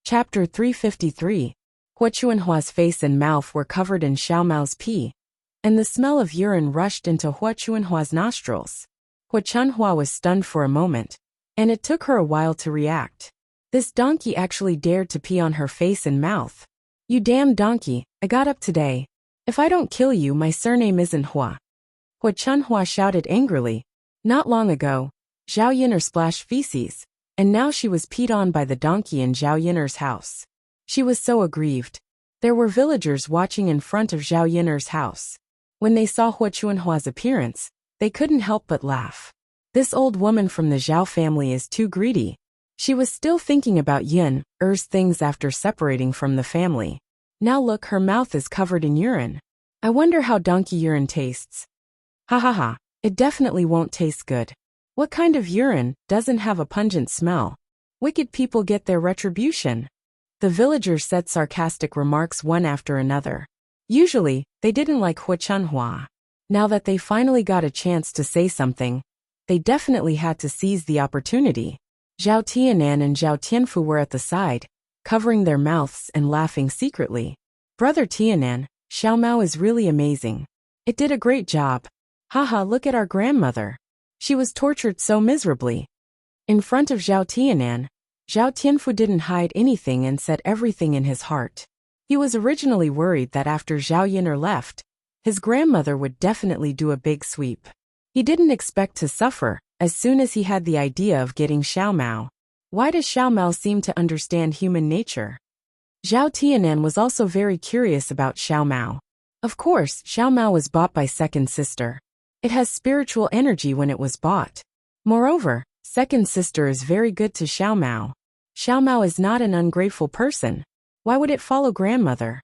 Chapter 353. Hua Chuanhua's face and mouth were covered in Xiao Mao's pee, and the smell of urine rushed into Hua Chuanhua's nostrils. Hua Chuanhua was stunned for a moment, and it took her a while to react. This donkey actually dared to pee on her face and mouth. "You damn donkey, I got up today. If I don't kill you, my surname isn't Hua." Hua Chuanhua shouted angrily. Not long ago, Zhao Yin'er splashed feces, and now she was peed on by the donkey in Zhao Yin'er's house. She was so aggrieved. There were villagers watching in front of Zhao Yin'er's house. When they saw Hua Chuanhua's appearance, they couldn't help but laugh. This old woman from the Zhao family is too greedy. She was still thinking about Yin'er's things after separating from the family. Now look, her mouth is covered in urine. I wonder how donkey urine tastes. Ha ha ha, it definitely won't taste good. What kind of urine doesn't have a pungent smell? Wicked people get their retribution. The villagers said sarcastic remarks one after another. Usually, they didn't like Hua Chuanhua. Now that they finally got a chance to say something, they definitely had to seize the opportunity. Zhao Tianan and Zhao Tianfu were at the side, covering their mouths and laughing secretly. "Brother Tianan, Xiao Mao is really amazing. It did a great job. Haha, look at our grandmother. She was tortured so miserably." In front of Zhao Tianan, Zhao Tianfu didn't hide anything and said everything in his heart. He was originally worried that after Zhao Yin'er left, his grandmother would definitely do a big sweep. He didn't expect to suffer as soon as he had the idea of getting Xiao Mao. Why does Xiao Mao seem to understand human nature? Zhao Tianan was also very curious about Xiao Mao. Of course, Xiao Mao was bought by Second Sister. It has spiritual energy when it was bought. Moreover, Second Sister is very good to Xiao Mao. Xiao Mao is not an ungrateful person. Why would it follow grandmother?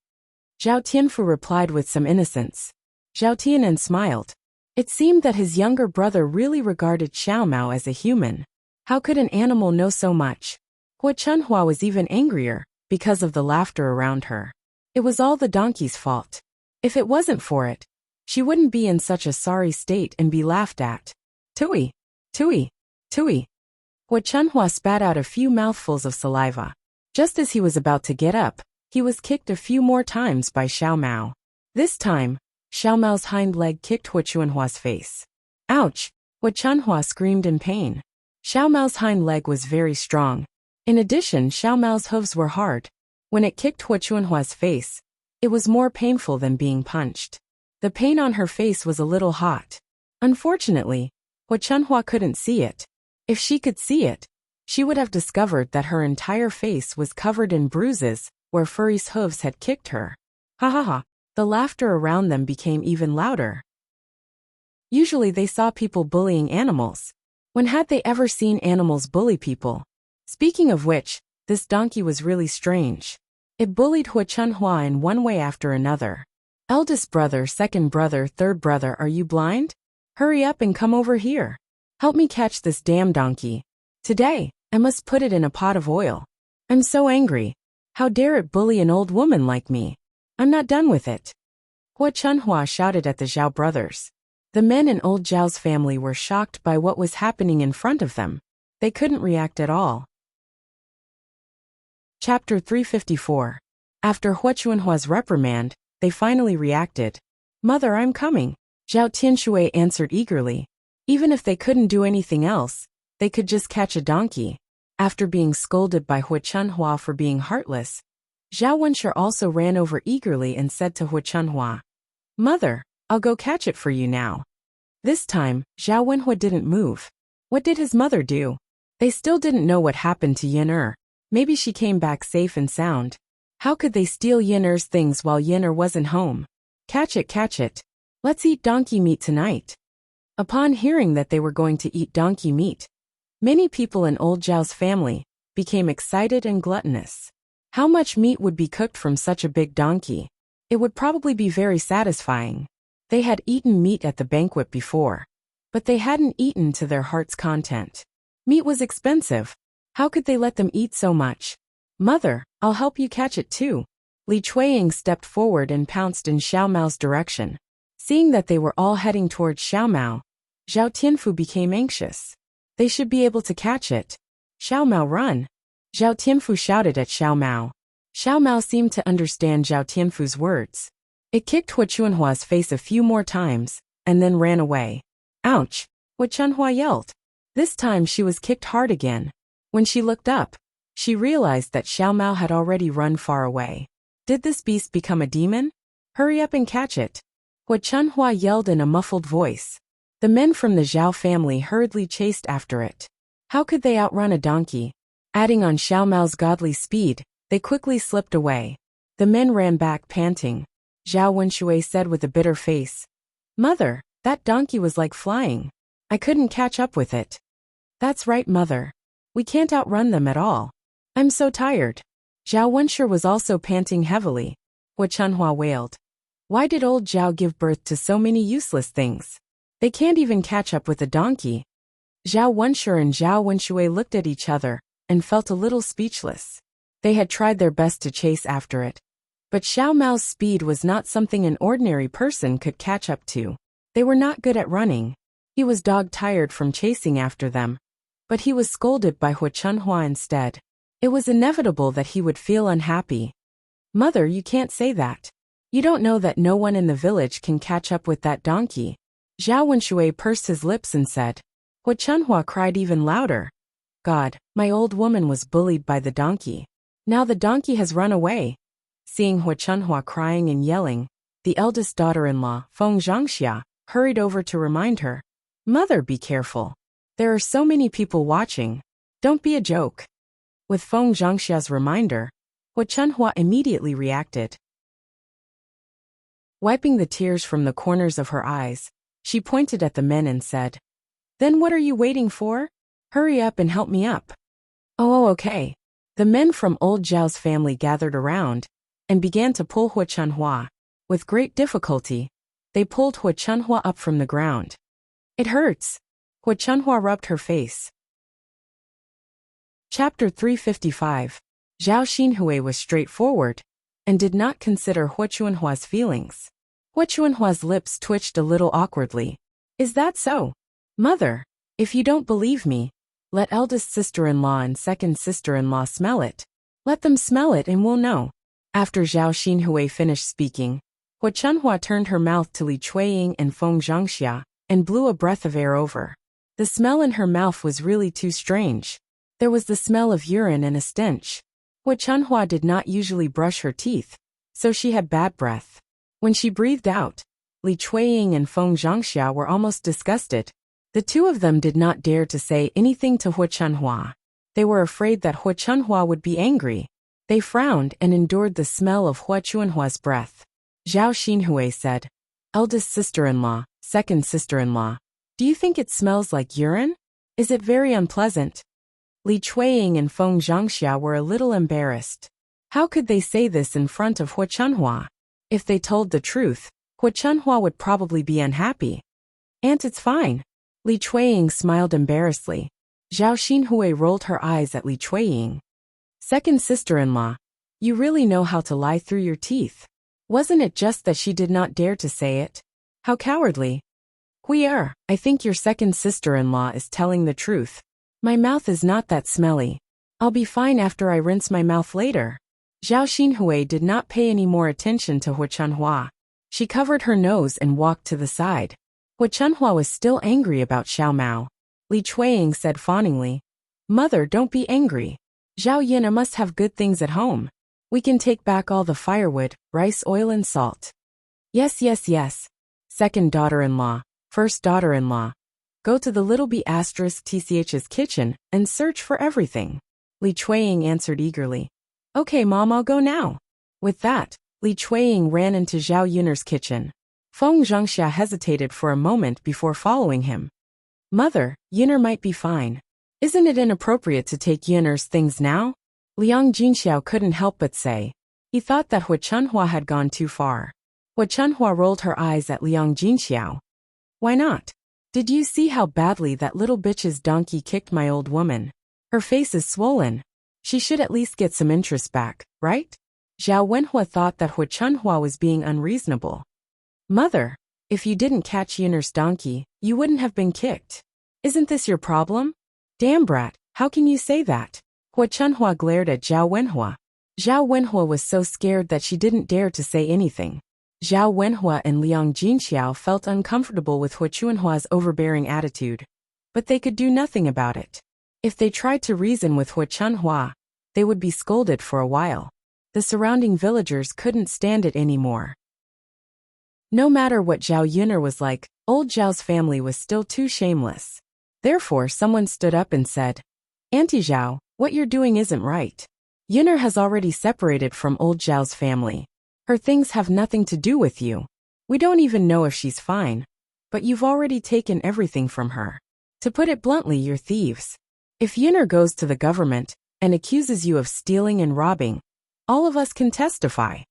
Zhao Tianfu replied with some innocence. Zhao Tianan smiled. It seemed that his younger brother really regarded Xiao Mao as a human. How could an animal know so much? Hua Chuanhua was even angrier because of the laughter around her. It was all the donkey's fault. If it wasn't for it, she wouldn't be in such a sorry state and be laughed at. Tui, tui, tui. Hua Chuanhua spat out a few mouthfuls of saliva. Just as he was about to get up, he was kicked a few more times by Xiao Mao. This time, Xiao Mao's hind leg kicked Hua Chuanhua's face. Ouch! Hua Chuanhua screamed in pain. Xiao Mao's hind leg was very strong. In addition, Xiao Mao's hooves were hard. When it kicked Hua Chuanhua's face, it was more painful than being punched. The pain on her face was a little hot. Unfortunately, Hua Chuanhua couldn't see it. If she could see it, she would have discovered that her entire face was covered in bruises where Furry's hooves had kicked her. Ha ha ha. The laughter around them became even louder. Usually they saw people bullying animals. When had they ever seen animals bully people? Speaking of which, this donkey was really strange. It bullied Hua Chuanhua in one way after another. "Eldest brother, second brother, third brother, are you blind? Hurry up and come over here. Help me catch this damn donkey. Today, I must put it in a pot of oil. I'm so angry. How dare it bully an old woman like me? I'm not done with it." Hua Chuanhua shouted at the Zhao brothers. The men in old Zhao's family were shocked by what was happening in front of them. They couldn't react at all. Chapter 354. After Hua Chuanhua's reprimand, they finally reacted. "Mother, I'm coming," Zhao Tianshui answered eagerly. Even if they couldn't do anything else, they could just catch a donkey. After being scolded by Hua Chuanhua for being heartless, Zhao Wenshi also ran over eagerly and said to Hua Chuanhua, "Mother, I'll go catch it for you now." This time, Zhao Wenhua didn't move. What did his mother do? They still didn't know what happened to Yin'er. Maybe she came back safe and sound. How could they steal Yin'er's things while Yin'er wasn't home? Catch it, catch it. Let's eat donkey meat tonight." Upon hearing that they were going to eat donkey meat, many people in old Zhao's family became excited and gluttonous. How much meat would be cooked from such a big donkey? It would probably be very satisfying. They had eaten meat at the banquet before, but they hadn't eaten to their heart's content. Meat was expensive. How could they let them eat so much? "Mother, I'll help you catch it too." Li Chuiying stepped forward and pounced in Xiao Mao's direction. Seeing that they were all heading towards Xiao Mao, Zhao Tianfu became anxious. They should be able to catch it. "Xiao Mao, run." Zhao Tianfu shouted at Xiao Mao. Xiao Mao seemed to understand Zhao Tianfu's words. It kicked Hua Chunhua's face a few more times, and then ran away. Ouch! Hua Chunhua yelled. This time she was kicked hard again. When she looked up, she realized that Xiao Mao had already run far away. Did this beast become a demon? Hurry up and catch it! Hua Chunhua yelled in a muffled voice. The men from the Zhao family hurriedly chased after it. How could they outrun a donkey? Adding on Xiao Mao's godly speed, they quickly slipped away. The men ran back panting. Zhao Wenshui said with a bitter face, "Mother, that donkey was like flying. I couldn't catch up with it." "That's right, Mother. We can't outrun them at all. I'm so tired." Zhao Wenshui was also panting heavily. Hua Chunhua wailed. Why did old Zhao give birth to so many useless things? They can't even catch up with a donkey. Zhao Wenshui and Zhao Wenshui looked at each other and felt a little speechless. They had tried their best to chase after it. But Xiao Mao's speed was not something an ordinary person could catch up to. They were not good at running. He was dog-tired from chasing after them. But he was scolded by Hua Chunhua instead. It was inevitable that he would feel unhappy. "Mother, you can't say that. You don't know that no one in the village can catch up with that donkey." Zhao Wenshui pursed his lips and said. Hua Chunhua cried even louder. "God, my old woman was bullied by the donkey. Now the donkey has run away." Seeing Hua Chunhua crying and yelling, the eldest daughter-in-law, Feng Zhangxia, hurried over to remind her. "Mother, be careful. There are so many people watching. Don't be a joke." With Feng Zhangxia's reminder, Hua Chunhua immediately reacted. Wiping the tears from the corners of her eyes, she pointed at the men and said, "Then what are you waiting for? Hurry up and help me up." "Oh, okay." The men from old Zhao's family gathered around and began to pull Hua Chunhua. With great difficulty, they pulled Hua Chunhua up from the ground. "It hurts." Hua Chunhua rubbed her face. Chapter 355. Zhao Xinhui was straightforward and did not consider Hua Chunhua's feelings. Hua Chunhua's lips twitched a little awkwardly. "Is that so? Mother, if you don't believe me, let eldest sister-in-law and second sister-in-law smell it. Let them smell it and we'll know." After Zhao Xinhui finished speaking, Hua Chunhua turned her mouth to Li Chuiying and Feng Zhangxia and blew a breath of air over. The smell in her mouth was really too strange. There was the smell of urine and a stench. Hua Chunhua did not usually brush her teeth, so she had bad breath. When she breathed out, Li Chuiying and Feng Zhangxia were almost disgusted. The two of them did not dare to say anything to Hua Chunhua. They were afraid that Hua Chunhua would be angry. They frowned and endured the smell of Hua Chunhua's breath. Zhao Xinhui said, "Eldest sister-in-law, second sister-in-law, do you think it smells like urine? Is it very unpleasant?" Li Chuiying and Feng Zhangxia were a little embarrassed. How could they say this in front of Hua Chunhua? If they told the truth, Hua Chunhua would probably be unhappy. "Aunt, it's fine." Li Chuiying smiled embarrassedly. Zhao Xinhui rolled her eyes at Li Chuiying. "Second sister-in-law, you really know how to lie through your teeth. Wasn't it just that she did not dare to say it? How cowardly." "Hui'er, I think your second sister-in-law is telling the truth. My mouth is not that smelly. I'll be fine after I rinse my mouth later." Zhao Xinhui did not pay any more attention to Hua Chunhua. She covered her nose and walked to the side. Hua Chunhua was still angry about Xiao Mao. Li Chuiying said fawningly, "Mother, don't be angry. Zhao Yina must have good things at home. We can take back all the firewood, rice, oil and salt." Yes. Second daughter-in-law, first daughter-in-law. Go to the little B***TCH's kitchen and search for everything. Li Chuiying answered eagerly. "Okay, Mom, I'll go now." With that, Li Chuiying ran into Zhao Yun'er's kitchen. Feng Zhangxia hesitated for a moment before following him. "Mother, Yun'er might be fine. Isn't it inappropriate to take Yun'er's things now?" Liang Jinxiao couldn't help but say. He thought that Hua Chunhua had gone too far. Hua Chunhua rolled her eyes at Liang Jinxiao. "Why not? Did you see how badly that little bitch's donkey kicked my old woman? Her face is swollen. She should at least get some interest back, right?" Zhao Wenhua thought that Hua Chunhua was being unreasonable. "Mother, if you didn't catch Yun'er's donkey, you wouldn't have been kicked. Isn't this your problem? Damn brat, how can you say that?" Hua Chunhua glared at Zhao Wenhua. Zhao Wenhua was so scared that she didn't dare to say anything. Zhao Wenhua and Liang Jinxiao felt uncomfortable with Hua Chunhua's overbearing attitude, but they could do nothing about it. If they tried to reason with Hua Chunhua, they would be scolded for a while. The surrounding villagers couldn't stand it anymore. No matter what Zhao Yuner was like, old Zhao's family was still too shameless. Therefore, someone stood up and said, "Auntie Zhao, what you're doing isn't right. Yuner has already separated from old Zhao's family. Her things have nothing to do with you. We don't even know if she's fine, but you've already taken everything from her. To put it bluntly, you're thieves. If Yuner goes to the government and accuses you of stealing and robbing, all of us can testify."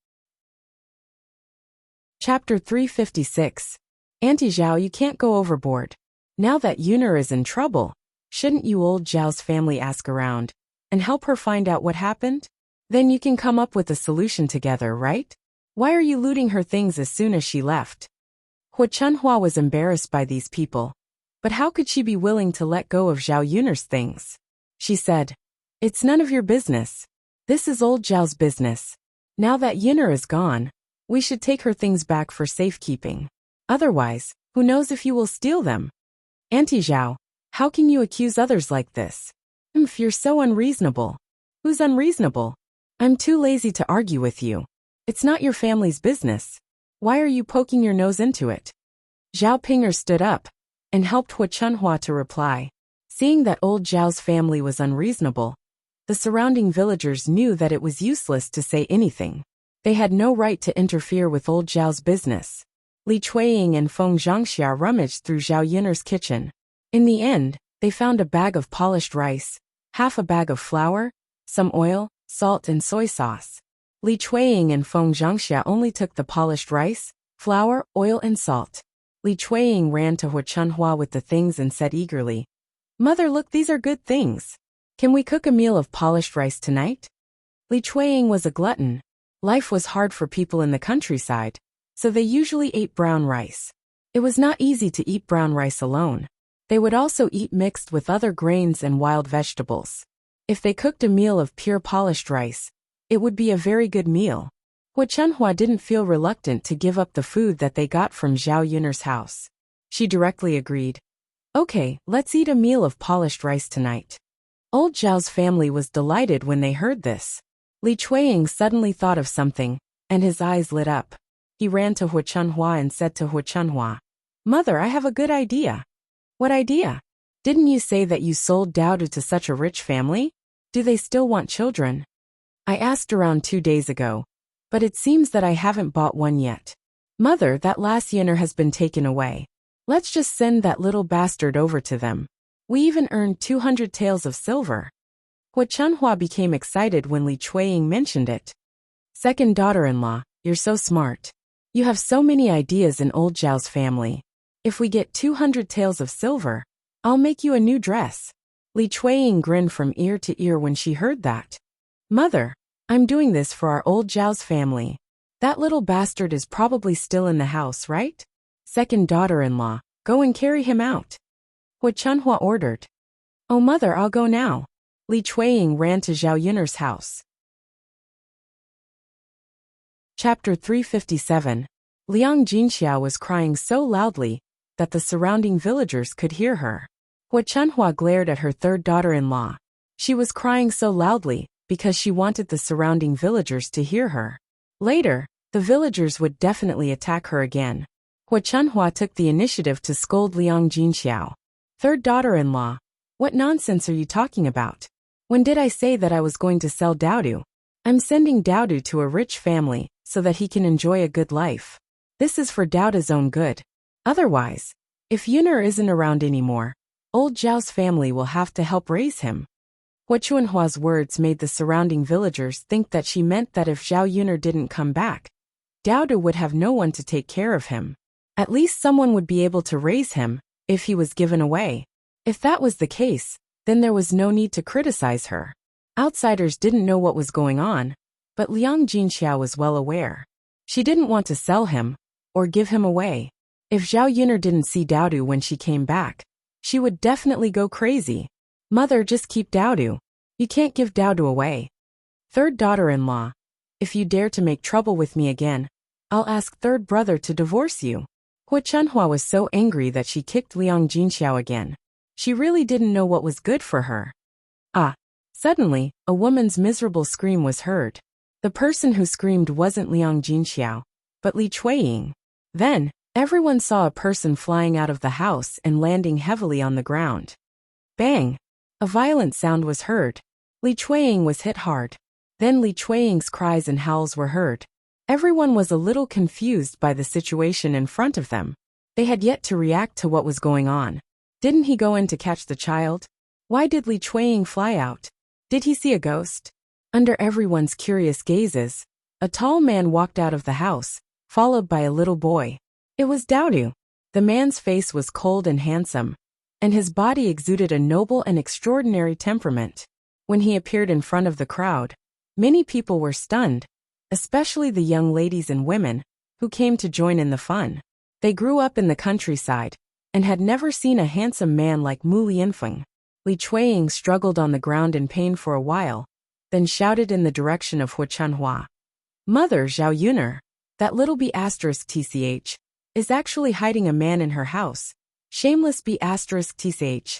Chapter 356. Auntie Zhao, you can't go overboard. Now that Yuner is in trouble, shouldn't you old Zhao's family ask around and help her find out what happened? Then you can come up with a solution together, right? Why are you looting her things as soon as she left? Hua Chunhua was embarrassed by these people, but how could she be willing to let go of Zhao Yuner's things? She said, "It's none of your business. This is old Zhao's business. Now that Yuner is gone, we should take her things back for safekeeping. Otherwise, who knows if you will steal them? Auntie Zhao, how can you accuse others like this? You're so unreasonable." "Who's unreasonable? I'm too lazy to argue with you. It's not your family's business. Why are you poking your nose into it?" Zhao Pinger stood up and helped Hua Chunhua to reply. Seeing that old Zhao's family was unreasonable, the surrounding villagers knew that it was useless to say anything. They had no right to interfere with old Zhao's business. Li Chuiying and Feng Zhangxia rummaged through Zhao Yuner's kitchen. In the end, they found a bag of polished rice, half a bag of flour, some oil, salt and soy sauce. Li Chuiying and Feng Zhangxia only took the polished rice, flour, oil and salt. Li Chuiying ran to Hua Chunhua with the things and said eagerly, "Mother, look, these are good things. Can we cook a meal of polished rice tonight?" Li Chuiying was a glutton. Life was hard for people in the countryside, so they usually ate brown rice. It was not easy to eat brown rice alone. They would also eat mixed with other grains and wild vegetables. If they cooked a meal of pure polished rice, it would be a very good meal. Hua Chunhua didn't feel reluctant to give up the food that they got from Zhao Yuner's house. She directly agreed. "Okay, let's eat a meal of polished rice tonight." Old Zhao's family was delighted when they heard this. Li Chuiying suddenly thought of something, and his eyes lit up. He ran to Hua Chunhua and said to Hua Chunhua, "Mother, I have a good idea." "What idea? Didn't you say that you sold Daodu to such a rich family? Do they still want children?" "I asked around 2 days ago, but it seems that I haven't bought one yet." "Mother, that last Yuner has been taken away. Let's just send that little bastard over to them. We even earned 200 taels of silver." Hua Chunhua became excited when Li Chuiying mentioned it. "Second daughter-in-law, you're so smart. You have so many ideas in old Zhao's family. If we get 200 taels of silver, I'll make you a new dress." Li Chuiying grinned from ear to ear when she heard that. "Mother, I'm doing this for our old Zhao's family. That little bastard is probably still in the house, right? Second daughter-in-law, go and carry him out." Hua Chunhua ordered. "Oh mother, I'll go now." Li Chuiying ran to Zhao Yuner's house. Chapter 357. Liang Jinxiao was crying so loudly that the surrounding villagers could hear her. Hua Chunhua glared at her third daughter-in-law. She was crying so loudly because she wanted the surrounding villagers to hear her. Later, the villagers would definitely attack her again. Hua Chunhua took the initiative to scold Liang Jinxiao. "Third daughter-in-law, what nonsense are you talking about? When did I say that I was going to sell Daodu? I'm sending Daodu to a rich family so that he can enjoy a good life. This is for Daodu's own good. Otherwise, if Yuner isn't around anymore, old Zhao's family will have to help raise him." Hua Chunhua's words made the surrounding villagers think that she meant that if Zhao Yuner didn't come back, Daodu would have no one to take care of him. At least someone would be able to raise him if he was given away. If that was the case, then there was no need to criticize her. Outsiders didn't know what was going on, but Liang Jinxiao was well aware. She didn't want to sell him or give him away. If Zhao Yuner didn't see Daodu when she came back, she would definitely go crazy. "Mother, just keep Daodu. You can't give Dowdu away. Third daughter-in-law. If you dare to make trouble with me again, I'll ask third brother to divorce you. Hua Chunhua was so angry that she kicked Liang Jinxiao again. She really didn't know what was good for her. Ah! Suddenly, a woman's miserable scream was heard. The person who screamed wasn't Liang Jinxiao, but Li Chuiying. Then, everyone saw a person flying out of the house and landing heavily on the ground. Bang! A violent sound was heard. Li Chuiying was hit hard. Then Li Chuiying's cries and howls were heard. Everyone was a little confused by the situation in front of them. They had yet to react to what was going on. Didn't he go in to catch the child? Why did Li Chuiying fly out? Did he see a ghost? Under everyone's curious gazes, a tall man walked out of the house, followed by a little boy. It was Dowdu. The man's face was cold and handsome, and his body exuded a noble and extraordinary temperament. When he appeared in front of the crowd, many people were stunned, especially the young ladies and women who came to join in the fun. They grew up in the countryside and had never seen a handsome man like Mu Lianfeng. Li Chuiying struggled on the ground in pain for a while, then shouted in the direction of Hua Chunhua. Mother Zhao Yuner, that little B***tch, is actually hiding a man in her house. Shameless B***tch.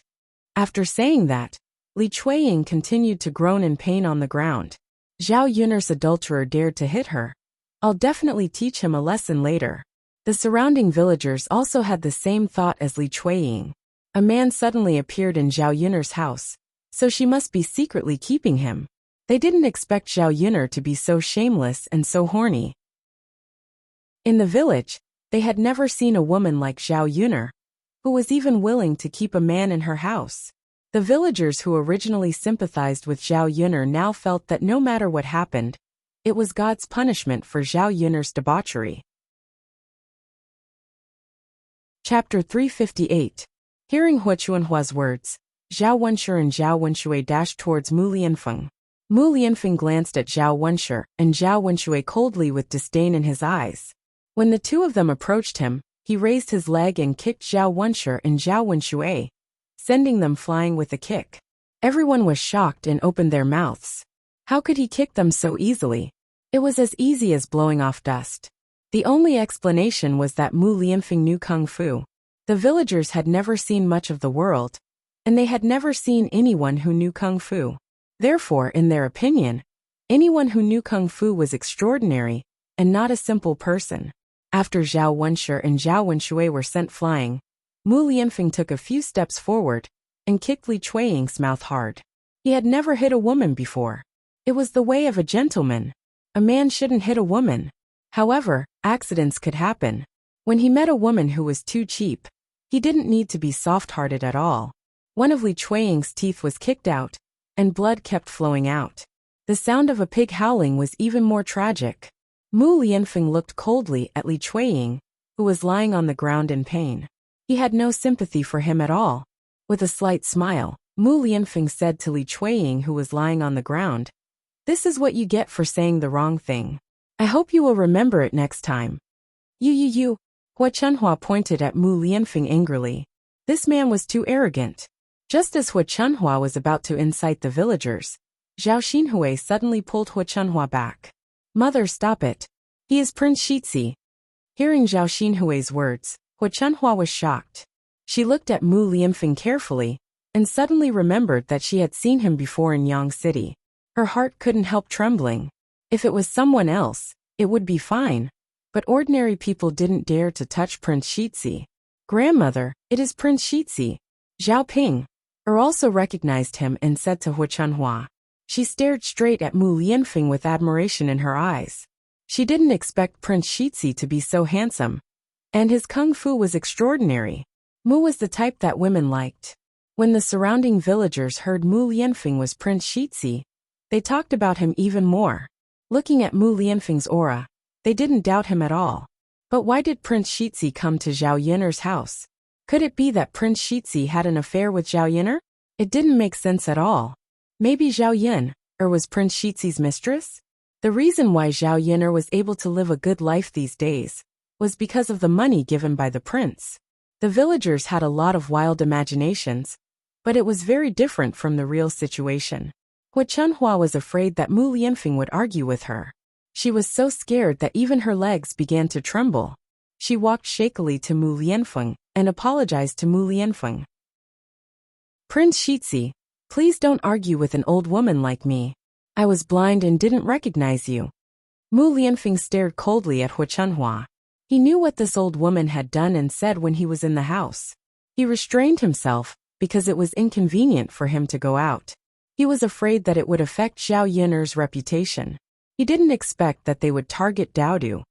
After saying that, Li Chuiying continued to groan in pain on the ground. Zhao Yuner's adulterer dared to hit her. I'll definitely teach him a lesson later. The surrounding villagers also had the same thought as Li Chuiying. A man suddenly appeared in Zhao Yuner's house, so she must be secretly keeping him. They didn't expect Zhao Yuner to be so shameless and so horny. In the village, they had never seen a woman like Zhao Yuner, who was even willing to keep a man in her house. The villagers who originally sympathized with Zhao Yuner now felt that no matter what happened, it was God's punishment for Zhao Yuner's debauchery. Chapter 358. Hearing Hua Chunhua's words, Zhao Wenshi and Zhao Wenshui dashed towards Mu Lianfeng. Mu Lianfeng glanced at Zhao Wenshi and Zhao Wenshui coldly with disdain in his eyes. When the two of them approached him, he raised his leg and kicked Zhao Wenshi and Zhao Wenshui, sending them flying with a kick. Everyone was shocked and opened their mouths. How could he kick them so easily? It was as easy as blowing off dust. The only explanation was that Mu Lianfeng knew kung fu. The villagers had never seen much of the world, and they had never seen anyone who knew kung fu. Therefore, in their opinion, anyone who knew kung fu was extraordinary and not a simple person. After Zhao Wenshi and Zhao Wenshui were sent flying, Mu Lianfeng took a few steps forward and kicked Li Chuiying's mouth hard. He had never hit a woman before. It was the way of a gentleman. A man shouldn't hit a woman. However, accidents could happen. When he met a woman who was too cheap, he didn't need to be soft-hearted at all. One of Li Chuiying's teeth was kicked out, and blood kept flowing out. The sound of a pig howling was even more tragic. Mu Lianfeng looked coldly at Li Chuiying, who was lying on the ground in pain. He had no sympathy for him at all. With a slight smile, Mu Lianfeng said to Li Chuiying, who was lying on the ground, "This is what you get for saying the wrong thing. I hope you will remember it next time." You. Hua Chunhua pointed at Mu Lianfeng angrily. This man was too arrogant. Just as Hua Chunhua was about to incite the villagers, Zhao Xinhui suddenly pulled Hua Chunhua back. "Mother, stop it. He is Prince Shitzi." Hearing Zhao Xinhui's words, Hua Chunhua was shocked. She looked at Mu Lianfeng carefully, and suddenly remembered that she had seen him before in Yang City. Her heart couldn't help trembling. If it was someone else, it would be fine. But ordinary people didn't dare to touch Prince Shitzi. "Grandmother, it is Prince Shitzi." Zhao Ping also recognized him and said to Hua Chunhua. She stared straight at Mu Lianfeng with admiration in her eyes. She didn't expect Prince Shitzi to be so handsome, and his kung fu was extraordinary. Mu was the type that women liked. When the surrounding villagers heard Mu Lianfeng was Prince Shitzi, they talked about him even more. Looking at Mu Lianfeng's aura, they didn't doubt him at all. But why did Prince Shitzi come to Zhao Yuner's house? Could it be that Prince Shitzi had an affair with Zhao Yuner? It didn't make sense at all. Maybe Zhao Yun was Prince Shitzi's mistress? The reason why Zhao Yuner was able to live a good life these days was because of the money given by the prince. The villagers had a lot of wild imaginations, but it was very different from the real situation. Hua Chunhua was afraid that Mu Lianfeng would argue with her. She was so scared that even her legs began to tremble. She walked shakily to Mu Lianfeng and apologized to Mu Lianfeng. Prince Shitzi, please don't argue with an old woman like me. I was blind and didn't recognize you. Mu Lianfeng stared coldly at Hua Chunhua. He knew what this old woman had done and said when he was in the house. He restrained himself because it was inconvenient for him to go out. He was afraid that it would affect Zhao Yiner's reputation. He didn't expect that they would target Daodu.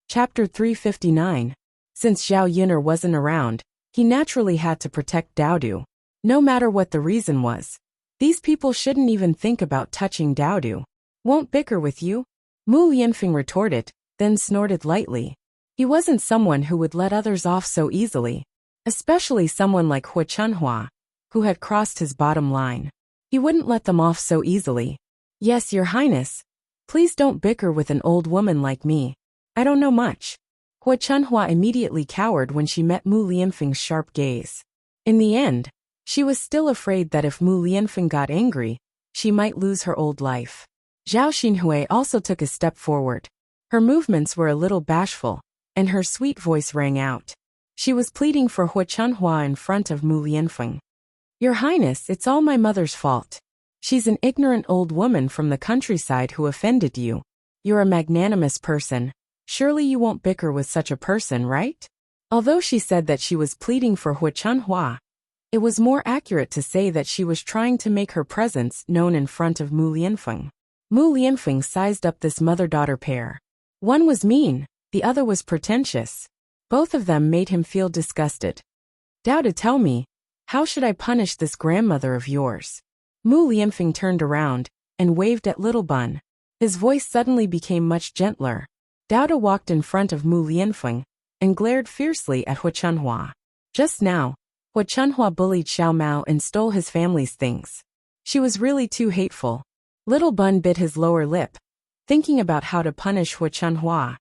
Chapter 359. Since Zhao Yiner wasn't around, he naturally had to protect Daodu. No matter what the reason was. These people shouldn't even think about touching Daodu. Won't bicker with you? Mu Lianfeng retorted, then snorted lightly. He wasn't someone who would let others off so easily. Especially someone like Hua Chunhua, who had crossed his bottom line. He wouldn't let them off so easily. Yes, Your Highness. Please don't bicker with an old woman like me. I don't know much. Hua Chunhua immediately cowered when she met Mu Lianfeng's sharp gaze. In the end, she was still afraid that if Mu Lianfeng got angry, she might lose her old life. Zhao Xinhui also took a step forward. Her movements were a little bashful, and her sweet voice rang out. She was pleading for Hua Chunhua in front of Mu Lianfeng. Your Highness, it's all my mother's fault. She's an ignorant old woman from the countryside who offended you. You're a magnanimous person. Surely you won't bicker with such a person, right? Although she said that she was pleading for Hua Chunhua, it was more accurate to say that she was trying to make her presence known in front of Mu Lianfeng. Mu Lianfeng sized up this mother-daughter pair. One was mean, the other was pretentious. Both of them made him feel disgusted. Daodu, tell me, how should I punish this grandmother of yours? Mu Lianfeng turned around and waved at Little Bun. His voice suddenly became much gentler. Daodu walked in front of Mu Lianfeng and glared fiercely at Hua Chunhua. Just now, Hua Chunhua bullied Xiao Mao and stole his family's things. She was really too hateful. Little Bun bit his lower lip, thinking about how to punish Hua Chunhua.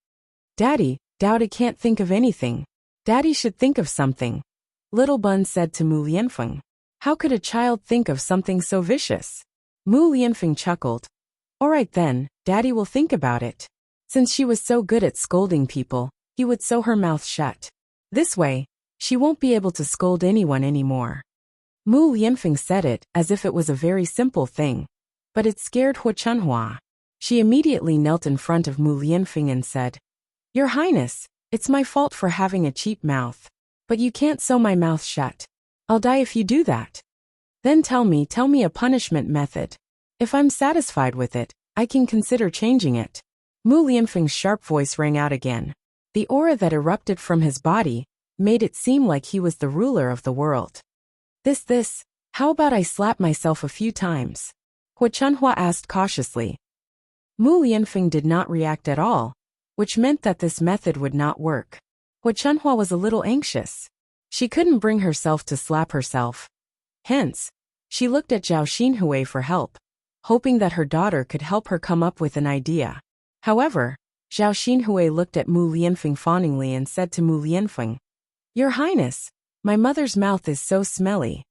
Daddy, Daodu can't think of anything. Daddy should think of something. Little Bun said to Mu Lianfeng. How could a child think of something so vicious? Mu Lianfeng chuckled. All right then, Daddy will think about it. Since she was so good at scolding people, he would sew her mouth shut. This way, she won't be able to scold anyone anymore. Mu Lianfeng said it as if it was a very simple thing. But it scared Hua Chunhua. She immediately knelt in front of Mu Lianfeng and said, Your Highness, it's my fault for having a cheap mouth. But you can't sew my mouth shut. I'll die if you do that. Then tell me a punishment method. If I'm satisfied with it, I can consider changing it. Mu Lianfeng's sharp voice rang out again. The aura that erupted from his body made it seem like he was the ruler of the world. How about I slap myself a few times? Hua Chunhua asked cautiously. Mu Lianfeng did not react at all, which meant that this method would not work. Hua Chunhua was a little anxious. She couldn't bring herself to slap herself. Hence, she looked at Zhao Xinhui for help, hoping that her daughter could help her come up with an idea. However, Zhao Xinhui looked at Mu Lianfeng fawningly and said to Mu Lianfeng, Your Highness, my mother's mouth is so smelly.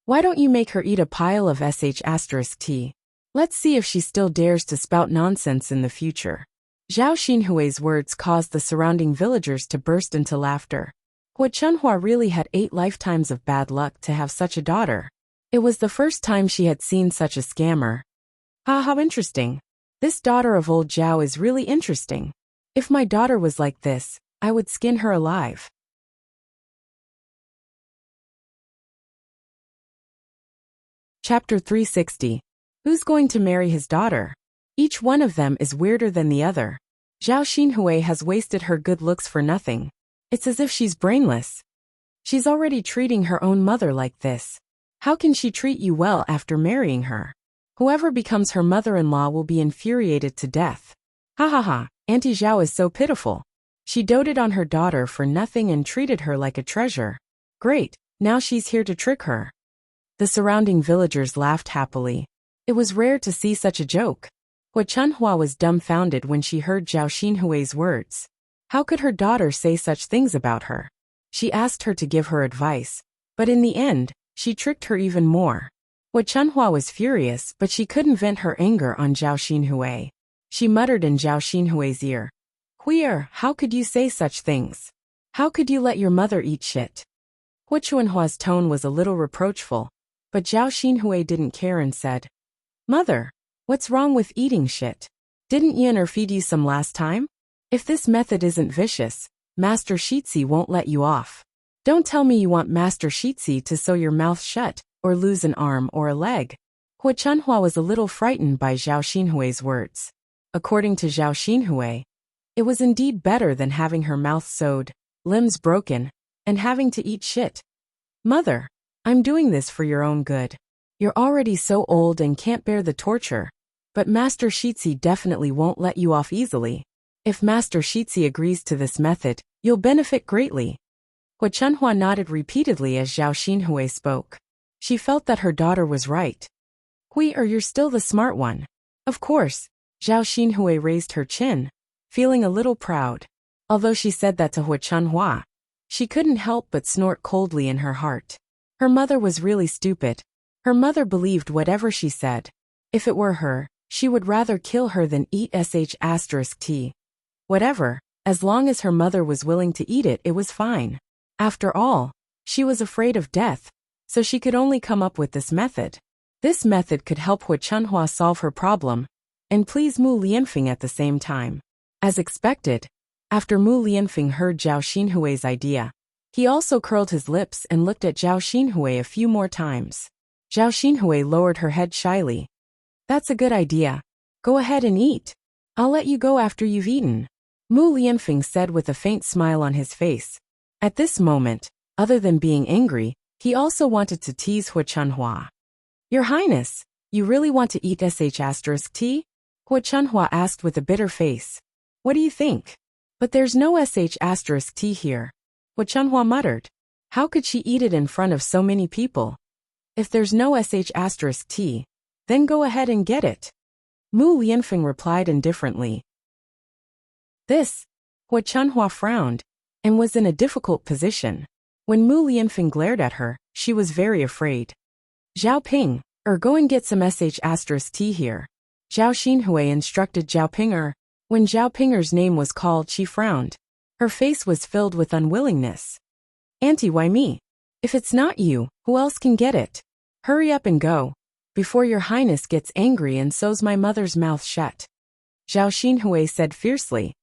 Why don't you make her eat a pile of sh*t? Let's see if she still dares to spout nonsense in the future. Zhao Xinhui's words caused the surrounding villagers to burst into laughter. Hua Chunhua really had 8 lifetimes of bad luck to have such a daughter. It was the first time she had seen such a scammer. Ah, how interesting. This daughter of old Zhao is really interesting. If my daughter was like this, I would skin her alive. Chapter 360. Who's going to marry his daughter? Each one of them is weirder than the other. Zhao Xinhui has wasted her good looks for nothing. It's as if she's brainless. She's already treating her own mother like this. How can she treat you well after marrying her? Whoever becomes her mother-in-law will be infuriated to death. Ha ha ha, Auntie Zhao is so pitiful. She doted on her daughter for nothing and treated her like a treasure. Great, now she's here to trick her. The surrounding villagers laughed happily. It was rare to see such a joke. Hua Chunhua was dumbfounded when she heard Zhao Xinhui's words. How could her daughter say such things about her? She asked her to give her advice, but in the end, She tricked her even more. Hua Chunhua was furious, but she couldn't vent her anger on Zhao Xinhui. She muttered in Zhao Xinhui's ear, "Hui'er, how could you say such things? How could you let your mother eat shit?" Hua Chunhua's tone was a little reproachful, but Zhao Xinhui didn't care and said, "Mother, what's wrong with eating shit? Didn't Yian'er feed you some last time? If this method isn't vicious, Master Shitzi won't let you off. Don't tell me you want Master Shitzi to sew your mouth shut, or lose an arm or a leg." Hua Chunhua was a little frightened by Zhao Xinhui's words. According to Zhao Xinhui, it was indeed better than having her mouth sewed, limbs broken, and having to eat shit. "Mother, I'm doing this for your own good. You're already so old and can't bear the torture, but Master Shitzi definitely won't let you off easily. If Master Shitzi agrees to this method, you'll benefit greatly." Hua Chunhua nodded repeatedly as Zhao Xinhui spoke. She felt that her daughter was right. "Hui'er, you're still the smart one." Of course, Zhao Xinhui raised her chin, feeling a little proud. Although she said that to Hua Chunhua, she couldn't help but snort coldly in her heart. Her mother was really stupid. Her mother believed whatever she said. If it were her, she would rather kill her than eat sh*t. Whatever, as long as her mother was willing to eat it, it was fine. After all, she was afraid of death, so she could only come up with this method. This method could help Hua Chunhua solve her problem, and please Mu Lianfeng at the same time. As expected, after Mu Lianfeng heard Zhao Xinhui's idea, he also curled his lips and looked at Zhao Xinhui a few more times. Zhao Xinhui lowered her head shyly. "That's a good idea. Go ahead and eat. I'll let you go after you've eaten," Mu Lianfeng said with a faint smile on his face. At this moment, other than being angry, he also wanted to tease Hua Chunhua. "Your Highness, you really want to eat sh*t?" Hua Chunhua asked with a bitter face. "What do you think?" "But there's no sh*t here," Hua Chunhua muttered. How could she eat it in front of so many people? "If there's no sh*t, then go ahead and get it," Mu Lianfeng replied indifferently. Hua Chunhua frowned, and was in a difficult position. When Mu Lianfeng glared at her, she was very afraid. "Zhao Ping, go and get some sh*t here," Zhao Xinhui instructed Zhao Pinger. When Zhao Pinger's name was called, she frowned. Her face was filled with unwillingness. "Auntie, why me? If it's not you, who else can get it? Hurry up and go, before your Highness gets angry and sews my mother's mouth shut," Zhao Xinhui said fiercely.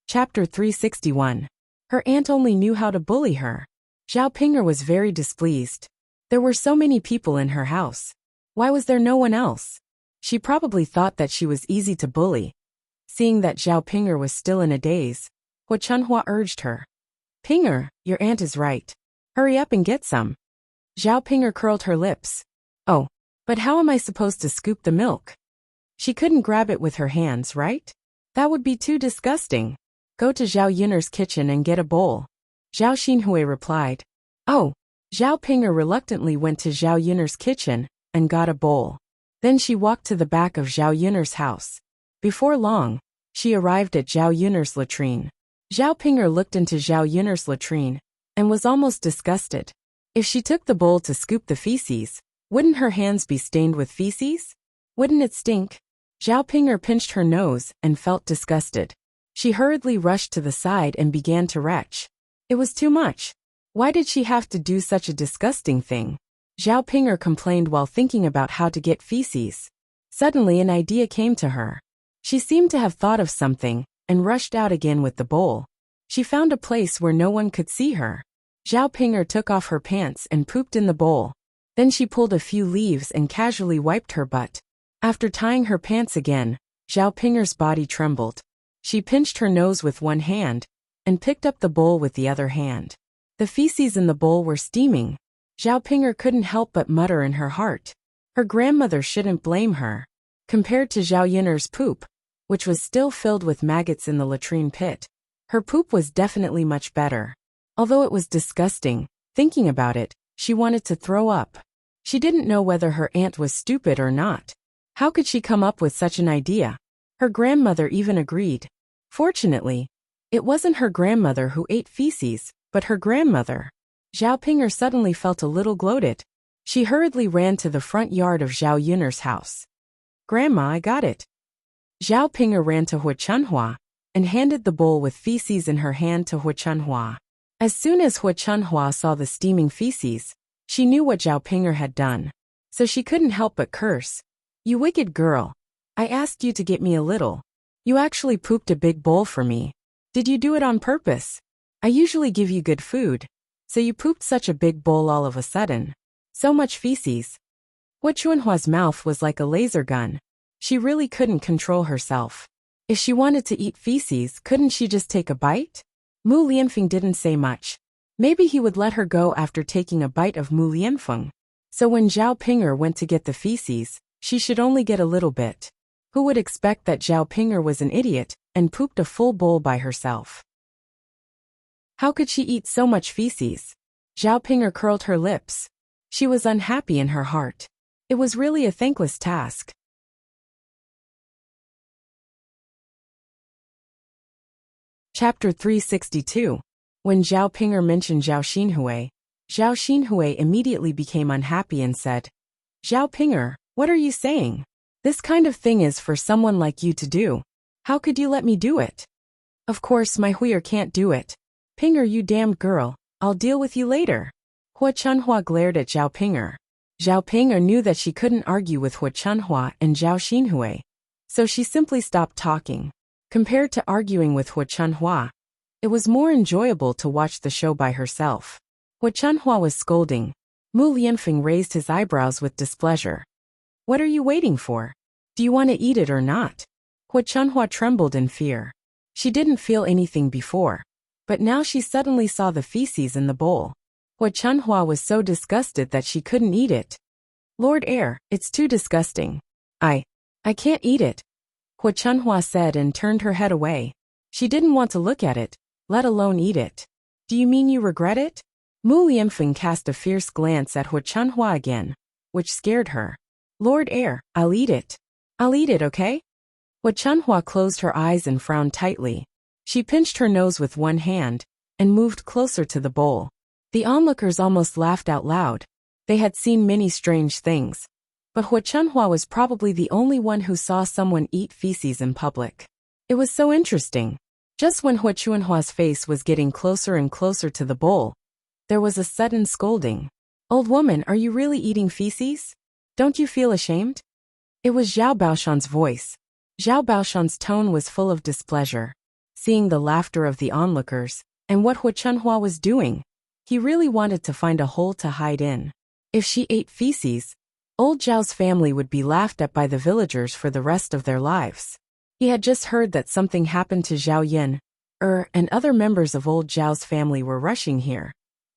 Chapter 361. Her aunt only knew how to bully her. Zhao Pinger was very displeased. There were so many people in her house. Why was there no one else? She probably thought that she was easy to bully. Seeing that Zhao Pinger was still in a daze, Hua Chunhua urged her. "Pinger, your aunt is right. Hurry up and get some." Zhao Pinger curled her lips. "Oh, but how am I supposed to scoop the milk?" She couldn't grab it with her hands, right? That would be too disgusting. "Go to Zhao Yiner's kitchen and get a bowl," Zhao Xinhui replied. "Oh." Zhao Pinger reluctantly went to Zhao Yiner's kitchen and got a bowl. Then she walked to the back of Zhao Yiner's house. Before long, she arrived at Zhao Yiner's latrine. Zhao Pinger looked into Zhao Yiner's latrine and was almost disgusted. If she took the bowl to scoop the feces, wouldn't her hands be stained with feces? Wouldn't it stink? Zhao Pinger pinched her nose and felt disgusted. She hurriedly rushed to the side and began to retch. It was too much. Why did she have to do such a disgusting thing? Zhao Pinger complained while thinking about how to get feces. Suddenly an idea came to her. She seemed to have thought of something and rushed out again with the bowl. She found a place where no one could see her. Zhao Pinger took off her pants and pooped in the bowl. Then she pulled a few leaves and casually wiped her butt. After tying her pants again, Zhao Pinger's body trembled. She pinched her nose with one hand and picked up the bowl with the other hand. The feces in the bowl were steaming. Zhao Pinger couldn't help but mutter in her heart. Her grandmother shouldn't blame her. Compared to Zhao Yiner's poop, which was still filled with maggots in the latrine pit, her poop was definitely much better. Although it was disgusting, thinking about it, she wanted to throw up. She didn't know whether her aunt was stupid or not. How could she come up with such an idea? Her grandmother even agreed. Fortunately, It wasn't her grandmother who ate feces, but her grandmother. Zhao Ping'er suddenly felt a little gloated. She hurriedly ran to the front yard of Zhao Yun'er's house. "Grandma, I got it." Zhao Ping'er ran to Hu Chunhua and handed the bowl with feces in her hand to Hu Chunhua. As soon as Hu Chunhua saw the steaming feces, she knew what Zhao Ping'er had done. So she couldn't help but curse. "You wicked girl. I asked you to get me a little. You actually pooped a big bowl for me. Did you do it on purpose? I usually give you good food. So you pooped such a big bowl all of a sudden. So much feces." Hu Chunhua's mouth was like a laser gun. She really couldn't control herself. If she wanted to eat feces, couldn't she just take a bite? Mu Lianfeng didn't say much. Maybe he would let her go after taking a bite of Mu Lianfeng. So when Zhao Ping'er went to get the feces, she should only get a little bit. Who would expect that Zhao Ping'er was an idiot and pooped a full bowl by herself? How could she eat so much feces? Zhao Ping'er curled her lips. She was unhappy in her heart. It was really a thankless task. Chapter 362. When Zhao Ping'er mentioned Zhao Xinhui immediately became unhappy and said, "Zhao Ping'er, what are you saying? This kind of thing is for someone like you to do. How could you let me do it?" "Of course my Huier can't do it. Ping'er, you damned girl, I'll deal with you later." Hu Chunhua glared at Zhao Ping'er. Zhao Ping'er knew that she couldn't argue with Hu Chunhua and Zhao Xinhui, so she simply stopped talking. Compared to arguing with Hu Chunhua, it was more enjoyable to watch the show by herself. Hu Chunhua was scolding. Mu Lianfeng raised his eyebrows with displeasure. "What are you waiting for? Do you want to eat it or not?" Hu Chunhua trembled in fear. She didn't feel anything before, but now she suddenly saw the feces in the bowl. Hu Chunhua was so disgusted that she couldn't eat it. "Lord Heir, it's too disgusting. I can't eat it," Hu Chunhua said and turned her head away. She didn't want to look at it, let alone eat it. "Do you mean you regret it?" Mu Lianfeng cast a fierce glance at Hu Chunhua again, which scared her. "Lord Heir, I'll eat it. I'll eat it, okay?" Hu Chunhua closed her eyes and frowned tightly. She pinched her nose with one hand and moved closer to the bowl. The onlookers almost laughed out loud. They had seen many strange things, but Hu Chunhua was probably the only one who saw someone eat feces in public. It was so interesting. Just when Hu Chunhua's face was getting closer and closer to the bowl, there was a sudden scolding. "Old woman, are you really eating feces? Don't you feel ashamed?" It was Zhao Baoshan's voice. Zhao Baoshan's tone was full of displeasure. Seeing the laughter of the onlookers, and what Hu Chunhua was doing, he really wanted to find a hole to hide in. If she ate feces, old Zhao's family would be laughed at by the villagers for the rest of their lives. He had just heard that something happened to Zhao Yin, and other members of old Zhao's family were rushing here.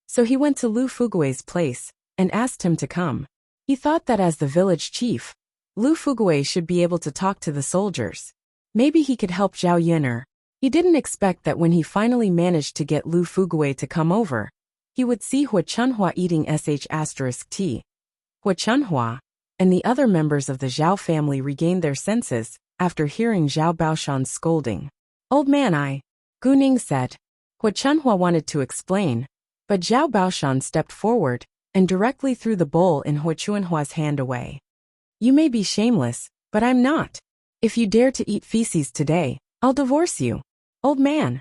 So he went to Lu Fugui's place and asked him to come. He thought that as the village chief, Lu Fugui should be able to talk to the soldiers. Maybe he could help Zhao Yin. He didn't expect that when he finally managed to get Lu Fugui to come over, he would see Hu Chunhua eating *T. Hu Chunhua and the other members of the Zhao family regained their senses after hearing Zhao Baoshan's scolding. "Old man, Gu Ning said." Hu Chunhua wanted to explain, but Zhao Baoshan stepped forward and directly threw the bowl in Hu Chunhua's hand away. "You may be shameless, but I'm not. If you dare to eat feces today, I'll divorce you." "Old man."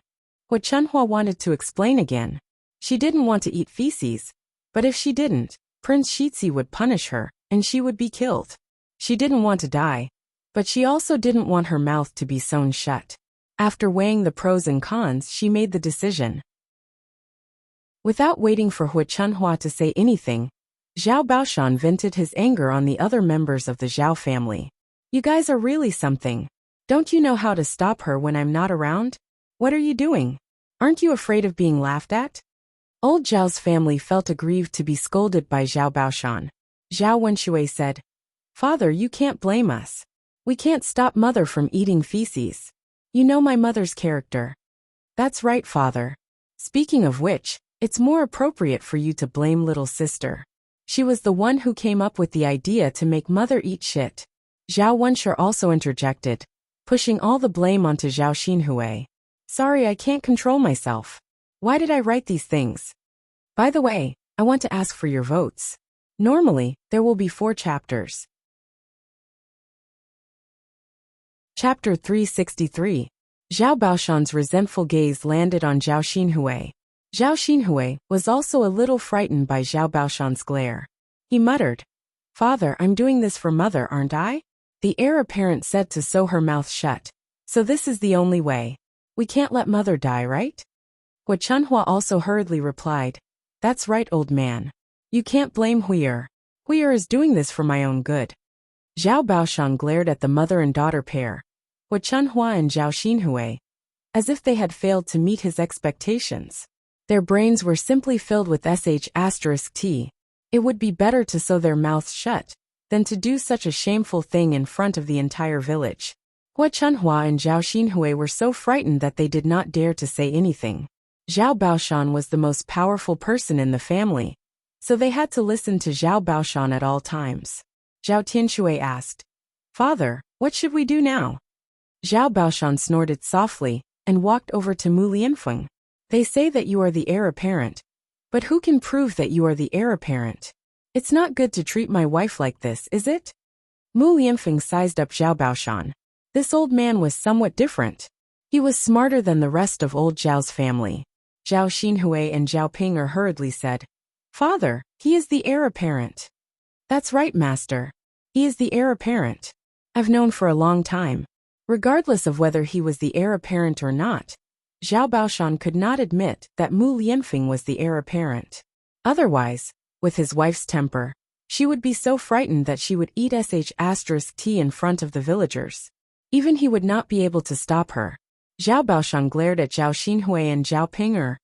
Hu Chunhua wanted to explain again. She didn't want to eat feces, but if she didn't, Prince Shitzi would punish her, and she would be killed. She didn't want to die, but she also didn't want her mouth to be sewn shut. After weighing the pros and cons, she made the decision. Without waiting for Hu Chunhua to say anything, Zhao Baoshan vented his anger on the other members of the Zhao family. "You guys are really something. Don't you know how to stop her when I'm not around? What are you doing? Aren't you afraid of being laughed at?" Old Zhao's family felt aggrieved to be scolded by Zhao Baoshan. Zhao Wenshui said, "Father, you can't blame us. We can't stop mother from eating feces. You know my mother's character." "That's right, father. Speaking of which, it's more appropriate for you to blame little sister. She was the one who came up with the idea to make mother eat shit." Zhao Wenshui also interjected, pushing all the blame onto Zhao Xinhui. Sorry, I can't control myself. Why did I write these things? By the way, I want to ask for your votes. Normally, there will be 4 chapters. Chapter 363. Zhao Baoshan's resentful gaze landed on Zhao Xinhui. Zhao Xinhui was also a little frightened by Zhao Baoshan's glare. He muttered, "Father, I'm doing this for mother, aren't I?" The heir apparent said to sew her mouth shut. "So this is the only way. We can't let mother die, right?" Hua Chunhua also hurriedly replied, "That's right, old man. You can't blame Hui'er. Hui'er is doing this for my own good." Zhao Baoshan glared at the mother and daughter pair, Hua Chunhua and Zhao Xinhui, as if they had failed to meet his expectations. Their brains were simply filled with **T. It would be better to sew their mouths shut than to do such a shameful thing in front of the entire village. Hua Chunhua and Zhao Xinhui were so frightened that they did not dare to say anything. Zhao Baoshan was the most powerful person in the family, so they had to listen to Zhao Baoshan at all times. Zhao Tianshui asked, "Father, what should we do now?" Zhao Baoshan snorted softly and walked over to Mu Lianfeng. "They say that you are the heir apparent. But who can prove that you are the heir apparent? It's not good to treat my wife like this, is it?" Mu Lianfeng sized up Zhao Baoshan. This old man was somewhat different. He was smarter than the rest of old Zhao's family. Zhao Xinhui and Zhao Ping'er hurriedly said, "Father, he is the heir apparent." "That's right, master. He is the heir apparent. I've known for a long time." Regardless of whether he was the heir apparent or not, Zhao Baoshan could not admit that Mu Lianfeng was the heir apparent. Otherwise, with his wife's temper, she would be so frightened that she would eat **T in front of the villagers. Even he would not be able to stop her. Zhao Baoshan glared at Zhao Xinhui and Zhao Ping'er.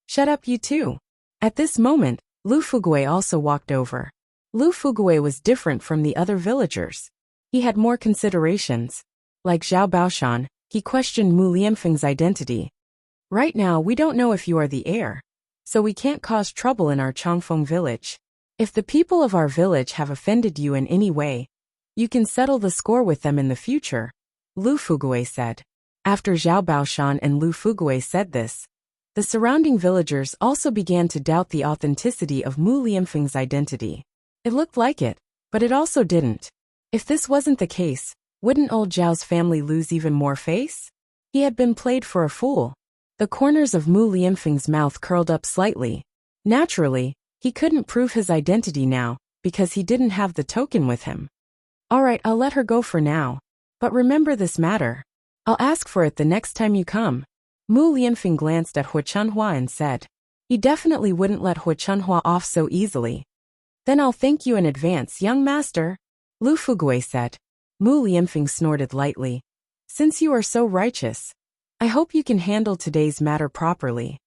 "Shut up, you two." At this moment, Lu Fugui also walked over. Lu Fugui was different from the other villagers. He had more considerations. Like Zhao Baoshan, he questioned Mu Lianfeng's identity. "Right now, we don't know if you are the heir, so we can't cause trouble in our Changfeng village. If the people of our village have offended you in any way, you can settle the score with them in the future," Lu Fugui said. After Zhao Baoshan and Lu Fugui said this, the surrounding villagers also began to doubt the authenticity of Mu Lianfeng's identity. It looked like it, but it also didn't. If this wasn't the case, wouldn't old Zhao's family lose even more face? He had been played for a fool. The corners of Mu Lianfeng's mouth curled up slightly. Naturally, he couldn't prove his identity now, because he didn't have the token with him. "All right, I'll let her go for now. But remember this matter. I'll ask for it the next time you come." Mu Lianfeng glanced at Hua Chunhua and said, he definitely wouldn't let Hua Chunhua off so easily. "Then I'll thank you in advance, young master," Lu Fugui said. Mu Lianfeng snorted lightly. "Since you are so righteous, I hope you can handle today's matter properly."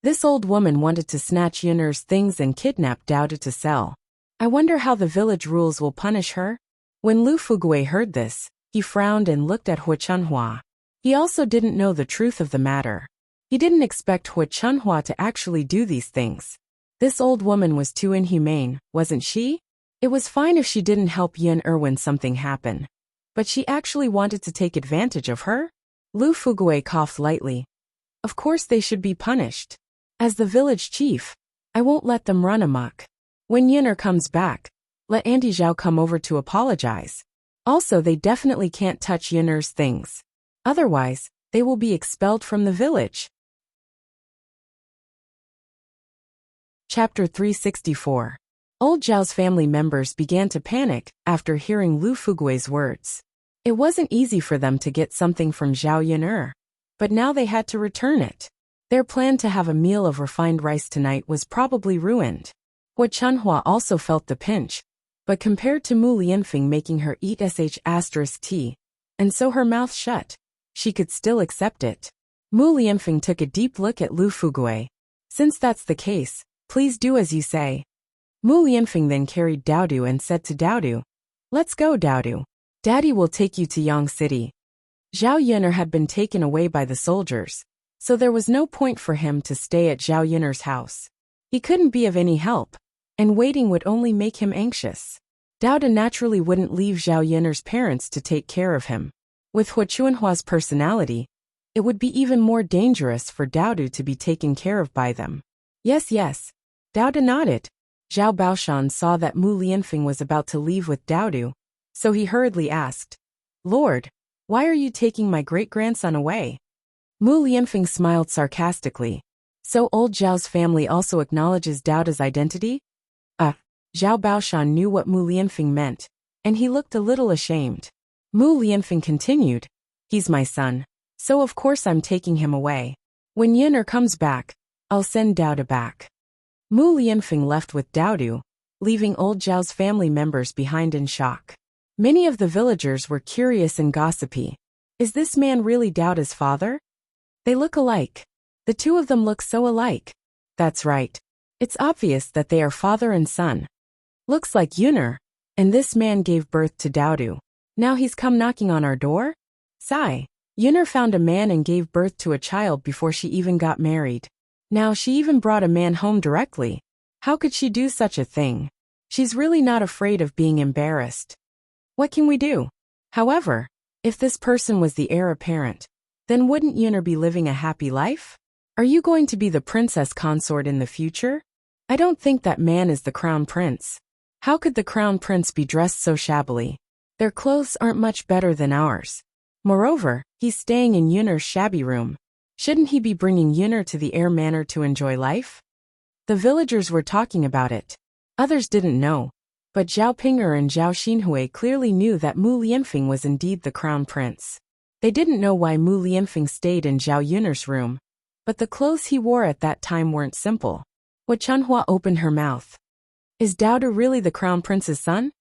This old woman wanted to snatch Yun'er's things and kidnap Dowda to sell. I wonder how the village rules will punish her? When Lu Fugui heard this, he frowned and looked at Hua Chunhua. He also didn't know the truth of the matter. He didn't expect Hua Chunhua to actually do these things. This old woman was too inhumane, wasn't she? It was fine if she didn't help Yun'er when something happened. But she actually wanted to take advantage of her? Lu Fugui coughed lightly. "Of course they should be punished. As the village chief, I won't let them run amok. When Yun'er comes back, let Auntie Zhao come over to apologize. Also, they definitely can't touch Yun'er's things. Otherwise, they will be expelled from the village." Chapter 364. Old Zhao's family members began to panic after hearing Lu Fugui's words. It wasn't easy for them to get something from Zhao Yun'er, but now they had to return it. Their plan to have a meal of refined rice tonight was probably ruined. Hua Chunhua also felt the pinch, but compared to Mu Lianfeng making her eat **T, and sew her mouth shut, she could still accept it. Mu Lianfeng took a deep look at Lu Fugui. "Since that's the case, please do as you say." Mu Lianfeng then carried Daodu and said to Daodu, "Let's go, Daodu. Daddy will take you to Yang City." Zhao Yun'er had been taken away by the soldiers, so there was no point for him to stay at Zhao Yun'er's house. He couldn't be of any help, and waiting would only make him anxious. Daodu naturally wouldn't leave Zhao Yun'er's parents to take care of him. With Hua Chunhua's personality, it would be even more dangerous for Daodu to be taken care of by them. Yes, yes. Daodu nodded. Zhao Baoshan saw that Mu Lianfeng was about to leave with Daodu, so he hurriedly asked, Lord, why are you taking my great-grandson away? Mu Lianfeng smiled sarcastically. So old Zhao's family also acknowledges Daodu's identity? Zhao Baoshan knew what Mu Lianfeng meant, and he looked a little ashamed. Mu Lianfeng continued, he's my son, so of course I'm taking him away. When Yun'er comes back, I'll send Daodu back. Mu Lianfeng left with Daodu, leaving old Zhao's family members behind in shock. Many of the villagers were curious and gossipy. Is this man really Daodu's father? They look alike. The two of them look so alike. That's right. It's obvious that they are father and son. Looks like Yun'er, and this man gave birth to Daodu. Now he's come knocking on our door? Sigh. Yun'er found a man and gave birth to a child before she even got married. Now she even brought a man home directly. How could she do such a thing? She's really not afraid of being embarrassed. What can we do? However, if this person was the heir apparent, then wouldn't Yun'er be living a happy life? Are you going to be the princess consort in the future? I don't think that man is the crown prince. How could the crown prince be dressed so shabbily? Their clothes aren't much better than ours. Moreover, he's staying in Yun'er's shabby room. Shouldn't he be bringing Yun'er to the heir manor to enjoy life? The villagers were talking about it. Others didn't know, but Zhao Ping'er and Zhao Xinhui clearly knew that Mu Lianfeng was indeed the crown prince. They didn't know why Mu Lianfeng stayed in Zhao Yun'er's room, but the clothes he wore at that time weren't simple. Hua Chunhua opened her mouth. Is Daodu really the crown prince's son?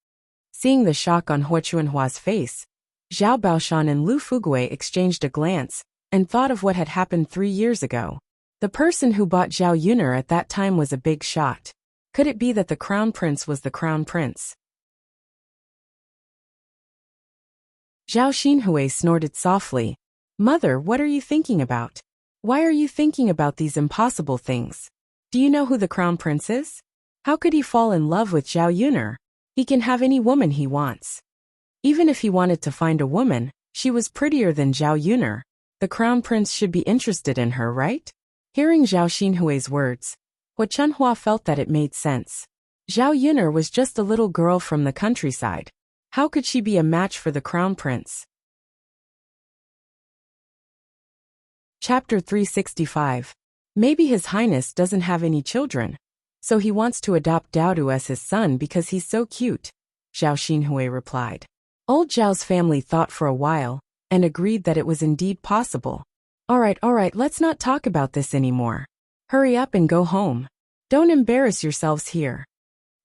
Seeing the shock on Hua Chunhua's face, Zhao Baoshan and Lu Fuguei exchanged a glance and thought of what had happened 3 years ago. The person who bought Zhao Yun'er at that time was a big shot. Could it be that the crown prince was the crown prince? Zhao Xinhui snorted softly. Mother, what are you thinking about? Why are you thinking about these impossible things? Do you know who the crown prince is? How could he fall in love with Zhao Yun'er? He can have any woman he wants. Even if he wanted to find a woman, she was prettier than Zhao Yun'er. The crown prince should be interested in her, right? Hearing Zhao Xinhui's words, Hua Chunhua felt that it made sense. Zhao Yun'er was just a little girl from the countryside. How could she be a match for the crown prince? Chapter 365. Maybe His Highness doesn't have any children, so he wants to adopt Daodu as his son because he's so cute, Zhao Xinhui replied. Old Zhao's family thought for a while and agreed that it was indeed possible. All right, let's not talk about this anymore. Hurry up and go home. Don't embarrass yourselves here,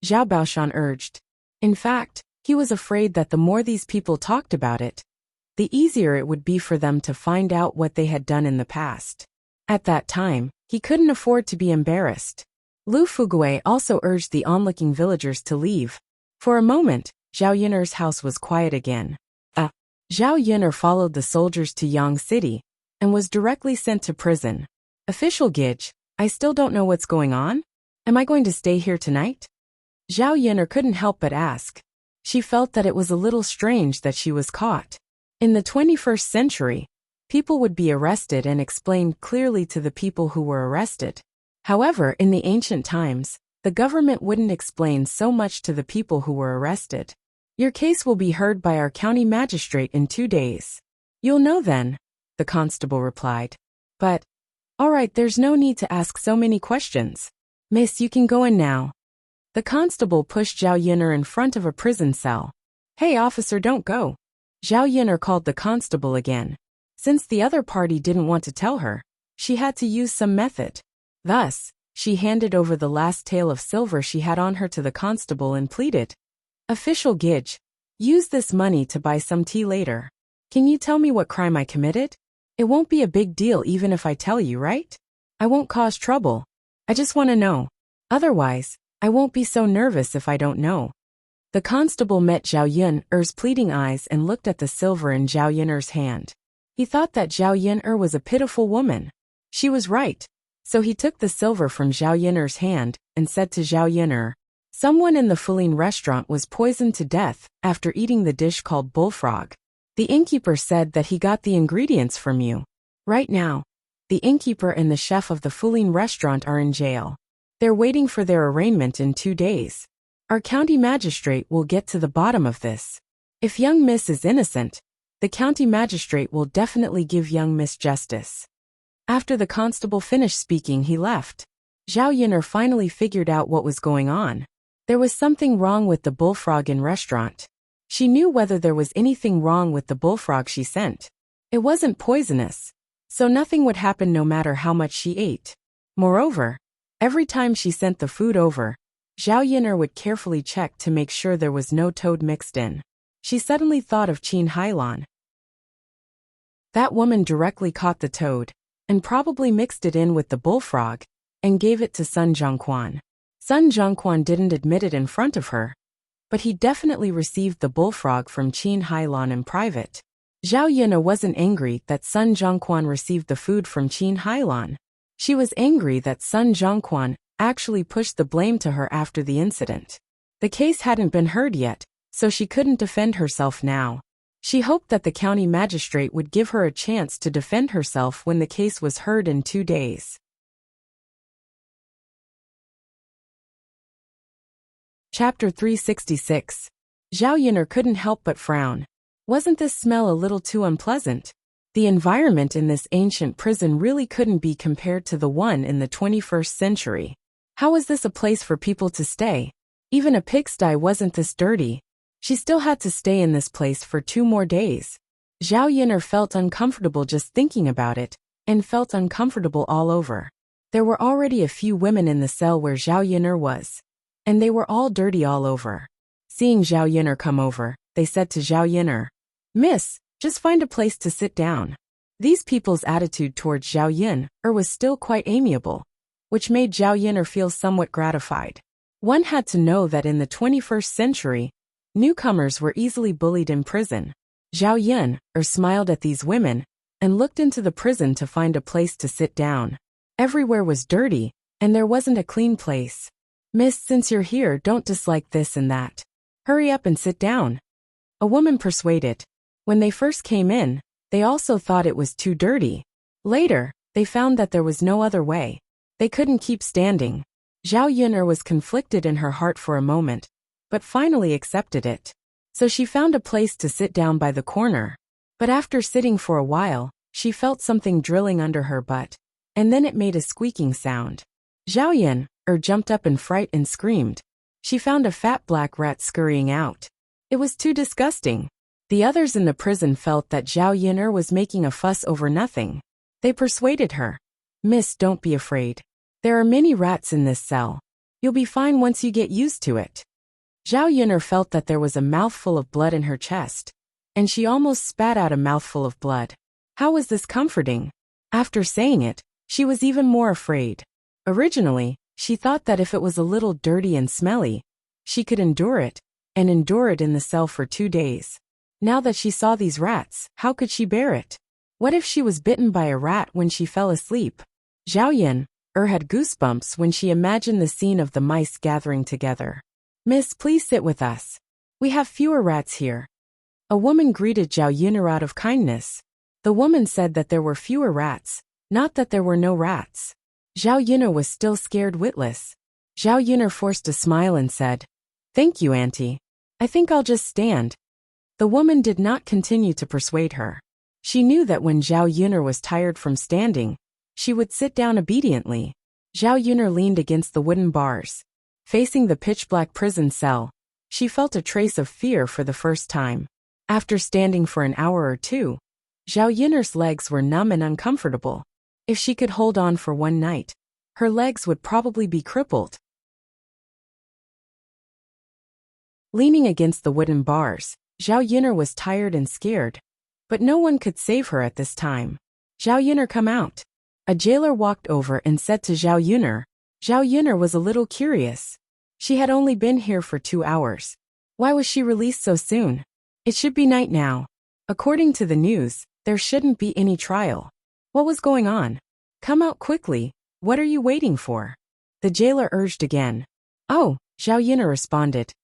Zhao Baoshan urged. In fact, he was afraid that the more these people talked about it, the easier it would be for them to find out what they had done in the past. At that time, he couldn't afford to be embarrassed. Lu Fuguei also urged the onlooking villagers to leave. For a moment, Zhao Yun'er's house was quiet again. Zhao Yun'er followed the soldiers to Yang City and was directly sent to prison. Official Gij, I still don't know what's going on. Am I going to stay here tonight? Zhao Yun'er couldn't help but ask. She felt that it was a little strange that she was caught. In the 21st century, people would be arrested and explained clearly to the people who were arrested. However, in the ancient times, the government wouldn't explain so much to the people who were arrested. Your case will be heard by our county magistrate in 2 days. You'll know then, the constable replied. But, all right, there's no need to ask so many questions. Miss, you can go in now. The constable pushed Zhao Yun'er in front of a prison cell. Hey officer, don't go. Zhao Yun'er called the constable again. Since the other party didn't want to tell her, she had to use some method. Thus, she handed over the last tael of silver she had on her to the constable and pleaded. Official Gij, use this money to buy some tea later. Can you tell me what crime I committed? It won't be a big deal even if I tell you, right? I won't cause trouble. I just want to know. Otherwise, I won't be so nervous if I don't know. The constable met Zhao Yun'er's pleading eyes and looked at the silver in Zhao Yun'er's hand. He thought that Zhao Yun'er was a pitiful woman. She was right. So he took the silver from Zhao Yun'er's hand and said to Zhao Yun'er, someone in the Fuling restaurant was poisoned to death after eating the dish called bullfrog. The innkeeper said that he got the ingredients from you. Right now, the innkeeper and the chef of the Fuling restaurant are in jail. They're waiting for their arraignment in 2 days. Our county magistrate will get to the bottom of this. If young Miss is innocent, the county magistrate will definitely give young Miss justice. After the constable finished speaking, he left. Zhao Yin'er finally figured out what was going on. There was something wrong with the bullfrog in restaurant. She knew whether there was anything wrong with the bullfrog she sent. It wasn't poisonous, so nothing would happen no matter how much she ate. Moreover, every time she sent the food over, Zhao Yin'er would carefully check to make sure there was no toad mixed in. She suddenly thought of Qin Hailan. That woman directly caught the toad, and probably mixed it in with the bullfrog, and gave it to Sun Zhongquan. Sun Zhongquan didn't admit it in front of her, but he definitely received the bullfrog from Qin Hailan in private. Zhao Yin'er wasn't angry that Sun Zhongquan received the food from Qin Hailan. She was angry that Sun Zhongquan actually pushed the blame to her after the incident. The case hadn't been heard yet, so she couldn't defend herself now. She hoped that the county magistrate would give her a chance to defend herself when the case was heard in 2 days. Chapter 366. Zhao Yin'er couldn't help but frown. Wasn't this smell a little too unpleasant? The environment in this ancient prison really couldn't be compared to the one in the 21st century. How was this a place for people to stay? Even a pigsty wasn't this dirty. She still had to stay in this place for 2 more days. Zhao Yin'er felt uncomfortable just thinking about it, and felt uncomfortable all over. There were already a few women in the cell where Zhao Yin'er was, and they were all dirty all over. Seeing Zhao Yin'er come over, they said to Zhao Yin'er, "Miss, just find a place to sit down." These people's attitude towards Zhao Yin'er was still quite amiable, which made Zhao Yin'er feel somewhat gratified. One had to know that in the 21st century, newcomers were easily bullied in prison. Zhao Yin'er smiled at these women and looked into the prison to find a place to sit down. Everywhere was dirty, and there wasn't a clean place. "Miss, since you're here, don't dislike this and that. Hurry up and sit down," a woman persuaded. When they first came in, they also thought it was too dirty. Later, they found that there was no other way. They couldn't keep standing. Zhao Yin'er was conflicted in her heart for a moment, but finally accepted it. So she found a place to sit down by the corner. But after sitting for a while, she felt something drilling under her butt, and then it made a squeaking sound. Zhao Yin'er jumped up in fright and screamed. She found a fat black rat scurrying out. It was too disgusting. The others in the prison felt that Zhao Yin'er was making a fuss over nothing. They persuaded her. "Miss, don't be afraid. There are many rats in this cell. You'll be fine once you get used to it." Zhao Yin'er felt that there was a mouthful of blood in her chest, and she almost spat out a mouthful of blood. How was this comforting? After saying it, she was even more afraid. Originally, she thought that if it was a little dirty and smelly, she could endure it, and endure it in the cell for 2 days. Now that she saw these rats, how could she bear it? What if she was bitten by a rat when she fell asleep? Zhao Yin'er had goosebumps when she imagined the scene of the mice gathering together. "Miss, please sit with us. We have fewer rats here." A woman greeted Zhao Yin'er out of kindness. The woman said that there were fewer rats, not that there were no rats. Zhao Yin'er was still scared witless. Zhao Yin'er forced a smile and said, "Thank you, Auntie. I think I'll just stand." The woman did not continue to persuade her. She knew that when Zhao Yin'er was tired from standing, she would sit down obediently. Zhao Yin'er leaned against the wooden bars. Facing the pitch-black prison cell, she felt a trace of fear for the first time. After standing for an hour or 2, Zhao Yin'er's legs were numb and uncomfortable. If she could hold on for one night, her legs would probably be crippled. Leaning against the wooden bars, Zhao Yin'er was tired and scared, but no one could save her at this time. "Zhao Yin'er, come out." A jailer walked over and said to Zhao Yin'er. Zhao Yin'er was a little curious. She had only been here for 2 hours. Why was she released so soon? It should be night now. According to the news, there shouldn't be any trial. What was going on? "Come out quickly. What are you waiting for?" The jailer urged again. "Oh," Zhao Yin'er responded.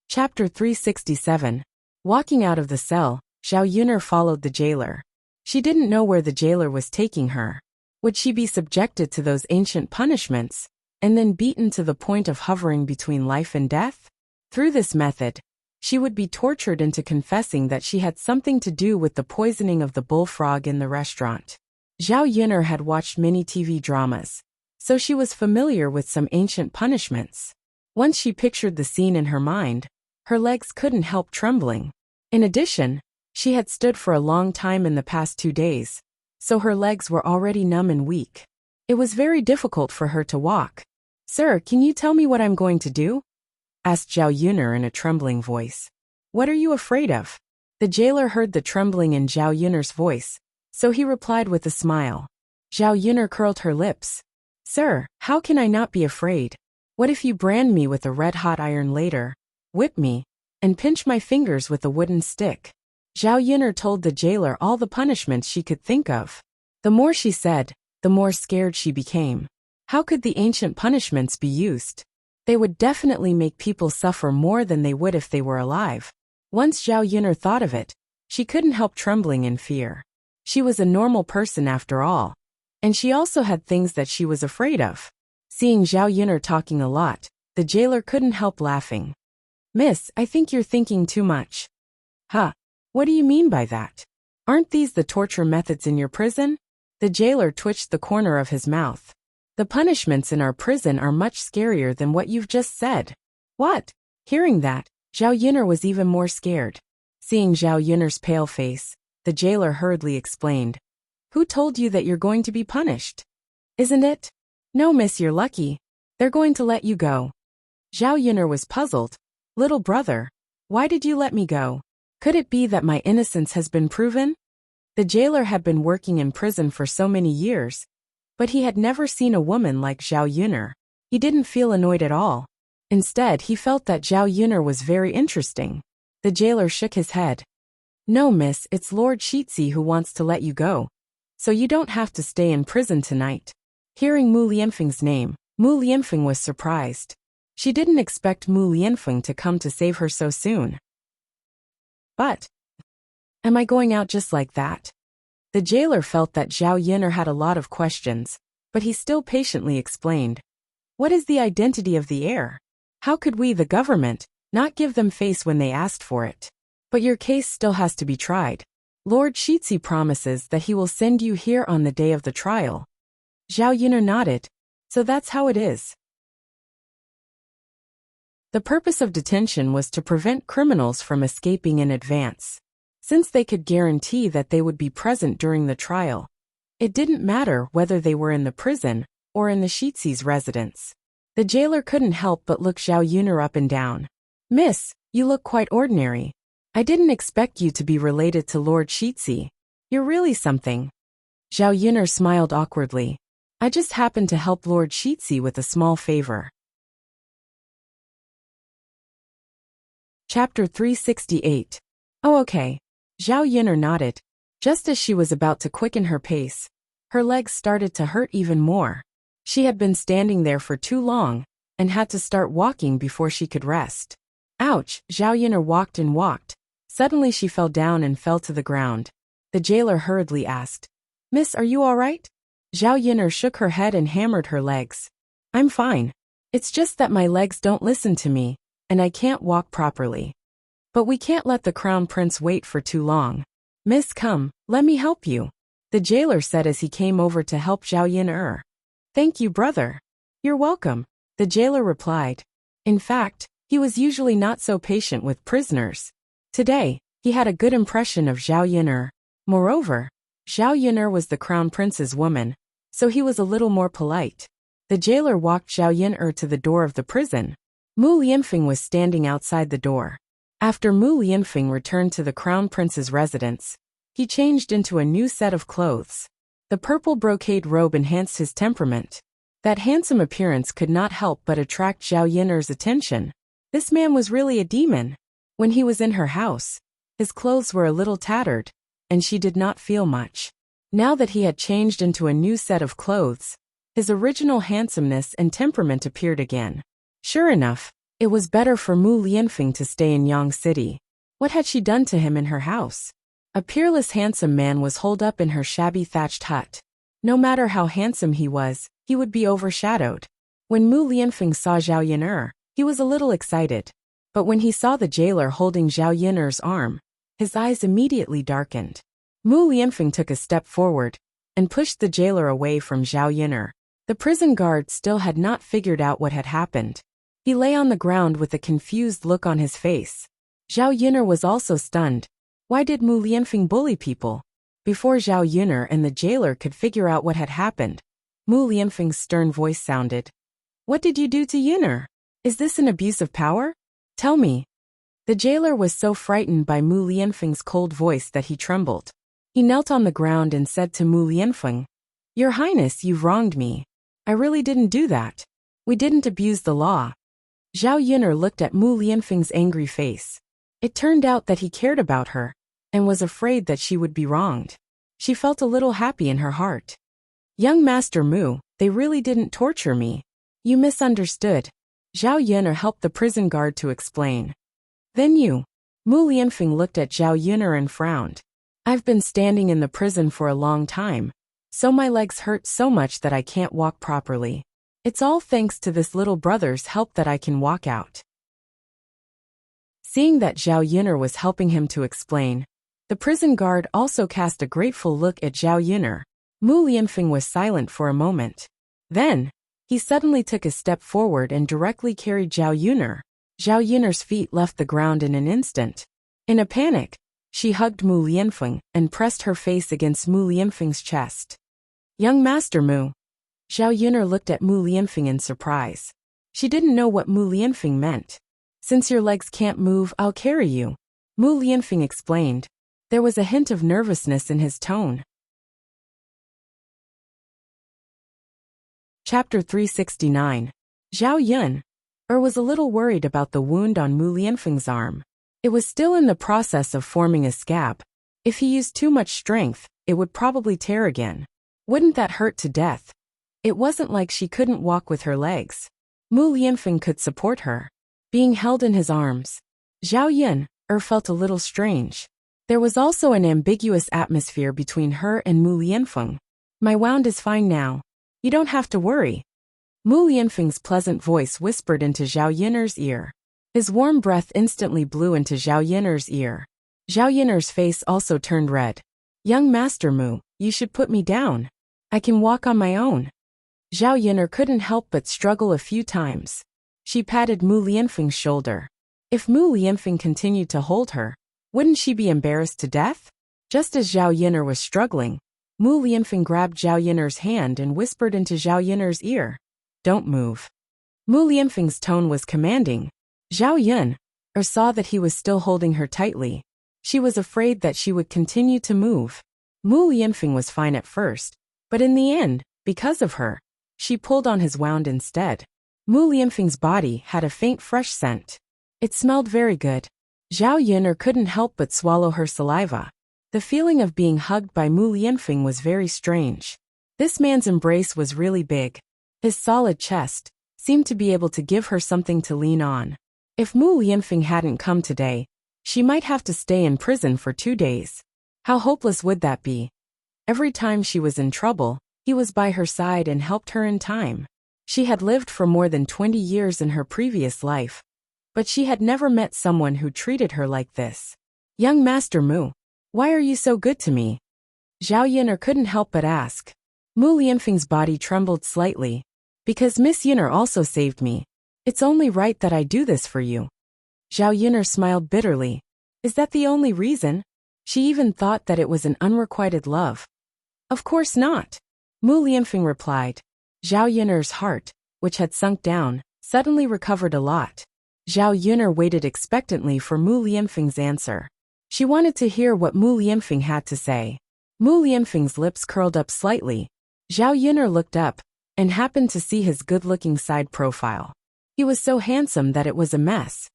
Chapter 367. Walking out of the cell, Zhao Yuner followed the jailer. She didn't know where the jailer was taking her. Would she be subjected to those ancient punishments, and then beaten to the point of hovering between life and death? Through this method, she would be tortured into confessing that she had something to do with the poisoning of the bullfrog in the restaurant. Zhao Yuner had watched many TV dramas, so she was familiar with some ancient punishments. Once she pictured the scene in her mind, her legs couldn't help trembling. In addition, she had stood for a long time in the past 2 days, so her legs were already numb and weak. It was very difficult for her to walk. "Sir, can you tell me what I'm going to do?" asked Zhao Yuner in a trembling voice. "What are you afraid of?" The jailer heard the trembling in Zhao Yuner's voice, so he replied with a smile. Zhao Yuner curled her lips. "Sir, how can I not be afraid? What if you brand me with a red-hot iron later, whip me, and pinch my fingers with a wooden stick?" Zhao Yuner told the jailer all the punishments she could think of. The more she said, the more scared she became. How could the ancient punishments be used? They would definitely make people suffer more than they would if they were alive. Once Zhao Yuner thought of it, she couldn't help trembling in fear. She was a normal person after all, and she also had things that she was afraid of. Seeing Zhao Yuner talking a lot, the jailer couldn't help laughing. "Miss, I think you're thinking too much." "Huh? What do you mean by that? Aren't these the torture methods in your prison?" The jailer twitched the corner of his mouth. "The punishments in our prison are much scarier than what you've just said." "What?" Hearing that, Zhao Yuner was even more scared. Seeing Zhao Yuner's pale face, the jailer hurriedly explained. "Who told you that you're going to be punished? Isn't it?" "No, miss, you're lucky. They're going to let you go." Zhao Yuner was puzzled. "Little brother, why did you let me go? Could it be that my innocence has been proven?" The jailer had been working in prison for so many years, but he had never seen a woman like Zhao Yuner. He didn't feel annoyed at all. Instead, he felt that Zhao Yuner was very interesting. The jailer shook his head. "No, miss, it's Lord Shitzi who wants to let you go, so you don't have to stay in prison tonight." Hearing Mu Lianfeng's name, Mu Lianfeng was surprised. She didn't expect Mu Lianfeng to come to save her so soon. "But, am I going out just like that?" The jailer felt that Zhao Yuner had a lot of questions, but he still patiently explained. "What is the identity of the heir? How could we, the government, not give them face when they asked for it? But your case still has to be tried. Lord Shitzi promises that he will send you here on the day of the trial." Zhao Yuner nodded. "So that's how it is." The purpose of detention was to prevent criminals from escaping in advance. Since they could guarantee that they would be present during the trial, it didn't matter whether they were in the prison or in the Shitzi's residence. The jailer couldn't help but look Zhao Yuner up and down. "Miss, you look quite ordinary. I didn't expect you to be related to Lord Shitzi. You're really something." Zhao Yuner smiled awkwardly. "I just happened to help Lord Shitzi with a small favor." Chapter 368. "Oh, okay." Zhao Yuner nodded. Just as she was about to quicken her pace, her legs started to hurt even more. She had been standing there for too long, and had to start walking before she could rest. Ouch! Zhao Yuner walked and walked. Suddenly she fell down and fell to the ground. The jailer hurriedly asked, "Miss, are you all right?" Zhao Yuner shook her head and hammered her legs. "I'm fine. It's just that my legs don't listen to me, and I can't walk properly. But we can't let the crown prince wait for too long. Miss, come, let me help you," the jailer said as he came over to help Zhao Yuner. "Thank you, brother." "You're welcome," the jailer replied. In fact, he was usually not so patient with prisoners. Today, he had a good impression of Zhao Yuner. Moreover, Zhao Yuner was the crown prince's woman, so he was a little more polite. The jailer walked Zhao Yuner to the door of the prison. Mu Lianfeng was standing outside the door. After Mu Lianfeng returned to the crown prince's residence, he changed into a new set of clothes. The purple brocade robe enhanced his temperament. That handsome appearance could not help but attract Zhao Yuner's attention. This man was really a demon. When he was in her house, his clothes were a little tattered, and she did not feel much. Now that he had changed into a new set of clothes, his original handsomeness and temperament appeared again. Sure enough, it was better for Mu Lianfeng to stay in Yang City. What had she done to him in her house? A peerless handsome man was holed up in her shabby thatched hut. No matter how handsome he was, he would be overshadowed. When Mu Lianfeng saw Zhao Yin'er, he was a little excited. But when he saw the jailer holding Zhao Yin'er's arm, his eyes immediately darkened. Mu Lianfeng took a step forward and pushed the jailer away from Zhao Yin'er. The prison guard still had not figured out what had happened. He lay on the ground with a confused look on his face. Zhao Yin'er was also stunned. Why did Mu Lianfeng bully people? Before Zhao Yin'er and the jailer could figure out what had happened, Mu Lianfeng's stern voice sounded. What did you do to Yin'er? Is this an abuse of power? Tell me. The jailer was so frightened by Mu Lianfeng's cold voice that he trembled. He knelt on the ground and said to Mu Lianfeng, Your Highness, you've wronged me. I really didn't do that. We didn't abuse the law. Zhao Yin'er looked at Mu Lianfeng's angry face. It turned out that he cared about her and was afraid that she would be wronged. She felt a little happy in her heart. Young Master Mu, they really didn't torture me. You misunderstood. Zhao Yin'er helped the prison guard to explain. Then you. Mu Lianfeng looked at Zhao Yin'er and frowned. I've been standing in the prison for a long time, so my legs hurt so much that I can't walk properly. It's all thanks to this little brother's help that I can walk out. Seeing that Zhao Yin'er was helping him to explain, the prison guard also cast a grateful look at Zhao Yin'er. Mu Lianfeng was silent for a moment. Then, he suddenly took a step forward and directly carried Zhao Yin'er. Zhao Yin'er's feet left the ground in an instant. In a panic, she hugged Mu Lianfeng and pressed her face against Mu Lianfeng's chest. Young Master Mu. Zhao Yin'er looked at Mu Lianfeng in surprise. She didn't know what Mu Lianfeng meant. Since your legs can't move, I'll carry you, Mu Lianfeng explained. There was a hint of nervousness in his tone. Chapter 369. Zhao Yin'er was a little worried about the wound on Mu Lianfeng's arm. It was still in the process of forming a scab. If he used too much strength, it would probably tear again. Wouldn't that hurt to death? It wasn't like she couldn't walk with her legs. Mu Lianfeng could support her. Being held in his arms, Zhao Yin'er felt a little strange. There was also an ambiguous atmosphere between her and Mu Lianfeng. My wound is fine now. You don't have to worry. Mu Lianfeng's pleasant voice whispered into Zhao Yin'er's ear. His warm breath instantly blew into Zhao Yin'er's ear. Zhao Yin'er's face also turned red. Young Master Mu, you should put me down. I can walk on my own. Zhao Yin'er couldn't help but struggle a few times. She patted Mu Lianfeng's shoulder. If Mu Lianfeng continued to hold her, wouldn't she be embarrassed to death? Just as Zhao Yin'er was struggling, Mu Lianfeng grabbed Zhao Yin'er's hand and whispered into Zhao Yin'er's ear. Don't move. Mu Lianfeng's tone was commanding. Zhao Yin'er saw that he was still holding her tightly. She was afraid that she would continue to move. Mu Lianfeng was fine at first, but in the end, because of her, she pulled on his wound instead. Mu Lianfeng's body had a faint fresh scent. It smelled very good. Zhao Yin'er couldn't help but swallow her saliva. The feeling of being hugged by Mu Lianfeng was very strange. This man's embrace was really big. His solid chest seemed to be able to give her something to lean on. If Mu Lianfeng hadn't come today, she might have to stay in prison for 2 days. How hopeless would that be? Every time she was in trouble, he was by her side and helped her in time. She had lived for more than 20 years in her previous life, but she had never met someone who treated her like this. Young Master Mu, why are you so good to me? Zhao Yin'er couldn't help but ask. Mu Lianfeng's body trembled slightly. Because Miss Yin'er also saved me. It's only right that I do this for you. Zhao Yin'er smiled bitterly. Is that the only reason? She even thought that it was an unrequited love. Of course not. Mu Lianfeng replied. Zhao Yin'er's heart, which had sunk down, suddenly recovered a lot. Zhao Yin'er waited expectantly for Mu Lianfeng's answer. She wanted to hear what Mu Lianfeng had to say. Mu Lianfeng's lips curled up slightly. Zhao Yin'er looked up and happened to see his good-looking side profile. He was so handsome that it was a mess.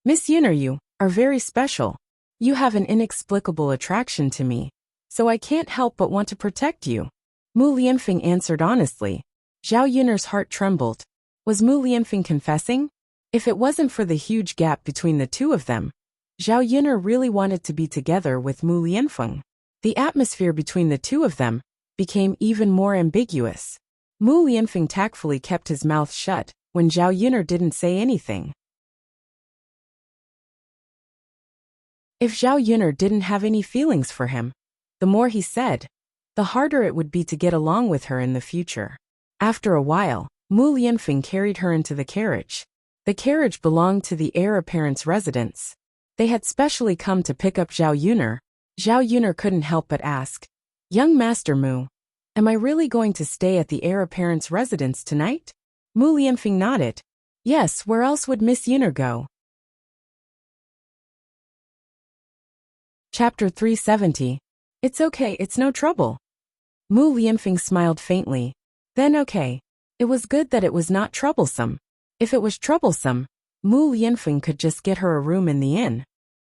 Miss Yin'er, you are very special. You have an inexplicable attraction to me, so I can't help but want to protect you. Mu Lianfeng answered honestly. Zhao Yin'er's heart trembled. Was Mu Lianfeng confessing? If it wasn't for the huge gap between the two of them, Zhao Yun'er really wanted to be together with Mu Lianfeng. The atmosphere between the two of them became even more ambiguous. Mu Lianfeng tactfully kept his mouth shut when Zhao Yun'er didn't say anything. If Zhao Yun'er didn't have any feelings for him, the more he said, the harder it would be to get along with her in the future. After a while, Mu Lianfeng carried her into the carriage. The carriage belonged to the heir apparent's residence. They had specially come to pick up Zhao Yun'er. Zhao Yun'er couldn't help but ask, "Young Master Mu, am I really going to stay at the heir apparent's residence tonight?" Mu Lianfeng nodded. "Yes, where else would Miss Yun'er go?" Chapter 370. It's okay, it's no trouble. Mu Lianfeng smiled faintly. Then okay. It was good that it was not troublesome. If it was troublesome, Mu Lianfeng could just get her a room in the inn.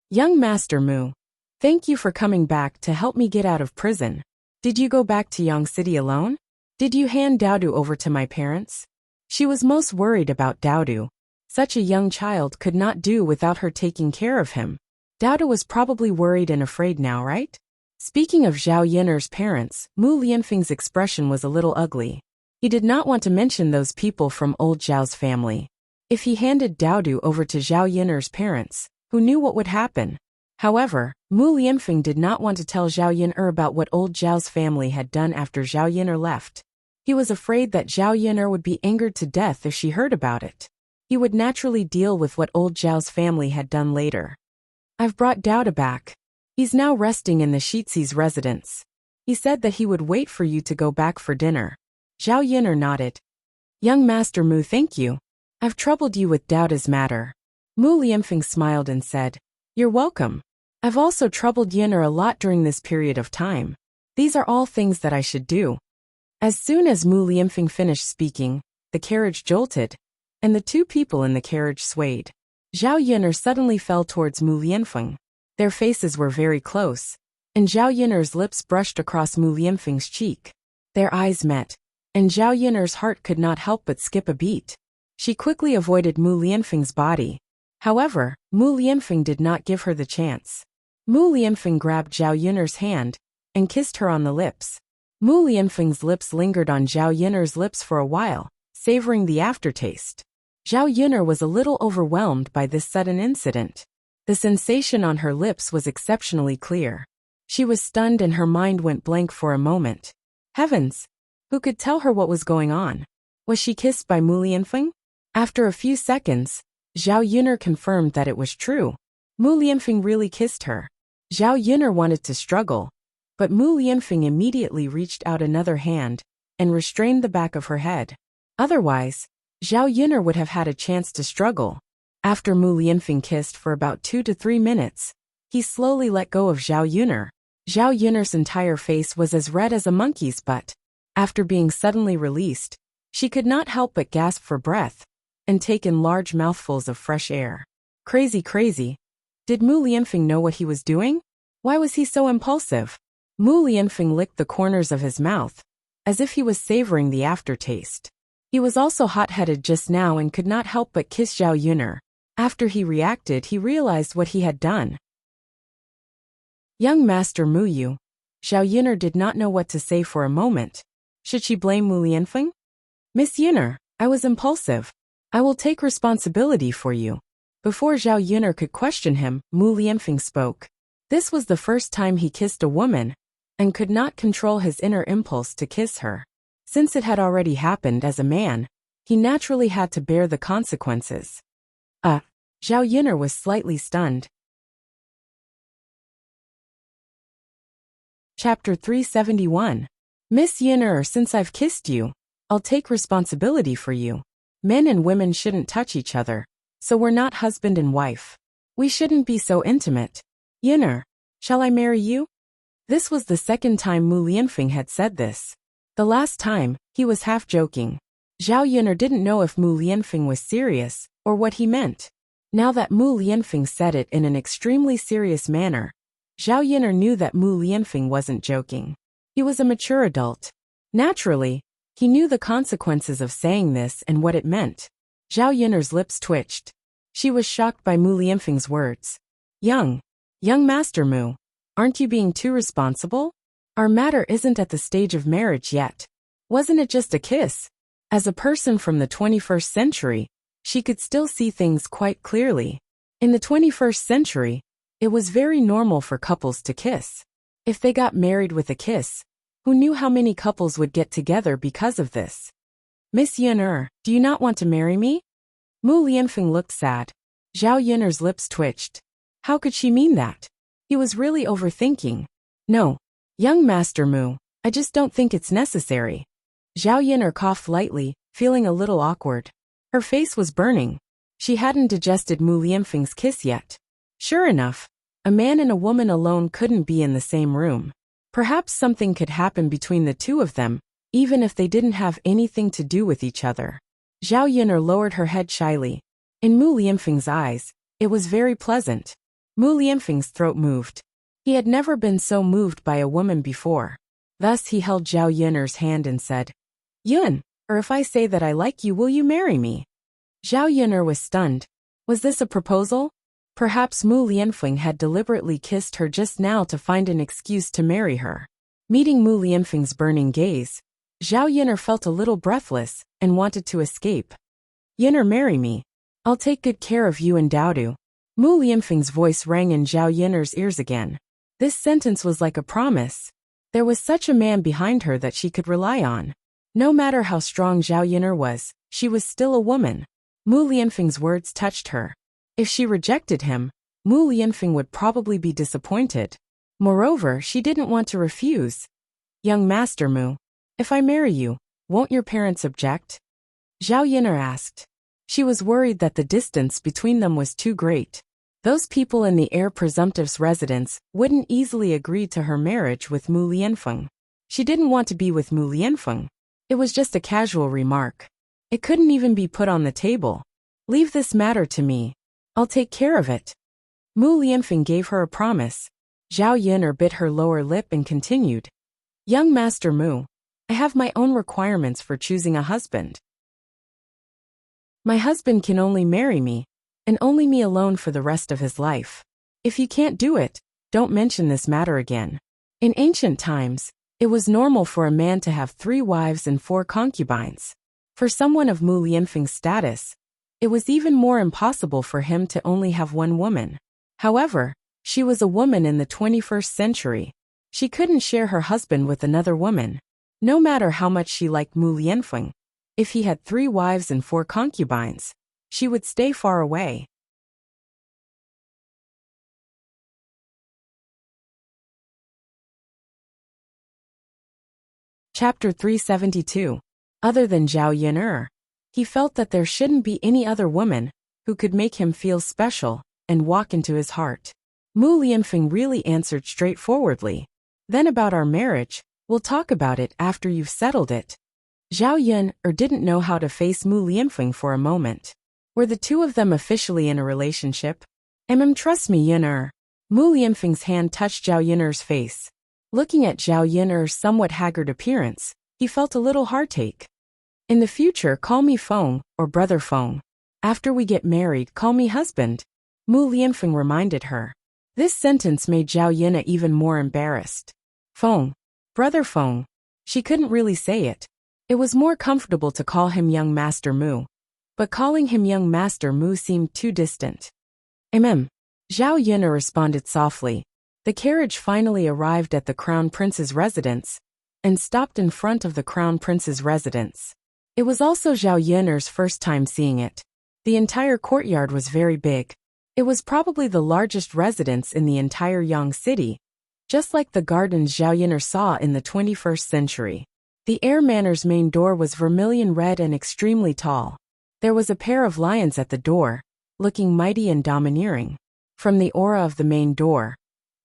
"Young Master Mu, thank you for coming back to help me get out of prison. Did you go back to Yang City alone? Did you hand Daodu over to my parents?" She was most worried about Daodu. Such a young child could not do without her taking care of him. Daodu was probably worried and afraid now, right? Speaking of Zhao Yun'er's parents, Mu Lianfeng's expression was a little ugly. He did not want to mention those people from old Zhao's family. If he handed Daodu over to Zhao Yun'er's parents, who knew what would happen? However, Mu Lianfeng did not want to tell Zhao Yun'er about what old Zhao's family had done after Zhao Yun'er left. He was afraid that Zhao Yun'er would be angered to death if she heard about it. He would naturally deal with what old Zhao's family had done later. "I've brought Daodu back. He's now resting in the Shizi's residence. He said that he would wait for you to go back for dinner." Zhao Yun'er nodded. "Young Master Mu, thank you. I've troubled you with Daodu's matter." Mu Lianfeng smiled and said, "You're welcome. I've also troubled Yun'er a lot during this period of time. These are all things that I should do." As soon as Mu Lianfeng finished speaking, the carriage jolted, and the two people in the carriage swayed. Zhao Yun'er suddenly fell towards Mu Lianfeng. Their faces were very close, and Zhao Yun'er's lips brushed across Mu Lianfeng's cheek. Their eyes met, and Zhao Yun'er's heart could not help but skip a beat. She quickly avoided Mu Lianfeng's body. However, Mu Lianfeng did not give her the chance. Mu Lianfeng grabbed Zhao Yun'er's hand and kissed her on the lips. Mu Lianfeng's lips lingered on Zhao Yun'er's lips for a while, savoring the aftertaste. Zhao Yun'er was a little overwhelmed by this sudden incident. The sensation on her lips was exceptionally clear. She was stunned and her mind went blank for a moment. Heavens! Who could tell her what was going on? Was she kissed by Mu Lianfeng? After a few seconds, Zhao Yun'er confirmed that it was true. Mu Lianfeng really kissed her. Zhao Yun'er wanted to struggle, but Mu Lianfeng immediately reached out another hand and restrained the back of her head. Otherwise, Zhao Yun'er would have had a chance to struggle. After Mu Lianfeng kissed for about 2 to 3 minutes, he slowly let go of Zhao Yun'er. Zhao Yun'er's entire face was as red as a monkey's butt. After being suddenly released, she could not help but gasp for breath and take in large mouthfuls of fresh air. Crazy, crazy. Did Mu Lianfeng know what he was doing? Why was he so impulsive? Mu Lianfeng licked the corners of his mouth, as if he was savoring the aftertaste. He was also hot-headed just now and could not help but kiss Zhao Yun'er. After he reacted, he realized what he had done. "Young Master Mu Yu." Zhao Yun'er did not know what to say for a moment. Should she blame Mu Lianfeng? "Miss Yun'er, I was impulsive. I will take responsibility for you." Before Zhao Yun'er could question him, Mu Lianfeng spoke. This was the first time he kissed a woman, and could not control his inner impulse to kiss her. Since it had already happened as a man, he naturally had to bear the consequences. Zhao Yun'er was slightly stunned. Chapter 371. "Miss Yun'er, since I've kissed you, I'll take responsibility for you. Men and women shouldn't touch each other, so we're not husband and wife. We shouldn't be so intimate. Yun'er, shall I marry you?" This was the second time Mu Lianfeng had said this. The last time, he was half joking. Zhao Yun'er didn't know if Mu Lianfeng was serious or what he meant. Now that Mu Lianfeng said it in an extremely serious manner, Zhao Yun'er knew that Mu Lianfeng wasn't joking. He was a mature adult. Naturally, he knew the consequences of saying this and what it meant. Zhao Yun'er's lips twitched. She was shocked by Mu Lianfeng's words. Young Master Mu, aren't you being too responsible? Our matter isn't at the stage of marriage yet. Wasn't it just a kiss? As a person from the 21st century, she could still see things quite clearly. In the 21st century, it was very normal for couples to kiss. If they got married with a kiss, who knew how many couples would get together because of this? Miss Yun'er, do you not want to marry me? Mu Lianfeng looked sad. Zhao Yun'er's lips twitched. How could she mean that? He was really overthinking. No, young Master Mu, I just don't think it's necessary. Zhao Yun'er coughed lightly, feeling a little awkward. Her face was burning. She hadn't digested Mu Lianfeng's kiss yet. Sure enough, a man and a woman alone couldn't be in the same room. Perhaps something could happen between the two of them, even if they didn't have anything to do with each other. Zhao Yun'er lowered her head shyly. In Mu Lianfeng's eyes, it was very pleasant. Mu Lianfeng's throat moved. He had never been so moved by a woman before. Thus he held Zhao Yun'er's hand and said, Yun, or if I say that I like you, will you marry me? Zhao Yun'er was stunned. Was this a proposal? Perhaps Mu Lianfeng had deliberately kissed her just now to find an excuse to marry her. Meeting Mu Lianfeng's burning gaze, Zhao Yun'er felt a little breathless and wanted to escape. Yun'er, marry me. I'll take good care of you and Daodu. Mu Lianfeng's voice rang in Zhao Yun'er's ears again. This sentence was like a promise. There was such a man behind her that she could rely on. No matter how strong Zhao Yun'er was, she was still a woman. Mu Lianfeng's words touched her. If she rejected him, Mu Lianfeng would probably be disappointed. Moreover, she didn't want to refuse. Young Master Mu, if I marry you, won't your parents object? Zhao Yun'er asked. She was worried that the distance between them was too great. Those people in the heir presumptive's residence wouldn't easily agree to her marriage with Mu Lianfeng. She didn't want to be with Mu Lianfeng. It was just a casual remark. It couldn't even be put on the table. Leave this matter to me. I'll take care of it. Mu Lianfeng gave her a promise. Zhao Yun'er bit her lower lip and continued. Young Master Mu, I have my own requirements for choosing a husband. My husband can only marry me, and only me alone for the rest of his life. If you can't do it, don't mention this matter again. In ancient times, it was normal for a man to have 3 wives and 4 concubines. For someone of Mu Lianfeng's status, it was even more impossible for him to only have 1 woman. However, she was a woman in the 21st century. She couldn't share her husband with another woman. No matter how much she liked Mu Lianfeng, if he had 3 wives and 4 concubines, she would stay far away. Chapter 372. Other than Zhao Yun'er, he felt that there shouldn't be any other woman who could make him feel special and walk into his heart. Mu Lianfeng really answered straightforwardly. Then about our marriage, we'll talk about it after you've settled it. Zhao Yun'er didn't know how to face Mu Lianfeng for a moment. Were the two of them officially in a relationship? Trust me, Yun'er. Mu Lianfeng's hand touched Zhao Yun'er's face. Looking at Zhao Yun'er's somewhat haggard appearance, he felt a little heartache. In the future, call me Feng, or Brother Feng. After we get married, call me husband. Mu Lianfeng reminded her. This sentence made Zhao Yun'er even more embarrassed. Feng. Brother Feng. She couldn't really say it. It was more comfortable to call him Young Master Mu. But calling him Young Master Mu seemed too distant. Zhao Yun'er responded softly. The carriage finally arrived at the Crown Prince's residence and stopped in front of the Crown Prince's residence. It was also Zhao Yun'er's first time seeing it. The entire courtyard was very big. It was probably the largest residence in the entire Yang city, just like the gardens Zhao Yun'er saw in the 21st century. The heir manor's main door was vermilion red and extremely tall. There was a pair of lions at the door, looking mighty and domineering. From the aura of the main door,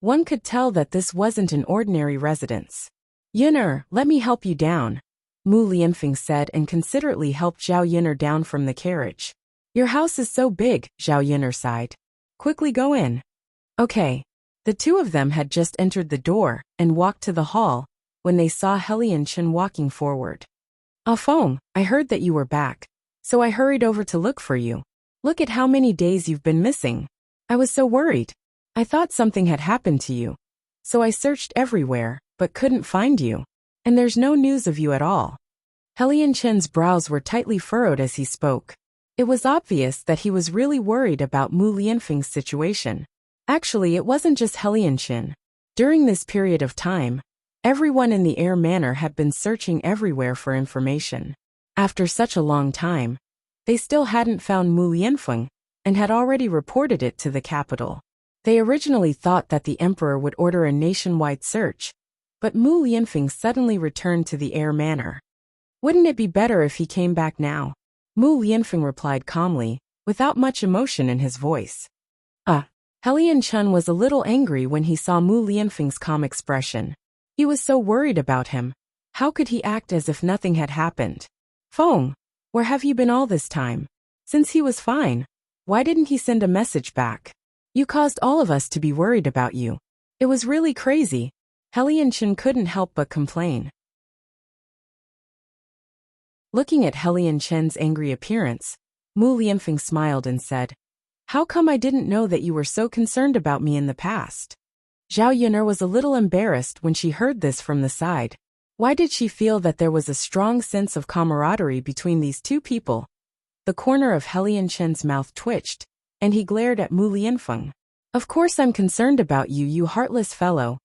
one could tell that this wasn't an ordinary residence. Yun'er, let me help you down, Mu Lianfeng said and considerately helped Zhao Yun'er down from the carriage. Your house is so big, Zhao Yun'er sighed. Quickly go in. Okay. The two of them had just entered the door and walked to the hall when they saw Helian Chen walking forward. Ah Feng, I heard that you were back, so I hurried over to look for you. Look at how many days you've been missing. I was so worried. I thought something had happened to you. So I searched everywhere, but couldn't find you. And there's no news of you at all. Helian Chen's brows were tightly furrowed as he spoke. It was obvious that he was really worried about Mu Lianfeng's situation. Actually, it wasn't just Helian Chen. During this period of time, everyone in the Air Manor had been searching everywhere for information. After such a long time, they still hadn't found Mu Lianfeng and had already reported it to the capital. They originally thought that the emperor would order a nationwide search, but Mu Lianfeng suddenly returned to the Air Manor. Wouldn't it be better if he came back now? Mu Lianfeng replied calmly, without much emotion in his voice. Helian Chen was a little angry when he saw Mu Lianfeng's calm expression. He was so worried about him. How could he act as if nothing had happened? Feng, where have you been all this time? Since he was fine, why didn't he send a message back? You caused all of us to be worried about you. It was really crazy. Helian Chen couldn't help but complain. Looking at Helian Chen's angry appearance, Mu Lianfeng smiled and said, "How come I didn't know that you were so concerned about me in the past?" Zhao Yun'er was a little embarrassed when she heard this from the side. Why did she feel that there was a strong sense of camaraderie between these two people? The corner of Helian Chen's mouth twitched, and he glared at Mu Lianfeng. "Of course I'm concerned about you, you heartless fellow."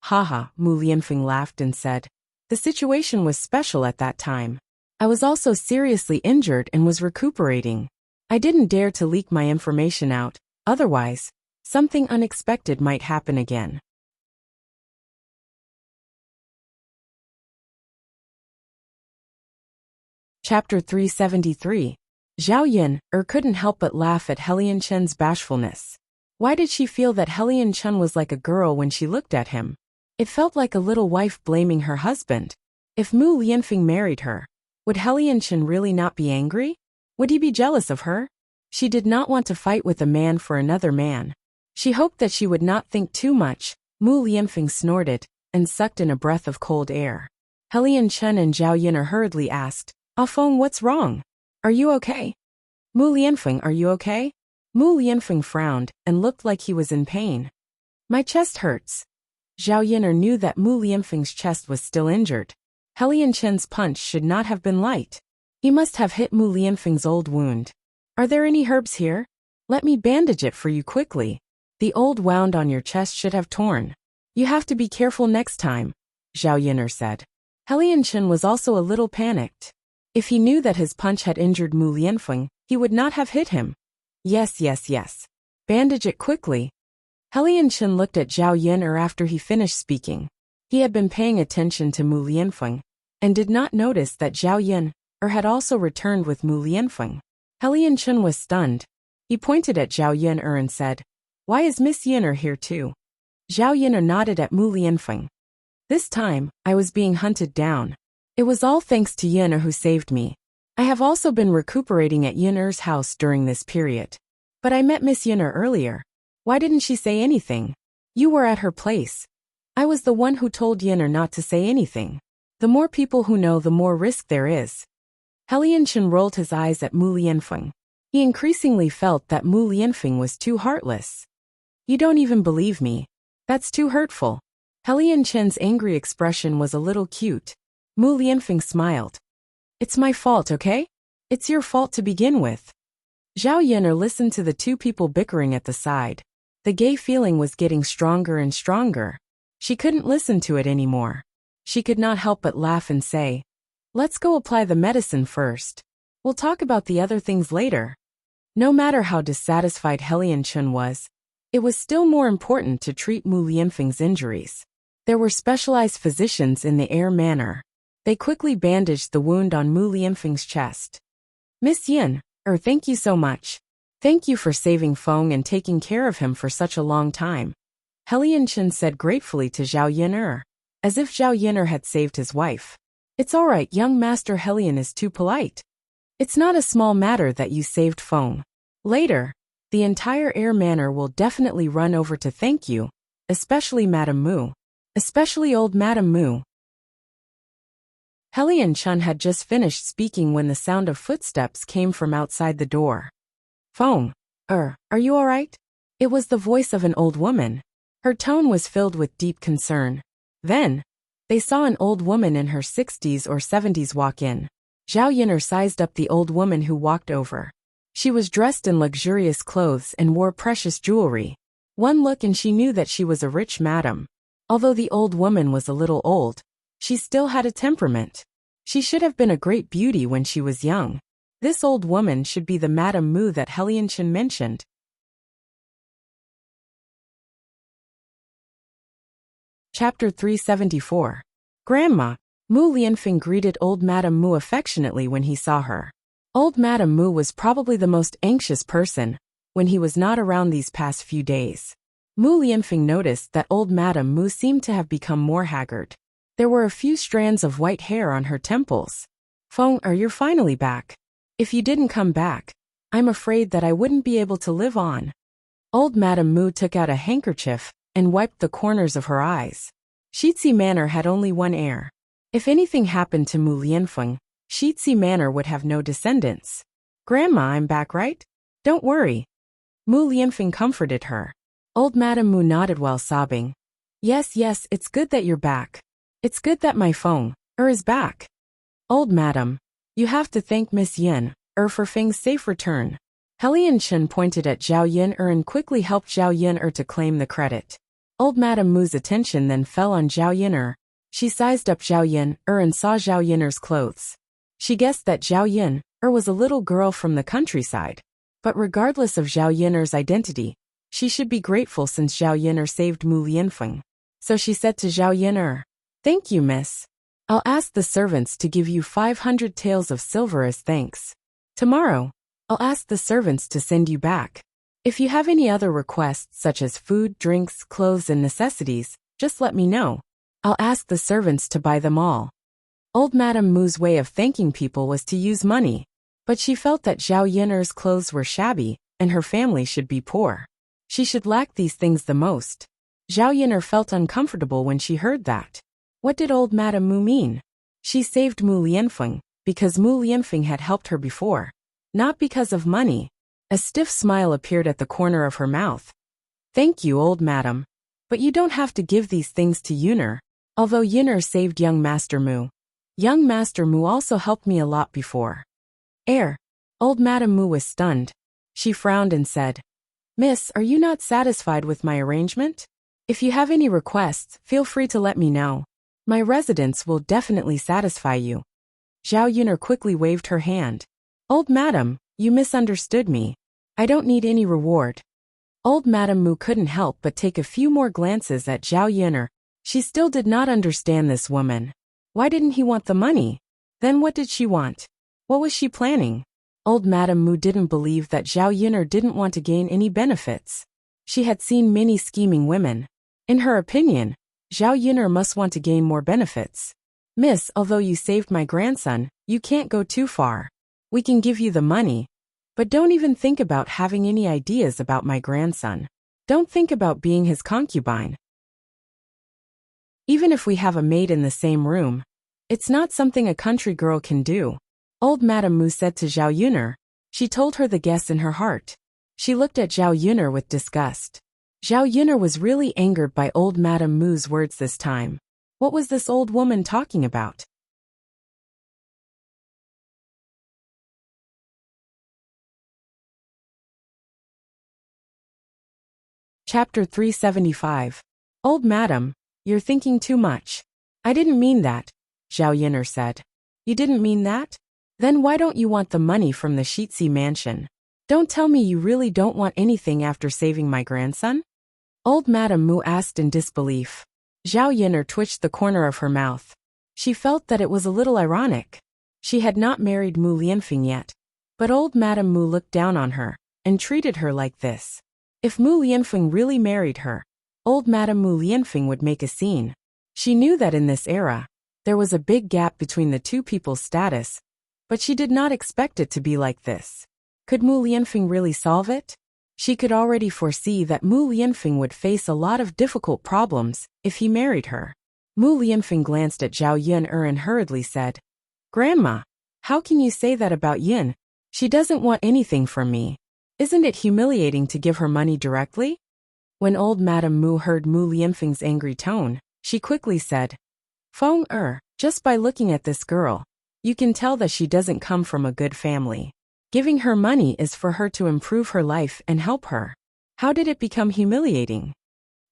Haha, Mu Lianfeng laughed and said, "The situation was special at that time. I was also seriously injured and was recuperating. I didn't dare to leak my information out, otherwise, something unexpected might happen again." Chapter 373. Zhao Yun'er couldn't help but laugh at Helian Chen's bashfulness. Why did she feel that Helian Chen was like a girl when she looked at him? It felt like a little wife blaming her husband. If Mu Lianfeng married her, would Helian Chen really not be angry? Would he be jealous of her? She did not want to fight with a man for another man. She hoped that she would not think too much. Mu Lianfeng snorted and sucked in a breath of cold air. Helian Chen and Zhao Yun'er hurriedly asked, Feng, what's wrong? Are you okay? Mu Lianfeng, are you okay? Mu Lianfeng frowned and looked like he was in pain. My chest hurts. Zhao Yun'er knew that Mu Lianfeng's chest was still injured. Helian Chen's punch should not have been light. He must have hit Mu Lianfeng's old wound. Are there any herbs here? Let me bandage it for you quickly. The old wound on your chest should have torn. You have to be careful next time, Zhao Yun'er said. Helian Chen was also a little panicked. If he knew that his punch had injured Mu Lianfeng, he would not have hit him. Yes. Bandage it quickly. Helian Chen looked at Zhao Yun'er after he finished speaking. He had been paying attention to Mu Lianfeng, and did not notice that Zhao Yun'er had also returned with Mu Lianfeng. Helian Chen was stunned. He pointed at Zhao Yun'er and said, Why is Miss Yun'er here too? Zhao Yun'er nodded at Mu Lianfeng. This time, I was being hunted down. It was all thanks to Yun'er who saved me. I have also been recuperating at Yun'er's house during this period. But I met Miss Yun'er earlier. Why didn't she say anything? You were at her place. I was the one who told Yun'er not to say anything. The more people who know, the more risk there is. Helian Chen rolled his eyes at Mu Lianfeng. He increasingly felt that Mu Lianfeng was too heartless. You don't even believe me. That's too hurtful. Helian Chen's angry expression was a little cute. Mu Lianfeng smiled. It's my fault, okay? It's your fault to begin with. Zhao Yun'er listened to the two people bickering at the side. The gay feeling was getting stronger and stronger. She couldn't listen to it anymore. She could not help but laugh and say, Let's go apply the medicine first. We'll talk about the other things later. No matter how dissatisfied Helian Chen was, it was still more important to treat Mu Lianfeng's injuries. There were specialized physicians in the Air Manor. They quickly bandaged the wound on Mu Lianfeng's chest. Miss Yun'er, thank you so much. Thank you for saving Feng and taking care of him for such a long time. Helian Chen said gratefully to Zhao Yun'er, as if Zhao Yun'er had saved his wife. It's all right, young Master Helian is too polite. It's not a small matter that you saved Feng. Later, the entire Air Manor will definitely run over to thank you, especially Madame Mu. Especially old Madame Mu. Helian Chen had just finished speaking when the sound of footsteps came from outside the door. Feng, are you all right? It was the voice of an old woman. Her tone was filled with deep concern. Then, they saw an old woman in her 60s or 70s walk in. Zhao Yin'er sized up the old woman who walked over. She was dressed in luxurious clothes and wore precious jewelry. One look and she knew that she was a rich madam. Although the old woman was a little old, she still had a temperament. She should have been a great beauty when she was young. This old woman should be the Madame Mu that Helianchen mentioned. Chapter 374. Grandma. Mu Lianfeng greeted old Madame Mu affectionately when he saw her. Old Madame Mu was probably the most anxious person when he was not around these past few days. Mu Lianfeng noticed that old Madame Mu seemed to have become more haggard. There were a few strands of white hair on her temples. Feng, you're finally back. If you didn't come back, I'm afraid that I wouldn't be able to live on. Old Madame Mu took out a handkerchief and wiped the corners of her eyes. Shitzi Manor had only one heir. If anything happened to Mu Lianfeng, Shitzi Manor would have no descendants. Grandma, I'm back, right? Don't worry. Mu Lianfeng comforted her. Old Madame Mu nodded while sobbing. Yes, it's good that you're back. It's good that my Feng is back. Old Madam, you have to thank Miss Yin for Feng's safe return. Helianchen pointed at Zhao Yin'er and quickly helped Zhao Yin'er to claim the credit. Old Madame Mu's attention then fell on Zhao Yin'er. She sized up Zhao Yin'er and saw Zhao Yin'er's clothes. She guessed that Zhao Yin'er was a little girl from the countryside. But regardless of Zhao Yin'er's identity, she should be grateful since Zhao Yin'er saved Mu Lianfeng. So she said to Zhao Yin'er, "Thank you, miss. I'll ask the servants to give you 500 taels of silver as thanks. Tomorrow, I'll ask the servants to send you back. If you have any other requests such as food, drinks, clothes and necessities, just let me know. I'll ask the servants to buy them all." Old Madame Mu's way of thanking people was to use money, but she felt that Zhao Yin'er's clothes were shabby and her family should be poor. She should lack these things the most. Zhao Yin'er felt uncomfortable when she heard that. What did old Madame Mu mean? She saved Mu Lianfeng because Mu Lianfeng had helped her before, not because of money. A stiff smile appeared at the corner of her mouth. Thank you, old madam. But you don't have to give these things to Yin'er. Although Yin'er saved young Master Mu, young Master Mu also helped me a lot before. Old Madame Mu was stunned. She frowned and said, Miss, are you not satisfied with my arrangement? If you have any requests, feel free to let me know. My residence will definitely satisfy you. Zhao Yin'er quickly waved her hand. Old madam, you misunderstood me. I don't need any reward. Old Madame Mu couldn't help but take a few more glances at Zhao Yin'er. She still did not understand this woman. Why didn't he want the money? Then what did she want? What was she planning? Old Madame Mu didn't believe that Zhao Yin'er didn't want to gain any benefits. She had seen many scheming women. In her opinion, Zhao Yin'er must want to gain more benefits. Miss, although you saved my grandson, you can't go too far. We can give you the money, but don't even think about having any ideas about my grandson. Don't think about being his concubine. Even if we have a maid in the same room, it's not something a country girl can do. Old Madame Mu said to Zhao Yin'er. She told her the guess in her heart. She looked at Zhao Yin'er with disgust. Zhao Yin'er was really angered by old Madame Mu's words this time. What was this old woman talking about? Chapter 375. Old Madam, you're thinking too much. I didn't mean that, Zhao Yin'er said. You didn't mean that? Then why don't you want the money from the Shitzi mansion? Don't tell me you really don't want anything after saving my grandson? Old Madame Mu asked in disbelief. Zhao Yin'er twitched the corner of her mouth. She felt that it was a little ironic. She had not married Mu Lianfeng yet, but old Madame Mu looked down on her and treated her like this. If Mu Lianfeng really married her, old Madame Mu Lianfeng would make a scene. She knew that in this era, there was a big gap between the two people's status, but she did not expect it to be like this. Could Mu Lianfeng really solve it? She could already foresee that Mu Lianfeng would face a lot of difficult problems if he married her. Mu Lianfeng glanced at Zhao Yin'er and hurriedly said, Grandma, how can you say that about Yin? She doesn't want anything from me. Isn't it humiliating to give her money directly? When old Madame Mu heard Mu Lianfeng's angry tone, she quickly said, Feng just by looking at this girl, you can tell that she doesn't come from a good family. Giving her money is for her to improve her life and help her. How did it become humiliating?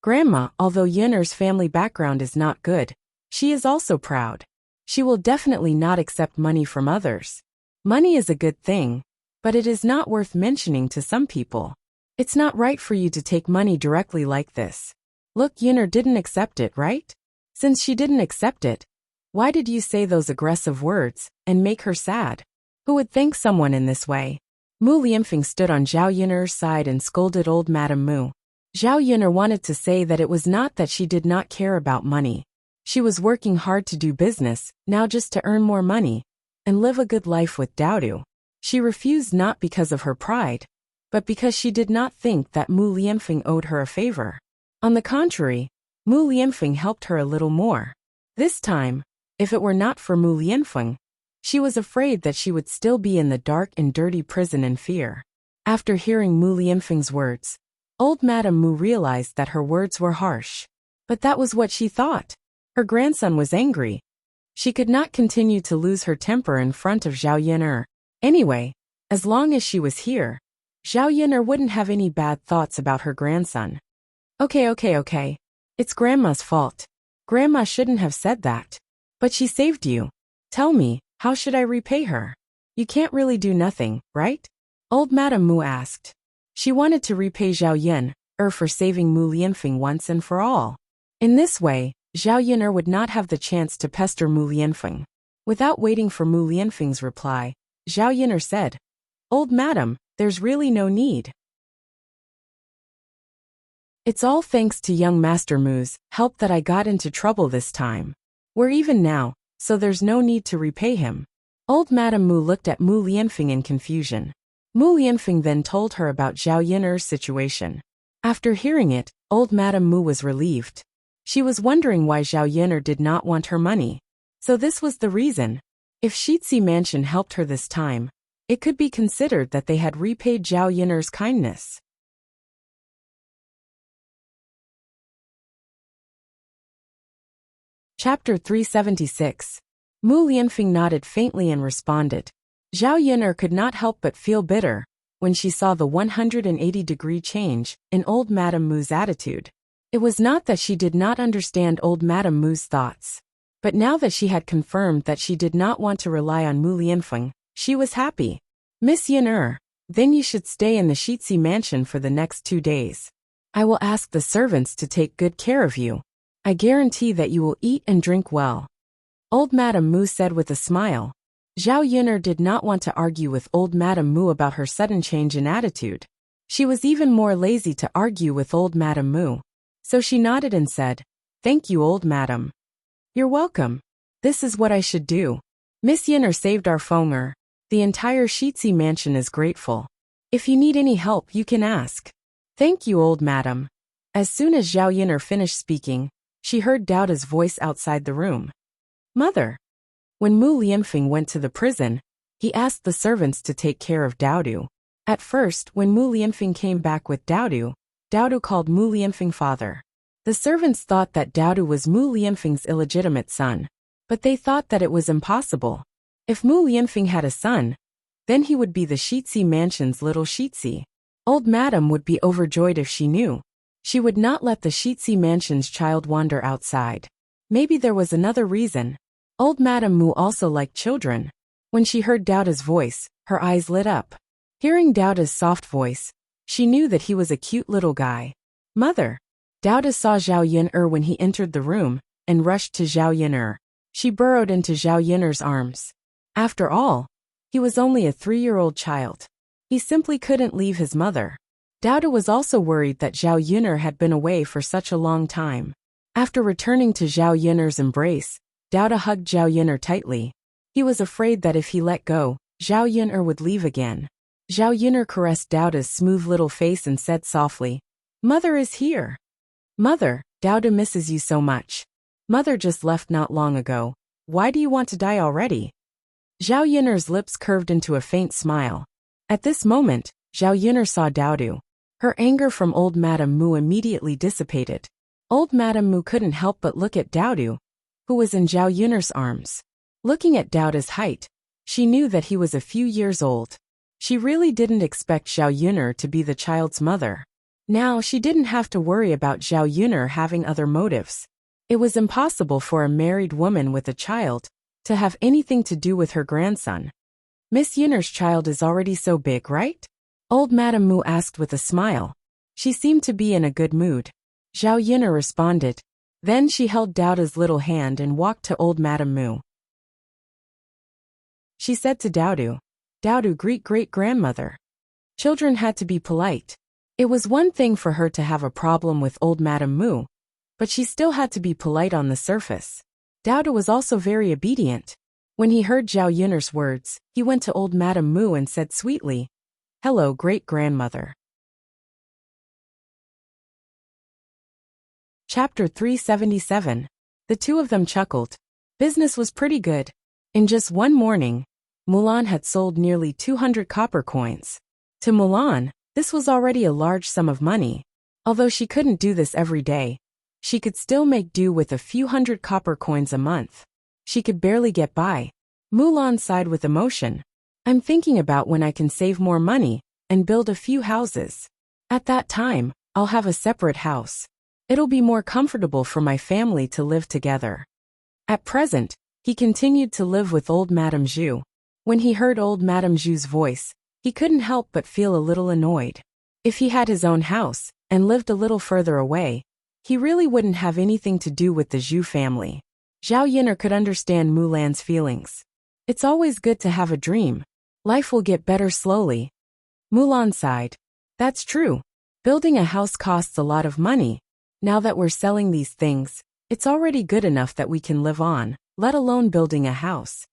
Grandma, although Yin'er's family background is not good, she is also proud. She will definitely not accept money from others. Money is a good thing, but it is not worth mentioning to some people. It's not right for you to take money directly like this. Look, Yin'er didn't accept it, right? Since she didn't accept it, why did you say those aggressive words and make her sad? Who would thank someone in this way? Mu Lianfeng stood on Zhao Yin'er's side and scolded old Madame Mu. Zhao Yin'er wanted to say that it was not that she did not care about money. She was working hard to do business, now just to earn more money, and live a good life with Daodu. She refused not because of her pride, but because she did not think that Mu Lianfeng owed her a favor. On the contrary, Mu Lianfeng helped her a little more. This time, if it were not for Mu Lianfeng, she was afraid that she would still be in the dark and dirty prison in fear. After hearing Mu Lianfeng's words, old Madame Mu realized that her words were harsh. But that was what she thought. Her grandson was angry. She could not continue to lose her temper in front of Zhao Yin'er. Anyway, as long as she was here, Zhao Yin'er wouldn't have any bad thoughts about her grandson. Okay. It's Grandma's fault. Grandma shouldn't have said that. But she saved you. Tell me, how should I repay her? You can't really do nothing, right? Old Madame Mu asked. She wanted to repay Zhao Yin'er for saving Mu Lianfeng once and for all. In this way, Zhao Yin'er would not have the chance to pester Mu Lianfeng. Without waiting for Mu Lianfeng's reply, Zhao Yin'er said, Old Madam, there's really no need. It's all thanks to young Master Mu's help that I got into trouble this time. We're even now, so there's no need to repay him. Old Madame Mu looked at Mu Lianfeng in confusion. Mu Lianfeng then told her about Zhao Yin'er's situation. After hearing it, old Madame Mu was relieved. She was wondering why Zhao Yin'er did not want her money. So this was the reason. If Shitsi Mansion helped her this time, it could be considered that they had repaid Zhao Yin'er's kindness. Chapter 376. Mu Lianfeng nodded faintly and responded. Zhao Yin'er could not help but feel bitter when she saw the 180-degree change in old Madame Mu's attitude. It was not that she did not understand old Madame Mu's thoughts, but now that she had confirmed that she did not want to rely on Mu Lianfeng, she was happy. Miss Yin'er, then you should stay in the Shitsi Mansion for the next 2 days. I will ask the servants to take good care of you. I guarantee that you will eat and drink well. Old Madame Mu said with a smile. Zhao Yin'er did not want to argue with old Madame Mu about her sudden change in attitude. She was even more lazy to argue with old Madame Mu. So she nodded and said, Thank you, old madam. You're welcome. This is what I should do. Miss Yin'er saved our Fenger. The entire Shitsi Mansion is grateful. If you need any help, you can ask. Thank you, old madam. As soon as Zhao Yin'er finished speaking, she heard Daoda's voice outside the room. Mother. When Mu Lianfeng went to the prison, he asked the servants to take care of Daodu. At first, when Mu Lianfeng came back with Daodu, Daodu called Mu Lianfeng father. The servants thought that Daodu was Mu Lianfeng's illegitimate son, but they thought that it was impossible. If Mu Lianfeng had a son, then he would be the Shitsi Mansion's little Shitsi. Old Madam would be overjoyed if she knew. She would not let the Shitsi Mansion's child wander outside. Maybe there was another reason. Old Madam Mu also liked children. When she heard Daoda's voice, her eyes lit up. Hearing Daoda's soft voice, she knew that he was a cute little guy. Mother. Daoda saw Zhao Yin'er when he entered the room, and rushed to Zhao Yin'er. She burrowed into Zhao Yin'er's arms. After all, he was only a 3-year-old child. He simply couldn't leave his mother. Daoda was also worried that Zhao Yin'er had been away for such a long time. After returning to Zhao Yin'er's embrace, Daoda hugged Zhao Yin'er tightly. He was afraid that if he let go, Zhao Yin'er would leave again. Zhao Yin'er caressed Daoda's smooth little face and said softly, Mother is here. Mother, Daoda misses you so much. Mother just left not long ago. Why do you want to die already? Zhao Yin'er's lips curved into a faint smile. At this moment, Zhao Yuner saw Daodu. Her anger from old Madame Mu immediately dissipated. Old Madame Mu couldn't help but look at Daodu, who was in Zhao Yuner's arms. Looking at Daodu's height, she knew that he was a few years old. She really didn't expect Zhao Yuner to be the child's mother. Now she didn't have to worry about Zhao Yuner having other motives. It was impossible for a married woman with a child to have anything to do with her grandson. Miss Yuner's child is already so big, right? Old Madame Mu asked with a smile. She seemed to be in a good mood. Zhao Yuner responded. Then she held Daodu's little hand and walked to old Madame Mu. She said to Daodu, "Daodu, great-great-grandmother." Children had to be polite. It was one thing for her to have a problem with old Madame Mu, but she still had to be polite on the surface. Daodu was also very obedient. When he heard Zhao Yuner's words, he went to old Madame Mu and said sweetly, "Hello, great-grandmother." Chapter 377. The two of them chuckled. Business was pretty good. In just one morning, Mulan had sold nearly 200 copper coins. To Mulan, this was already a large sum of money. Although she couldn't do this every day, she could still make do with a few hundred copper coins a month. She could barely get by. Mulan sighed with emotion. "I'm thinking about when I can save more money and build a few houses. At that time, I'll have a separate house. It'll be more comfortable for my family to live together." At present, he continued to live with old Madame Zhu. When he heard old Madame Zhu's voice, he couldn't help but feel a little annoyed. If he had his own house and lived a little further away, he really wouldn't have anything to do with the Zhu family. Zhao Yuner could understand Mulan's feelings. It's always good to have a dream. Life will get better slowly. Mulan sighed. That's true. Building a house costs a lot of money. Now that we're selling these things, it's already good enough that we can live on, let alone building a house.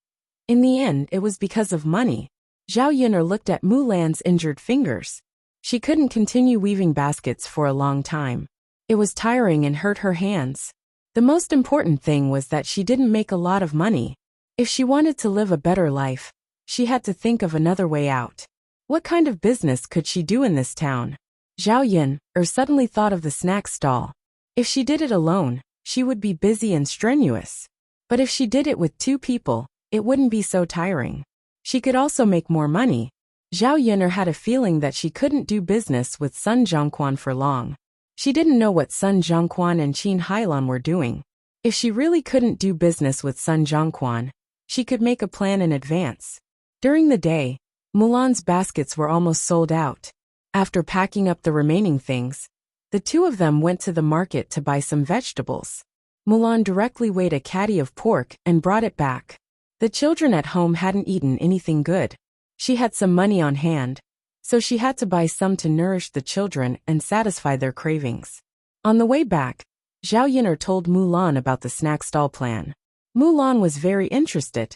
In the end, it was because of money. Zhao Yuner looked at Mulan's injured fingers. She couldn't continue weaving baskets for a long time. It was tiring and hurt her hands. The most important thing was that she didn't make a lot of money. If she wanted to live a better life, she had to think of another way out. What kind of business could she do in this town? Zhao Yuner suddenly thought of the snack stall. If she did it alone, she would be busy and strenuous. But if she did it with two people, it wouldn't be so tiring. She could also make more money. Zhao Yuner had a feeling that she couldn't do business with Sun Zhongquan for long. She didn't know what Sun Zhongquan and Qin Hailan were doing. If she really couldn't do business with Sun Zhongquan, she could make a plan in advance. During the day, Mulan's baskets were almost sold out. After packing up the remaining things, the two of them went to the market to buy some vegetables. Mulan directly weighed a caddy of pork and brought it back. The children at home hadn't eaten anything good. She had some money on hand, so she had to buy some to nourish the children and satisfy their cravings. On the way back, Zhao Yuner told Mulan about the snack stall plan. Mulan was very interested.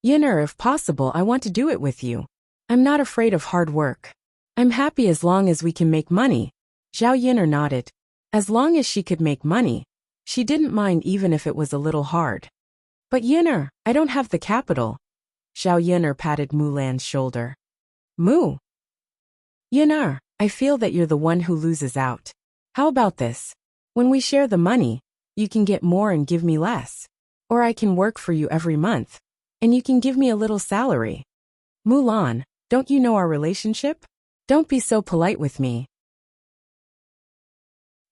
"Yuner, if possible, I want to do it with you. I'm not afraid of hard work. I'm happy as long as we can make money." Zhao Yuner nodded. As long as she could make money, she didn't mind even if it was a little hard. "But Yuner, I don't have the capital." Zhao Yuner patted Mulan's shoulder. "Mu. Yuner, I feel that you're the one who loses out. How about this? When we share the money, you can get more and give me less. Or I can work for you every month, and you can give me a little salary." "Mulan, don't you know our relationship? Don't be so polite with me.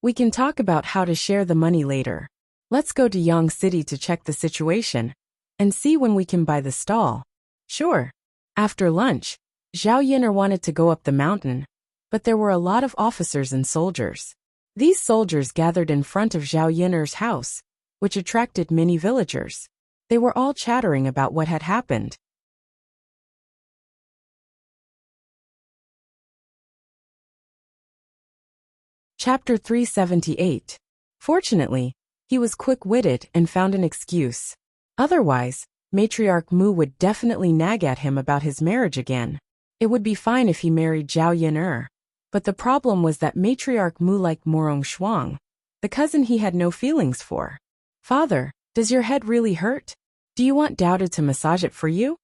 We can talk about how to share the money later. Let's go to Yang City to check the situation and see when we can buy the stall." "Sure." After lunch, Zhao Yuner wanted to go up the mountain, but there were a lot of officers and soldiers. These soldiers gathered in front of Zhao Yuner's house, which attracted many villagers. They were all chattering about what had happened. Chapter 378. Fortunately, he was quick-witted and found an excuse. Otherwise, Matriarch Mu would definitely nag at him about his marriage again. It would be fine if he married Zhao Yuner, but the problem was that Matriarch Mu liked Morong Shuang, the cousin he had no feelings for. "Father, does your head really hurt? Do you want Daodu to massage it for you?"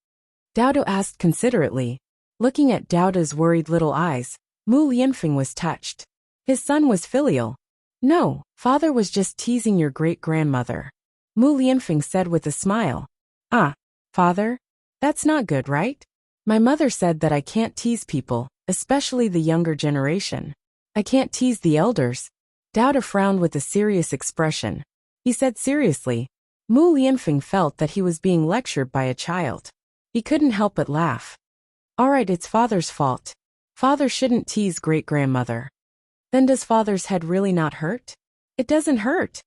Daodu asked considerately. Looking at Doubta's worried little eyes, Mu Lianfeng was touched. His son was filial. No, father was just teasing your great-grandmother. Mu Lianfeng said with a smile. Ah, father? That's not good, right? My mother said that I can't tease people, especially the younger generation. I can't tease the elders. Douda frowned with a serious expression. He said seriously. Mu Lianfeng felt that he was being lectured by a child. He couldn't help but laugh. All right, it's father's fault. Father shouldn't tease great-grandmother. Then does father's head really not hurt? It doesn't hurt.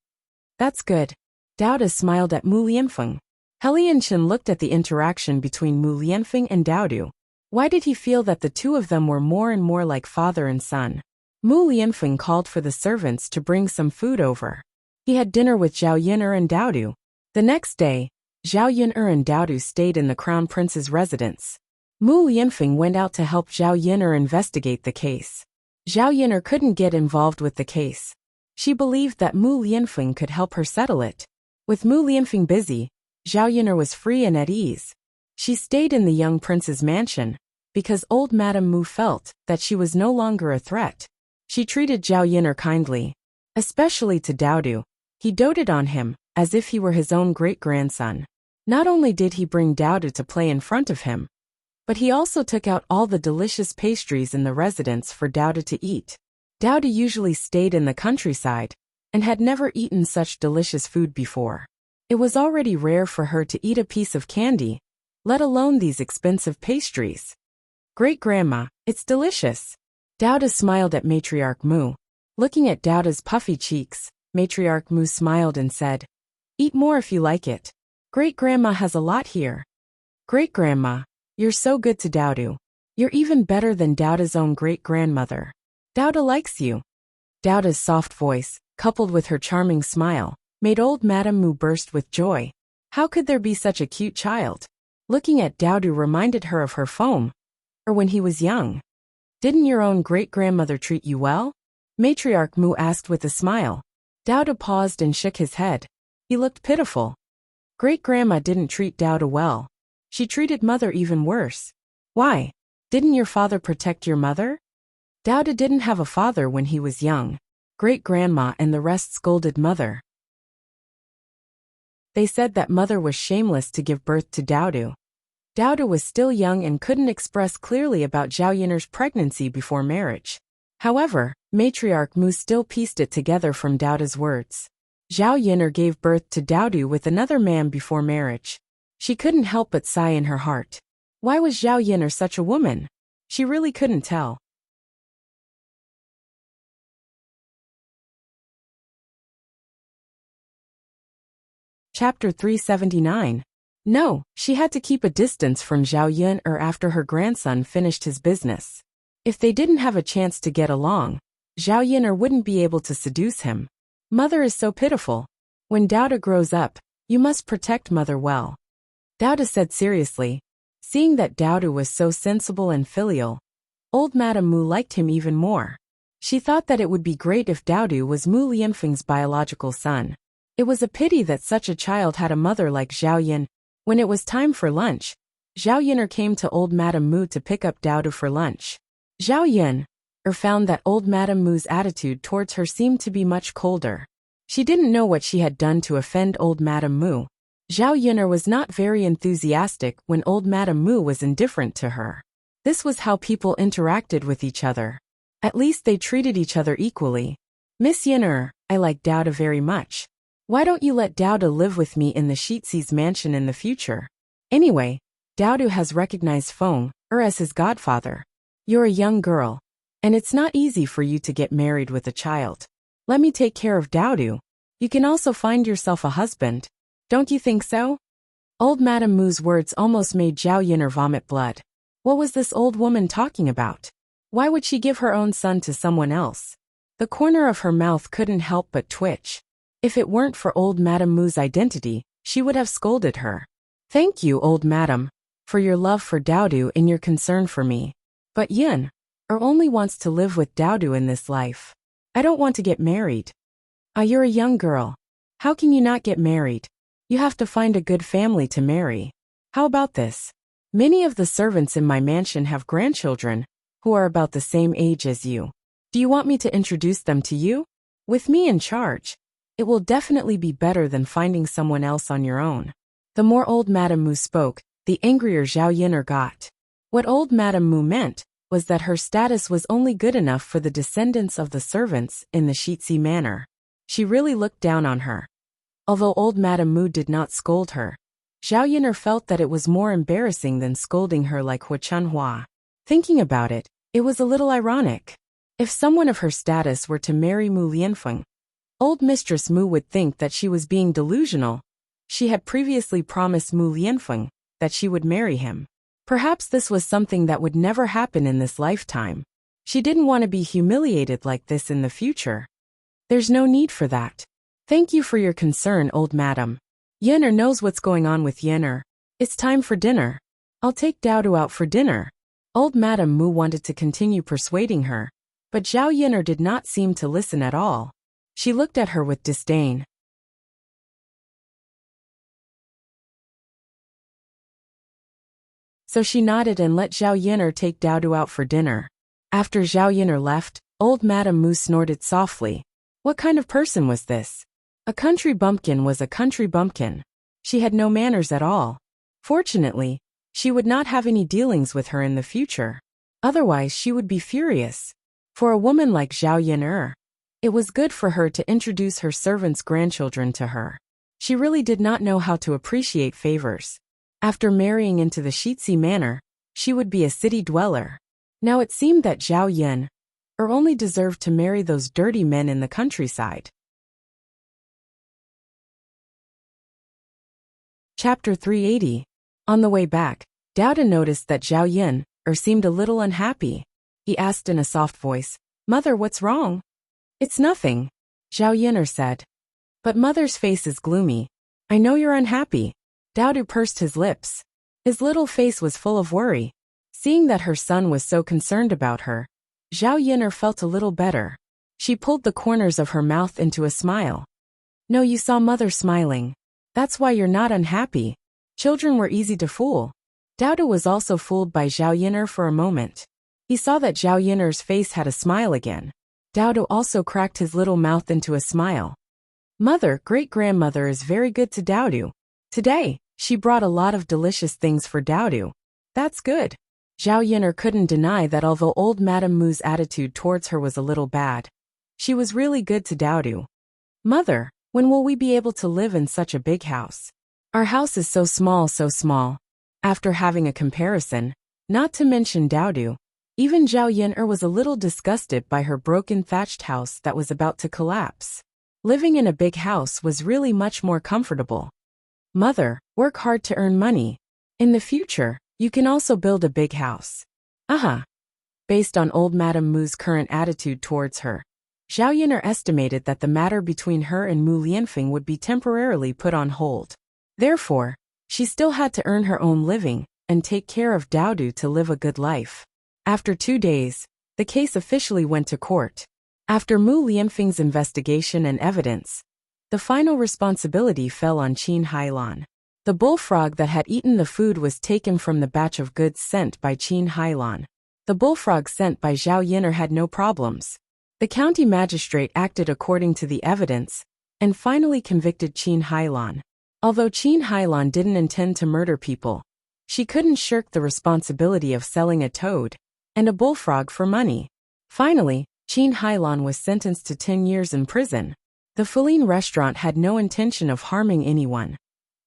That's good. Douda smiled at Mu Lianfeng. Helianchen looked at the interaction between Mu Lianfeng and Doudu. Why did he feel that the two of them were more and more like father and son? Mu Lianfeng called for the servants to bring some food over. He had dinner with Zhao Yin'er and Doudu. The next day, Zhao Yin'er and Doudu stayed in the crown prince's residence. Mu Lianfeng went out to help Zhao Yin'er investigate the case. Zhao Yin'er couldn't get involved with the case. She believed that Mu Lianfeng could help her settle it. With Mu Lianfeng busy, Zhao Yin'er was free and at ease. She stayed in the young prince's mansion, because old Madame Mu felt that she was no longer a threat. She treated Zhao Yin'er kindly, especially to Doudu. He doted on him, as if he were his own great-grandson. Not only did he bring Doudu to play in front of him, but he also took out all the delicious pastries in the residence for Doudu to eat. Doudu usually stayed in the countryside, and had never eaten such delicious food before. It was already rare for her to eat a piece of candy, let alone these expensive pastries. Great-grandma, it's delicious. Doudu smiled at Matriarch Mu. Looking at Douda's puffy cheeks, Matriarch Mu smiled and said, Eat more if you like it. Great-grandma has a lot here. Great-grandma, you're so good to Doudu. You're even better than Douda's own great-grandmother. Douda likes you. Douda's soft voice, coupled with her charming smile, made old Madame Mu burst with joy. How could there be such a cute child? Looking at Doudu reminded her of her foam, or when he was young. Didn't your own great-grandmother treat you well? Matriarch Mu asked with a smile. Douda paused and shook his head. He looked pitiful. Great-grandma didn't treat Douda well. She treated mother even worse. Why? Didn't your father protect your mother? Douda didn't have a father when he was young. Great-grandma and the rest scolded mother. They said that mother was shameless to give birth to Doudu. Doudu was still young and couldn't express clearly about Zhao Yin'er's pregnancy before marriage. However, Matriarch Mu still pieced it together from Douda's words. Zhao Yin'er gave birth to Doudu with another man before marriage. She couldn't help but sigh in her heart. Why was Zhao Yin'er such a woman? She really couldn't tell. Chapter 379. No, she had to keep a distance from Zhao Yin'er after her grandson finished his business. If they didn't have a chance to get along, Zhao Yin'er wouldn't be able to seduce him. Mother is so pitiful. When Douda grows up, you must protect mother well. Douda said seriously. Seeing that Doudu was so sensible and filial, old Madame Mu liked him even more. She thought that it would be great if Doudu was Mu Lianfeng's biological son. It was a pity that such a child had a mother like Zhao Yin. When it was time for lunch, Zhao Yin'er came to old Madame Mu to pick up Doudu for lunch. Zhao Yin'er found that old Madame Mu's attitude towards her seemed to be much colder. She didn't know what she had done to offend old Madame Mu. Zhao Yin'er was not very enthusiastic when old Madame Mu was indifferent to her. This was how people interacted with each other. At least they treated each other equally. Miss Yin'er, I like Douda very much. Why don't you let Douda live with me in the Sheetsi's mansion in the future? Anyway, Doudu has recognized Feng as his godfather. You're a young girl, and it's not easy for you to get married with a child. Let me take care of Doudu. You can also find yourself a husband. Don't you think so? Old Madame Mu's words almost made Zhao Yin'er vomit blood. What was this old woman talking about? Why would she give her own son to someone else? The corner of her mouth couldn't help but twitch. If it weren't for old Madame Mu's identity, she would have scolded her. Thank you, old madam, for your love for Doudu and your concern for me. But Yin'er only wants to live with Doudu in this life. I don't want to get married. You're a young girl. How can you not get married? You have to find a good family to marry. How about this? Many of the servants in my mansion have grandchildren who are about the same age as you. Do you want me to introduce them to you? With me in charge, it will definitely be better than finding someone else on your own. The more old Madame Mu spoke, the angrier Zhao Yin'er got. What old Madame Mu meant was that her status was only good enough for the descendants of the servants in the Shitzi manor. She really looked down on her. Although old Madame Mu did not scold her, Zhao Yin'er felt that it was more embarrassing than scolding her like Hu Chunhua. Thinking about it, it was a little ironic. If someone of her status were to marry Mu Lianfeng, old Mistress Mu would think that she was being delusional. She had previously promised Mu Lianfeng that she would marry him. Perhaps this was something that would never happen in this lifetime. She didn't want to be humiliated like this in the future. There's no need for that. Thank you for your concern, old madam. Yin'er knows what's going on with Yin'er. It's time for dinner. I'll take Daodu out for dinner. Old Madame Mu wanted to continue persuading her, but Zhao Yin'er did not seem to listen at all. She looked at her with disdain. So she nodded and let Zhao Yin'er take Daodu out for dinner. After Zhao Yin'er left, old Madame Mu snorted softly. What kind of person was this? A country bumpkin was a country bumpkin. She had no manners at all. Fortunately, she would not have any dealings with her in the future. Otherwise she would be furious. For a woman like Zhao Yin'er, it was good for her to introduce her servants' grandchildren to her. She really did not know how to appreciate favors. After marrying into the Shitzi manor, she would be a city dweller. Now it seemed that Zhao Yin'er only deserved to marry those dirty men in the countryside. Chapter 380. On the way back, Daodu noticed that Zhao Yin'er seemed a little unhappy. He asked in a soft voice, "Mother, what's wrong?" "It's nothing," Zhao Yin'er said. "But mother's face is gloomy. I know you're unhappy." Daodu pursed his lips. His little face was full of worry. Seeing that her son was so concerned about her, Zhao Yin'er felt a little better. She pulled the corners of her mouth into a smile. "No, you saw mother smiling. That's why you're not unhappy. Children were easy to fool." Daodu was also fooled by Zhao Yin'er for a moment. He saw that Zhao Yin'er's face had a smile again. Daodu also cracked his little mouth into a smile. Mother, great-grandmother is very good to Daodu. Today, she brought a lot of delicious things for Daodu. That's good. Zhao Yin'er couldn't deny that although old Madame Mu's attitude towards her was a little bad, she was really good to Daodu. Mother, when will we be able to live in such a big house? Our house is so small, so small. After having a comparison, not to mention Daodu, even Zhao Yin'er was a little disgusted by her broken thatched house that was about to collapse. Living in a big house was really much more comfortable. Mother, work hard to earn money. In the future, you can also build a big house. Based on old Madame Mu's current attitude towards her, Zhao Yin'er estimated that the matter between her and Mu Lianfeng would be temporarily put on hold. Therefore, she still had to earn her own living and take care of Daodu to live a good life. After 2 days, the case officially went to court. After Mu Lianfeng's investigation and evidence, the final responsibility fell on Qin Hailan. The bullfrog that had eaten the food was taken from the batch of goods sent by Qin Hailan. The bullfrog sent by Zhao Yin'er had no problems. The county magistrate acted according to the evidence and finally convicted Qin Hailan. Although Qin Hailan didn't intend to murder people, she couldn't shirk the responsibility of selling a toad and a bullfrog for money. Finally, Qin Hailan was sentenced to 10 years in prison. The Fuling restaurant had no intention of harming anyone,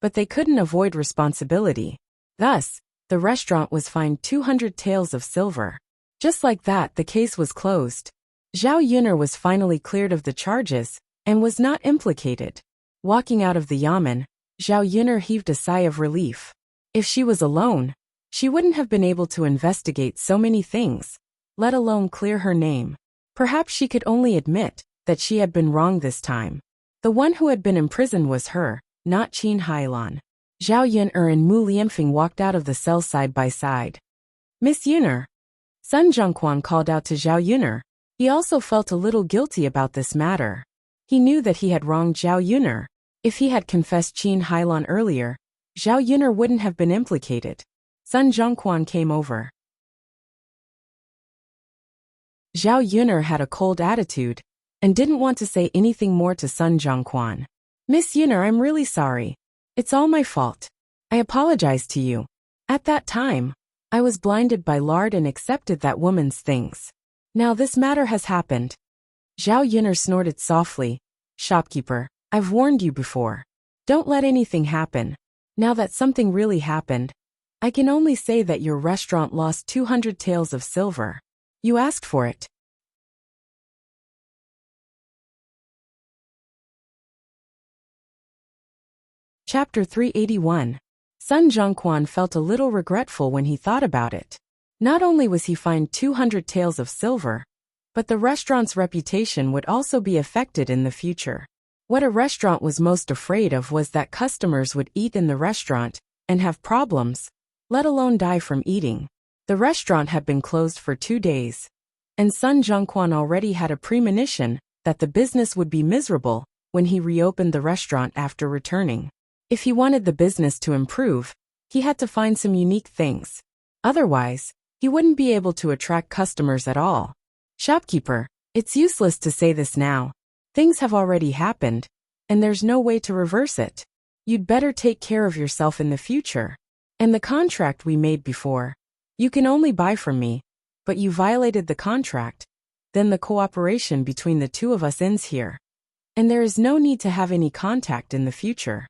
but they couldn't avoid responsibility. Thus, the restaurant was fined 200 taels of silver. Just like that, the case was closed. Zhao Yin'er was finally cleared of the charges and was not implicated. Walking out of the yamen, Zhao Yin'er heaved a sigh of relief. If she was alone, she wouldn't have been able to investigate so many things, let alone clear her name. Perhaps she could only admit that she had been wrong this time. The one who had been imprisoned was her, not Qin Hailan. Zhao Yin'er and Mu Lianfeng walked out of the cell side by side. "Miss Yin'er." Sun Zhongquan called out to Zhao Yin'er. He also felt a little guilty about this matter. He knew that he had wronged Zhao Yin'er. If he had confessed Qin Hailan earlier, Zhao Yin'er wouldn't have been implicated. Sun Zhongquan came over. Zhao Yuner had a cold attitude and didn't want to say anything more to Sun Zhongquan. Miss Yuner, I'm really sorry. It's all my fault. I apologize to you. At that time, I was blinded by lard and accepted that woman's things. Now this matter has happened. Zhao Yuner snorted softly. Shopkeeper, I've warned you before. Don't let anything happen. Now that something really happened, I can only say that your restaurant lost 200 taels of silver. You asked for it. Chapter 381. Sun Zhongquan felt a little regretful when he thought about it. Not only was he fined 200 taels of silver, but the restaurant's reputation would also be affected in the future. What a restaurant was most afraid of was that customers would eat in the restaurant and have problems, let alone die from eating. The restaurant had been closed for 2 days, and Sun Zhongquan already had a premonition that the business would be miserable when he reopened the restaurant after returning. If he wanted the business to improve, he had to find some unique things. Otherwise, he wouldn't be able to attract customers at all. Shopkeeper, it's useless to say this now. Things have already happened, and there's no way to reverse it. You'd better take care of yourself in the future. And the contract we made before. You can only buy from me, but you violated the contract. Then the cooperation between the two of us ends here. And there is no need to have any contact in the future.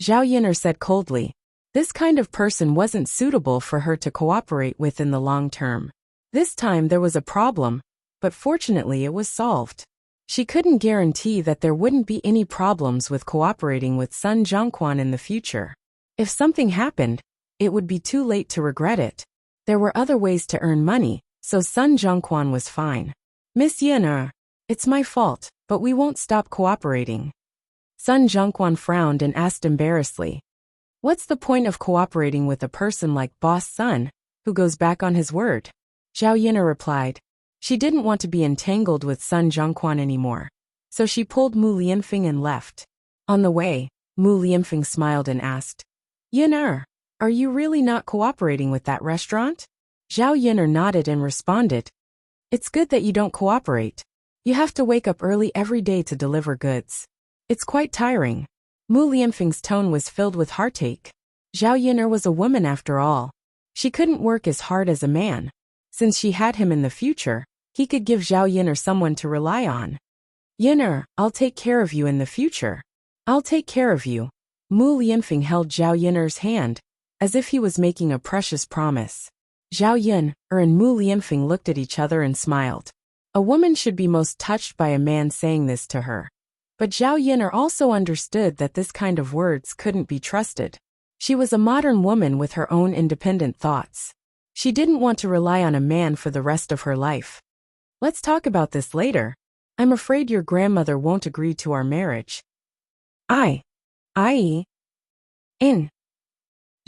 Zhao Yuner said coldly. This kind of person wasn't suitable for her to cooperate with in the long term. This time there was a problem, but fortunately it was solved. She couldn't guarantee that there wouldn't be any problems with cooperating with Sun Zhongquan in the future. If something happened, it would be too late to regret it. There were other ways to earn money, so Sun Zhongquan was fine. Miss Yuner, it's my fault, but we won't stop cooperating. Sun Zhongquan frowned and asked embarrassedly. What's the point of cooperating with a person like Boss Sun, who goes back on his word? Zhao Yuner replied. She didn't want to be entangled with Sun Zhongquan anymore, so she pulled Mu Lianfeng and left. On the way, Mu Lianfeng smiled and asked, Yuner, are you really not cooperating with that restaurant? Zhao Yuner nodded and responded, It's good that you don't cooperate. You have to wake up early every day to deliver goods. It's quite tiring. Mu Lianfeng's tone was filled with heartache. Zhao Yuner was a woman after all. She couldn't work as hard as a man. Since she had him in the future, he could give Zhao Yuner someone to rely on. Yuner, I'll take care of you in the future. I'll take care of you. Mu Lianfeng held Zhao Yuner's hand, as if he was making a precious promise. Zhao Yuner and Mu Lianfeng looked at each other and smiled. A woman should be most touched by a man saying this to her. But Zhao Yuner also understood that this kind of words couldn't be trusted. She was a modern woman with her own independent thoughts. She didn't want to rely on a man for the rest of her life. Let's talk about this later. I'm afraid your grandmother won't agree to our marriage. In.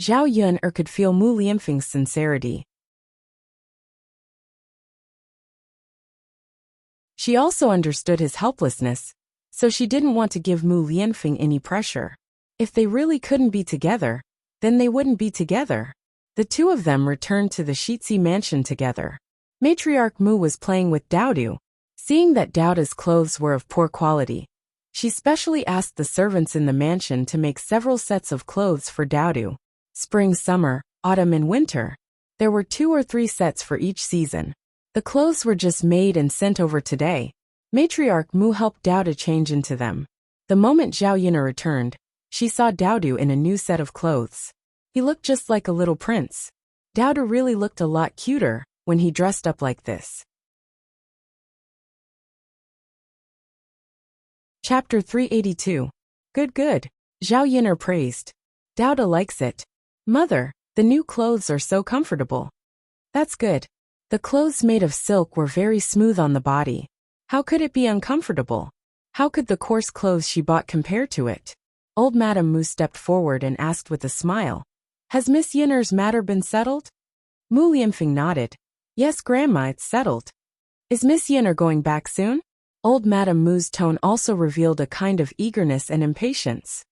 Zhao Yuner could feel Mu Lianfeng's sincerity. She also understood his helplessness, so she didn't want to give Mu Lianfeng any pressure. If they really couldn't be together, then they wouldn't be together. The two of them returned to the Shitzi mansion together. Matriarch Mu was playing with Daodu. Seeing that Daoda's clothes were of poor quality, she specially asked the servants in the mansion to make several sets of clothes for Daodu. Spring, summer, autumn and winter. There were 2 or 3 sets for each season. The clothes were just made and sent over today. Matriarch Mu helped Daoda change into them. The moment Zhao Yuner returned, she saw Daodu in a new set of clothes. He looked just like a little prince. Daoda really looked a lot cuter when he dressed up like this. Chapter 382. Good. Zhao Yuner praised. Daoda likes it. Mother, the new clothes are so comfortable. That's good. The clothes made of silk were very smooth on the body. How could it be uncomfortable? How could the coarse clothes she bought compare to it? Old Madame Mu stepped forward and asked with a smile. Has Miss Yuner's matter been settled? Mu Lianfeng nodded. Yes, Grandma, it's settled. Is Miss Yuner going back soon? Old Madame Mu's tone also revealed a kind of eagerness and impatience.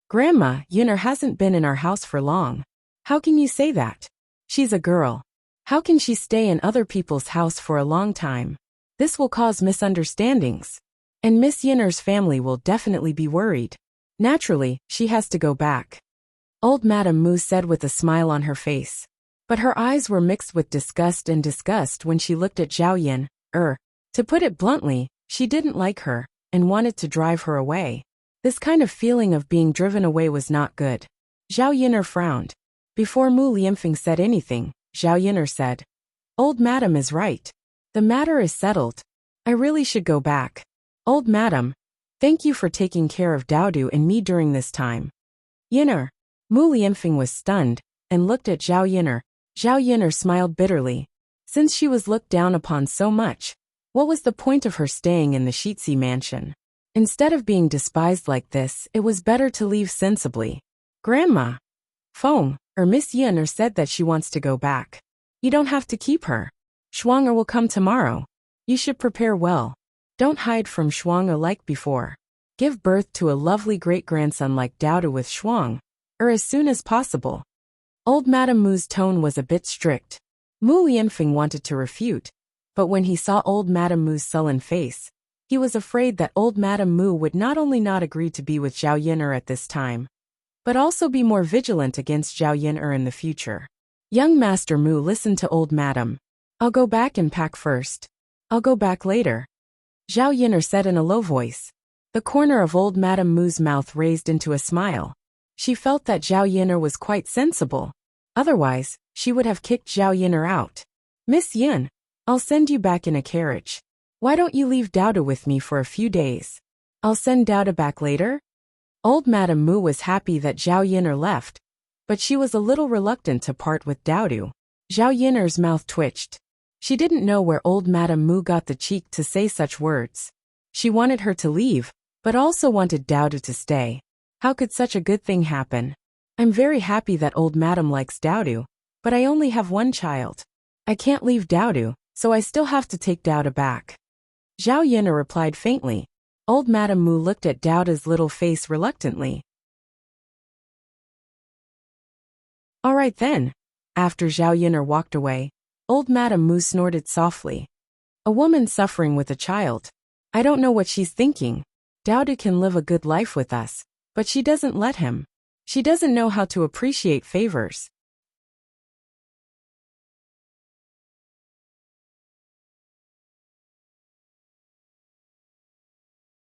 Grandma, Yuner hasn't been in our house for long. How can you say that? She's a girl. How can she stay in other people's house for a long time? This will cause misunderstandings. And Miss Yinner's family will definitely be worried. Naturally, she has to go back. Old Madame Mu said with a smile on her face. But her eyes were mixed with disgust and disgust when she looked at Zhao Yin. To put it bluntly, she didn't like her, and wanted to drive her away. This kind of feeling of being driven away was not good. Zhao Yinner frowned. Before Mu Lianfeng said anything, Zhao Yinner said, "Old Madam is right. The matter is settled. I really should go back. Old Madam, thank you for taking care of Daodu and me during this time." Yinner. Mu Lianfeng was stunned, and looked at Zhao Yinner. Zhao Yinner smiled bitterly. Since she was looked down upon so much, what was the point of her staying in the Shitsi mansion? Instead of being despised like this, it was better to leave sensibly. Grandma. Feng, or Miss Yinner said that she wants to go back. You don't have to keep her. Shuang'er will come tomorrow. You should prepare well. Don't hide from Shuang'er like before. Give birth to a lovely great-grandson like Daodu with Shuang, or as soon as possible. Old Madame Mu's tone was a bit strict. Mu Lianfeng wanted to refute, but when he saw Old Madame Mu's sullen face, he was afraid that Old Madame Mu would not only not agree to be with Zhao Yinner at this time, but also be more vigilant against Zhao Yinner in the future. Young Master Mu listened to Old Madam. I'll go back and pack first. I'll go back later. Zhao Yinner said in a low voice. The corner of Old Madame Mu's mouth raised into a smile. She felt that Zhao Yinner was quite sensible. Otherwise, she would have kicked Zhao Yinner out. Miss Yin, I'll send you back in a carriage. Why don't you leave Daodu with me for a few days? I'll send Daodu back later. Old Madame Mu was happy that Zhao Yinner left, but she was a little reluctant to part with Daodu. Zhao Yinner's mouth twitched. She didn't know where Old Madame Mu got the cheek to say such words. She wanted her to leave, but also wanted Daodu to stay. How could such a good thing happen? I'm very happy that Old Madam likes Daodu, but I only have one child. I can't leave Daodu, so I still have to take Daodu back. Zhao Yinner replied faintly. Old Madame Mu looked at Daodu's little face reluctantly. All right then. After Zhao Yinner walked away, Old Madame Mu snorted softly. A woman suffering with a child. I don't know what she's thinking. Daodu can live a good life with us, but she doesn't let him. She doesn't know how to appreciate favors.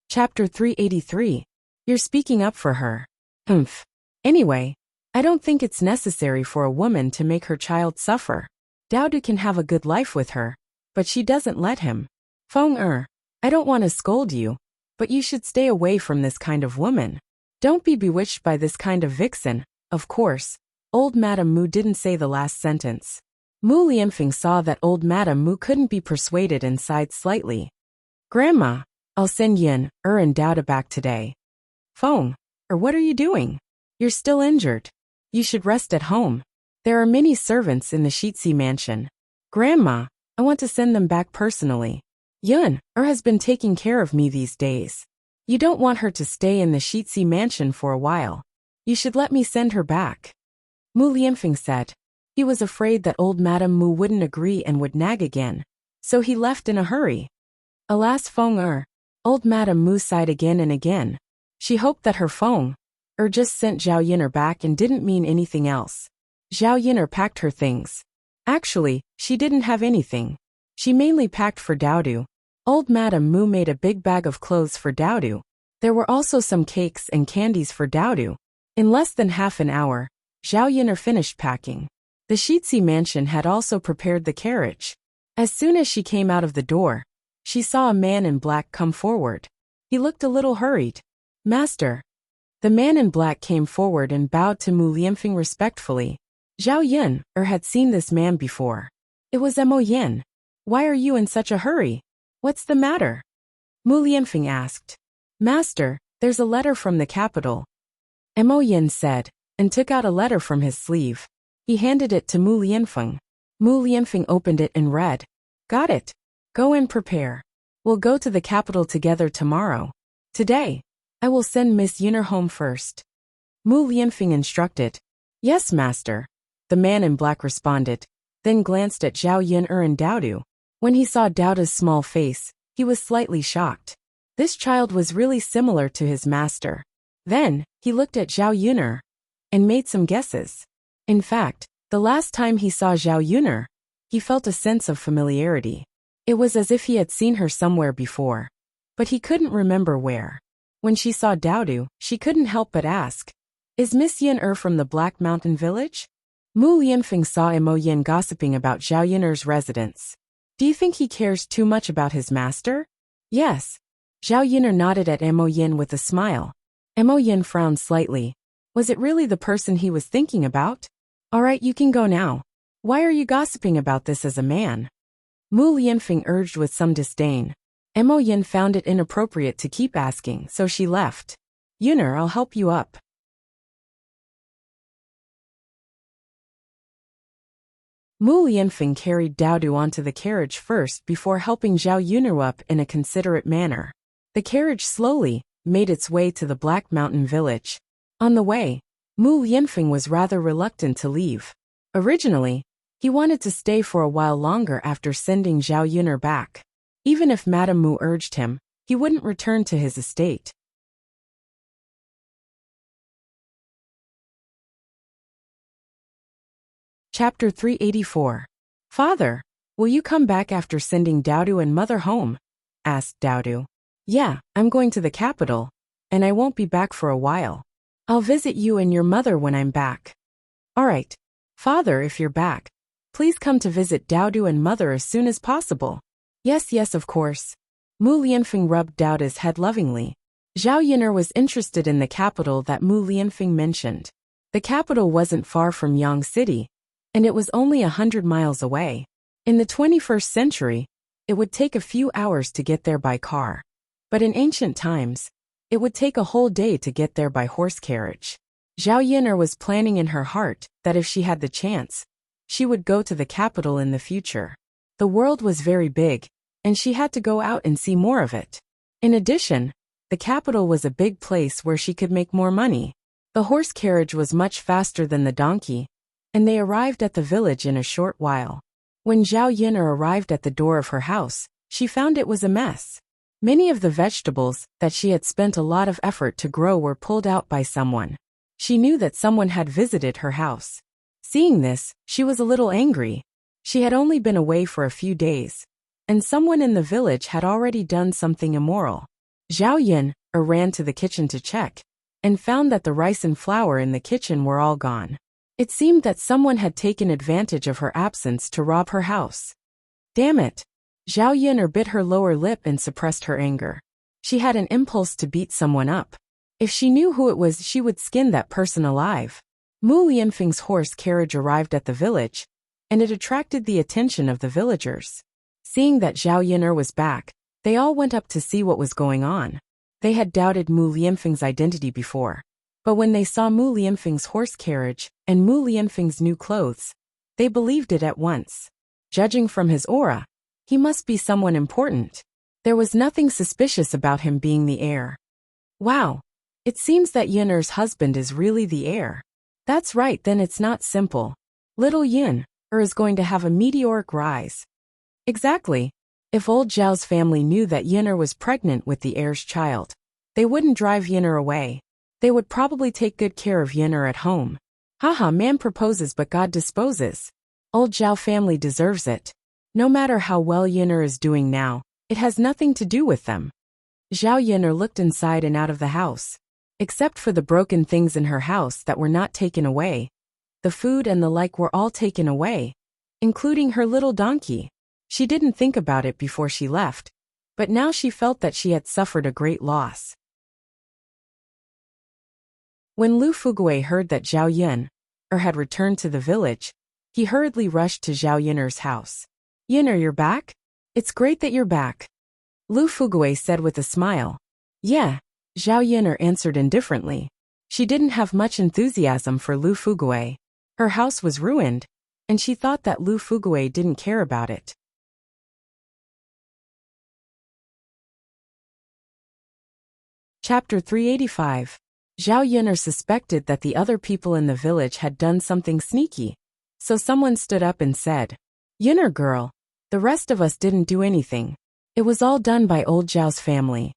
Chapter 383. You're speaking up for her. Anyway, I don't think it's necessary for a woman to make her child suffer. Daodu can have a good life with her, but she doesn't let him. Feng, I don't want to scold you, but you should stay away from this kind of woman. Don't be bewitched by this kind of vixen. Of course, Old Madame Mu didn't say the last sentence. Mu Lianfeng saw that Old Madame Mu couldn't be persuaded and sighed slightly. Grandma, I'll send Yin, and Daodu back today. Feng, what are you doing? You're still injured. You should rest at home. There are many servants in the Shitsi mansion. Grandma, I want to send them back personally. Yin, has been taking care of me these days. You don't want her to stay in the Shitsi mansion for a while. You should let me send her back. Mu Lianfeng said. He was afraid that Old Madame Mu wouldn't agree and would nag again, so he left in a hurry. Alas, Feng, Old Madame Mu sighed again and again. She hoped that her Feng, just sent Zhao Yinner back and didn't mean anything else. Zhao Yinner packed her things. Actually, she didn't have anything. She mainly packed for Daodu. Old Madame Mu made a big bag of clothes for Daodu. There were also some cakes and candies for Daodu. In less than half an hour, Zhao Yinner finished packing. The Shitsi mansion had also prepared the carriage. As soon as she came out of the door, she saw a man in black come forward. He looked a little hurried. Master. The man in black came forward and bowed to Mu Lianfeng respectfully. Zhao Yin, had seen this man before. It was Mo Yin. Why are you in such a hurry? What's the matter? Mu Lianfeng asked. Master, there's a letter from the capital. Mo Yin said, and took out a letter from his sleeve. He handed it to Mu Lianfeng. Mu Lianfeng opened it and read. Got it. Go and prepare. We'll go to the capital together tomorrow. Today, I will send Miss Yinner home first. Mu Lianfeng instructed. Yes, master. the man in black responded, then glanced at Zhao Yun'er and Daodu. When he saw Daodu's small face, he was slightly shocked. This child was really similar to his master. Then, he looked at Zhao Yun'er and made some guesses. In fact, the last time he saw Zhao Yun'er, he felt a sense of familiarity. It was as if he had seen her somewhere before, but he couldn't remember where. When she saw Daodu, she couldn't help but ask, "Is Miss Yun'er from the Black Mountain Village?" Mu Lianfeng saw Mo Yin gossiping about Zhao Yun'er's residence. "Do you think he cares too much about his master?" "Yes." Zhao Yun'er nodded at Mo Yin with a smile. Mo Yin frowned slightly. Was it really the person he was thinking about? "All right, you can go now. Why are you gossiping about this as a man?" Mu Lianfeng urged with some disdain. Mo Yin found it inappropriate to keep asking, so she left. "Yun'er, I'll help you up." Mu Lianfeng carried Daodu onto the carriage first before helping Zhao Yun'er up in a considerate manner. The carriage slowly made its way to the Black Mountain Village. On the way, Mu Lianfeng was rather reluctant to leave. Originally, he wanted to stay for a while longer after sending Zhao Yun'er back. Even if Madame Mu urged him, he wouldn't return to his estate. Chapter 384. "Father, will you come back after sending Daodu and mother home?" asked Daodu. "Yeah, I'm going to the capital, and I won't be back for a while. I'll visit you and your mother when I'm back." "All right. Father, if you're back, please come to visit Daodu and mother as soon as possible." "Yes, yes, of course." Mu Lianfeng rubbed Daodu's head lovingly. Zhao Yun'er was interested in the capital that Mu Lianfeng mentioned. The capital wasn't far from Yang City, and it was only 100 miles away. In the 21st century, it would take a few hours to get there by car. But in ancient times, it would take a whole day to get there by horse carriage. Zhao Yun'er was planning in her heart that if she had the chance, she would go to the capital in the future. The world was very big, and she had to go out and see more of it. In addition, the capital was a big place where she could make more money. The horse carriage was much faster than the donkey, and they arrived at the village in a short while. When Zhao Yun'er arrived at the door of her house, she found it was a mess. Many of the vegetables that she had spent a lot of effort to grow were pulled out by someone. She knew that someone had visited her house. Seeing this, she was a little angry. She had only been away for a few days, and someone in the village had already done something immoral. Zhao Yun'er ran to the kitchen to check, and found that the rice and flour in the kitchen were all gone. It seemed that someone had taken advantage of her absence to rob her house. Damn it! Zhao Yun'er bit her lower lip and suppressed her anger. She had an impulse to beat someone up. If she knew who it was, she would skin that person alive. Mu Lianfeng's horse carriage arrived at the village, and it attracted the attention of the villagers. Seeing that Zhao Yun'er was back, they all went up to see what was going on. They had doubted Mu Lianfeng's identity before, but when they saw Mu Lianfeng's horse carriage and Mu Lianfeng's new clothes, they believed it at once. Judging from his aura, he must be someone important. There was nothing suspicious about him being the heir. Wow! It seems that Yun'er's husband is really the heir. That's right, then it's not simple. Little Yun'er is going to have a meteoric rise. Exactly. If old Zhao's family knew that Yun'er was pregnant with the heir's child, they wouldn't drive Yun'er away. They would probably take good care of Yun'er at home. Haha, man proposes but God disposes. Old Zhao family deserves it. No matter how well Yun'er is doing now, it has nothing to do with them. Zhao Yun'er looked inside and out of the house. Except for the broken things in her house that were not taken away, the food and the like were all taken away, including her little donkey. She didn't think about it before she left, but now she felt that she had suffered a great loss. When Lu Fugui heard that Zhao Yun'er had returned to the village, he hurriedly rushed to Zhao Yun'er's house. "Yun'er, you're back? It's great that you're back," Lu Fugui said with a smile. "Yeah," Zhao Yun'er answered indifferently. She didn't have much enthusiasm for Lu Fugui. Her house was ruined, and she thought that Lu Fugui didn't care about it. Chapter 385. Zhao Yun'er suspected that the other people in the village had done something sneaky. So someone stood up and said, "Yinner girl, the rest of us didn't do anything. It was all done by old Zhao's family."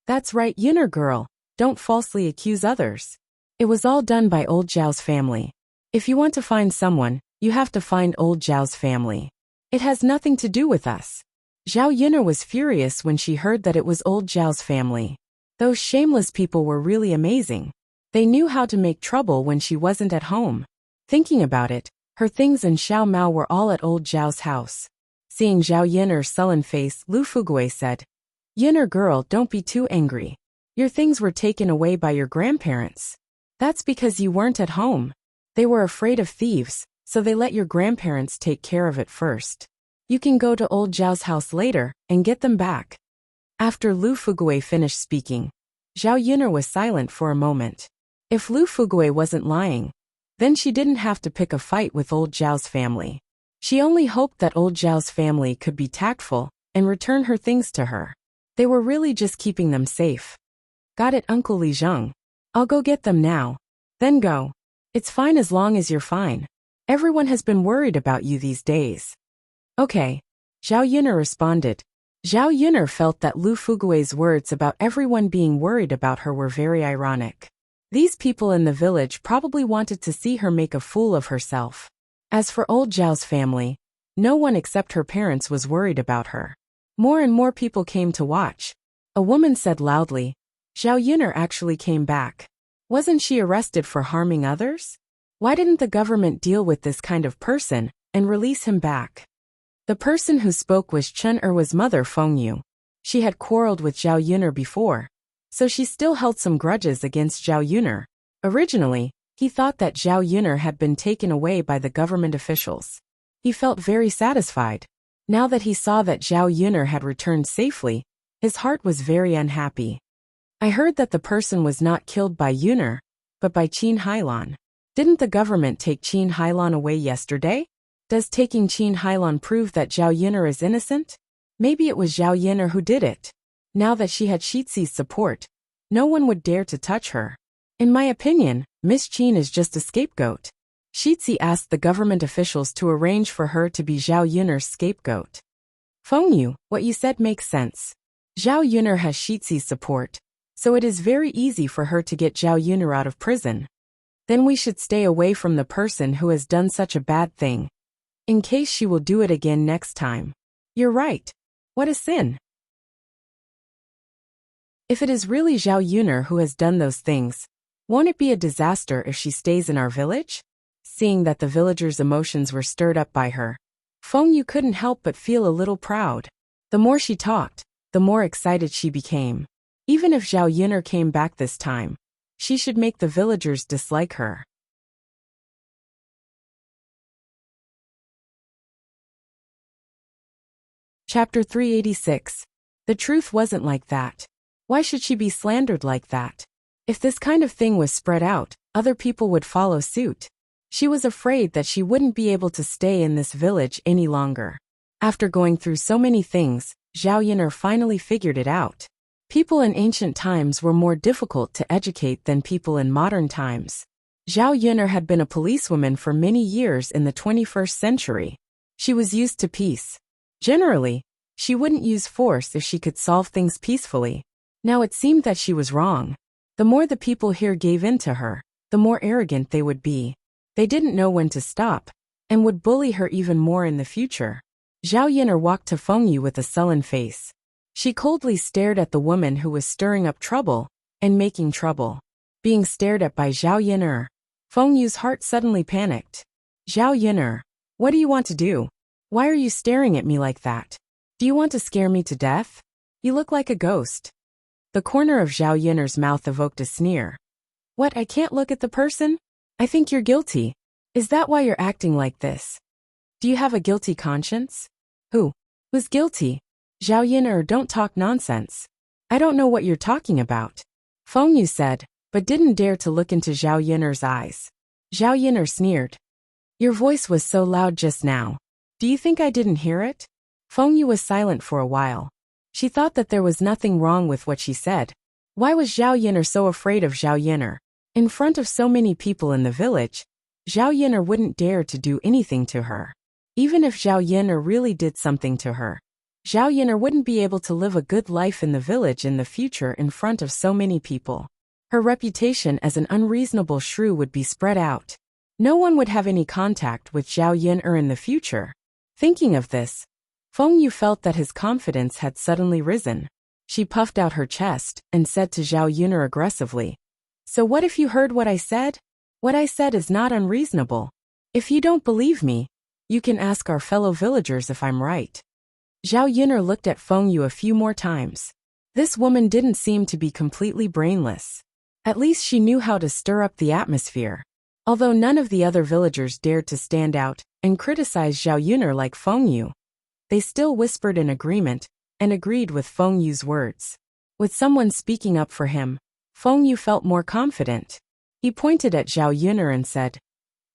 "That's right, Yinner girl, don't falsely accuse others. It was all done by old Zhao's family. If you want to find someone, you have to find old Zhao's family. It has nothing to do with us." Zhao Yinner was furious when she heard that it was old Zhao's family. Those shameless people were really amazing. They knew how to make trouble when she wasn't at home. Thinking about it, her things and Xiao Mao were all at old Zhao's house. Seeing Zhao Yinner's sullen face, Lu Fugui said, "Yinner girl, don't be too angry. Your things were taken away by your grandparents. That's because you weren't at home. They were afraid of thieves, so they let your grandparents take care of it first. You can go to old Zhao's house later and get them back." After Lu Fugui finished speaking, Zhao Yinner was silent for a moment. If Lu Fugui wasn't lying, then she didn't have to pick a fight with old Zhao's family. She only hoped that old Zhao's family could be tactful and return her things to her. They were really just keeping them safe. "Got it, Uncle Li Zheng. I'll go get them now." "Then go. It's fine as long as you're fine. Everyone has been worried about you these days." "Okay," Zhao Yinner responded. Zhao Yinner felt that Lu Fugui's words about everyone being worried about her were very ironic. These people in the village probably wanted to see her make a fool of herself. As for old Zhao's family, no one except her parents was worried about her. More and more people came to watch. A woman said loudly, "Zhao Yinner actually came back. Wasn't she arrested for harming others? Why didn't the government deal with this kind of person and release him back?" The person who spoke was Chen Erwa's mother, Feng Yu. She had quarreled with Zhao Yinner before, so she still held some grudges against Zhao Yinner. Originally, he thought that Zhao Yinner had been taken away by the government officials. He felt very satisfied. Now that he saw that Zhao Yinner had returned safely, his heart was very unhappy. "I heard that the person was not killed by Yinner, but by Qin Hailan. Didn't the government take Qin Hailan away yesterday? Does taking Qin Hailan prove that Zhao Yinner is innocent? Maybe it was Zhao Yinner who did it. Now that she had Shizi's support, no one would dare to touch her. In my opinion, Miss Qin is just a scapegoat." Shizi asked the government officials to arrange for her to be Zhao Yinner's scapegoat. "Feng Yu, what you said makes sense. Zhao Yinner has Shizi's support, so it is very easy for her to get Zhao Yinner out of prison. Then we should stay away from the person who has done such a bad thing, in case she will do it again next time." "You're right. What a sin. If it is really Zhao Yinner who has done those things, won't it be a disaster if she stays in our village?" Seeing that the villagers' emotions were stirred up by her, Feng Yu couldn't help but feel a little proud. The more she talked, the more excited she became. Even if Zhao Yinner came back this time, she should make the villagers dislike her. Chapter 386. The truth wasn't like that. Why should she be slandered like that? If this kind of thing was spread out, other people would follow suit. She was afraid that she wouldn't be able to stay in this village any longer. After going through so many things, Zhao Yinner finally figured it out. People in ancient times were more difficult to educate than people in modern times. Zhao Yinner had been a policewoman for many years in the 21st century. She was used to peace. Generally, she wouldn't use force if she could solve things peacefully. Now it seemed that she was wrong. The more the people here gave in to her, the more arrogant they would be. They didn't know when to stop, and would bully her even more in the future. Zhao Yinner walked to Feng Yu with a sullen face. She coldly stared at the woman who was stirring up trouble and making trouble. Being stared at by Zhao Yinner, Feng Yu's heart suddenly panicked. "Zhao Yinner, what do you want to do? Why are you staring at me like that? Do you want to scare me to death? You look like a ghost." The corner of Zhao Yinner's mouth evoked a sneer. "What, I can't look at the person? I think you're guilty. Is that why you're acting like this? Do you have a guilty conscience?" Who's guilty? Zhao Yinner, don't talk nonsense. I don't know what you're talking about," Feng Yu said, but didn't dare to look into Zhao Yinner's eyes. Zhao Yinner sneered. "Your voice was so loud just now. Do you think I didn't hear it?" Feng Yu was silent for a while. She thought that there was nothing wrong with what she said. Why was Zhao Yinner so afraid of Zhao Yinner? In front of so many people in the village, Zhao Yin'er wouldn't dare to do anything to her. Even if Zhao Yin'er really did something to her, Zhao Yin'er wouldn't be able to live a good life in the village in the future in front of so many people. Her reputation as an unreasonable shrew would be spread out. No one would have any contact with Zhao Yin'er in the future. Thinking of this, Feng Yu felt that his confidence had suddenly risen. She puffed out her chest and said to Zhao Yin'er aggressively, "So what if you heard what I said? What I said is not unreasonable. If you don't believe me, you can ask our fellow villagers if I'm right." Zhao Yin'er looked at Feng Yu a few more times. This woman didn't seem to be completely brainless. At least she knew how to stir up the atmosphere. Although none of the other villagers dared to stand out and criticize Zhao Yin'er like Feng Yu, they still whispered in agreement and agreed with Feng Yu's words. With someone speaking up for him, Feng Yu felt more confident. He pointed at Zhao Yin'er and said,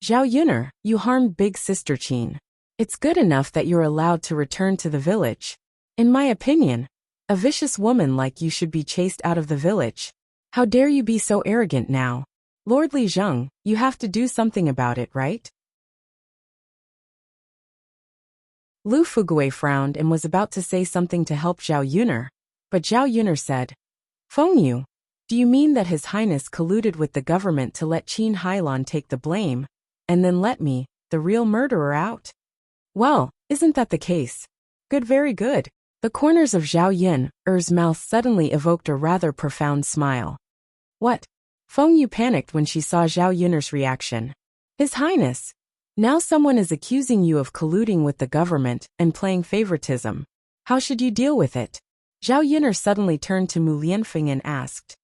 "Zhao Yin'er, you harmed Big Sister Qin. It's good enough that you're allowed to return to the village. In my opinion, a vicious woman like you should be chased out of the village. How dare you be so arrogant now? Lord Li Zheng, you have to do something about it, right?" Lu Fugui frowned and was about to say something to help Zhao Yin'er, but Zhao Yin'er said, "Feng Yu, do you mean that His Highness colluded with the government to let Qin Hailan take the blame, and then let me, the real murderer, out? Well, isn't that the case? Good, very good." The corners of Zhao Yin'er's mouth suddenly evoked a rather profound smile. "What?" Feng Yu panicked when she saw Zhao Yin'er's reaction. "His Highness, now someone is accusing you of colluding with the government and playing favoritism. How should you deal with it?" Zhao Yin'er suddenly turned to Mu Lianfeng and asked.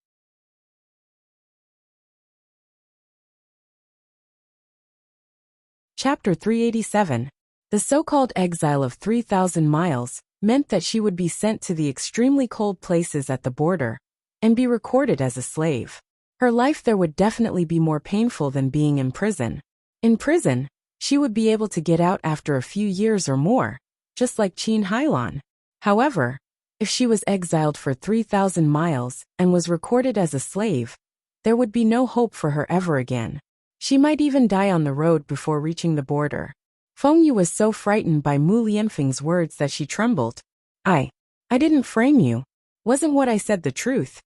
Chapter 387. The so-called exile of 3,000 miles meant that she would be sent to the extremely cold places at the border and be recorded as a slave. Her life there would definitely be more painful than being in prison. In prison, she would be able to get out after a few years or more, just like Qin Hailan. However, if she was exiled for 3,000 miles and was recorded as a slave, there would be no hope for her ever again. She might even die on the road before reaching the border. Feng Yu was so frightened by Mu Lianfeng's words that she trembled. I didn't frame you. Wasn't what I said the truth?"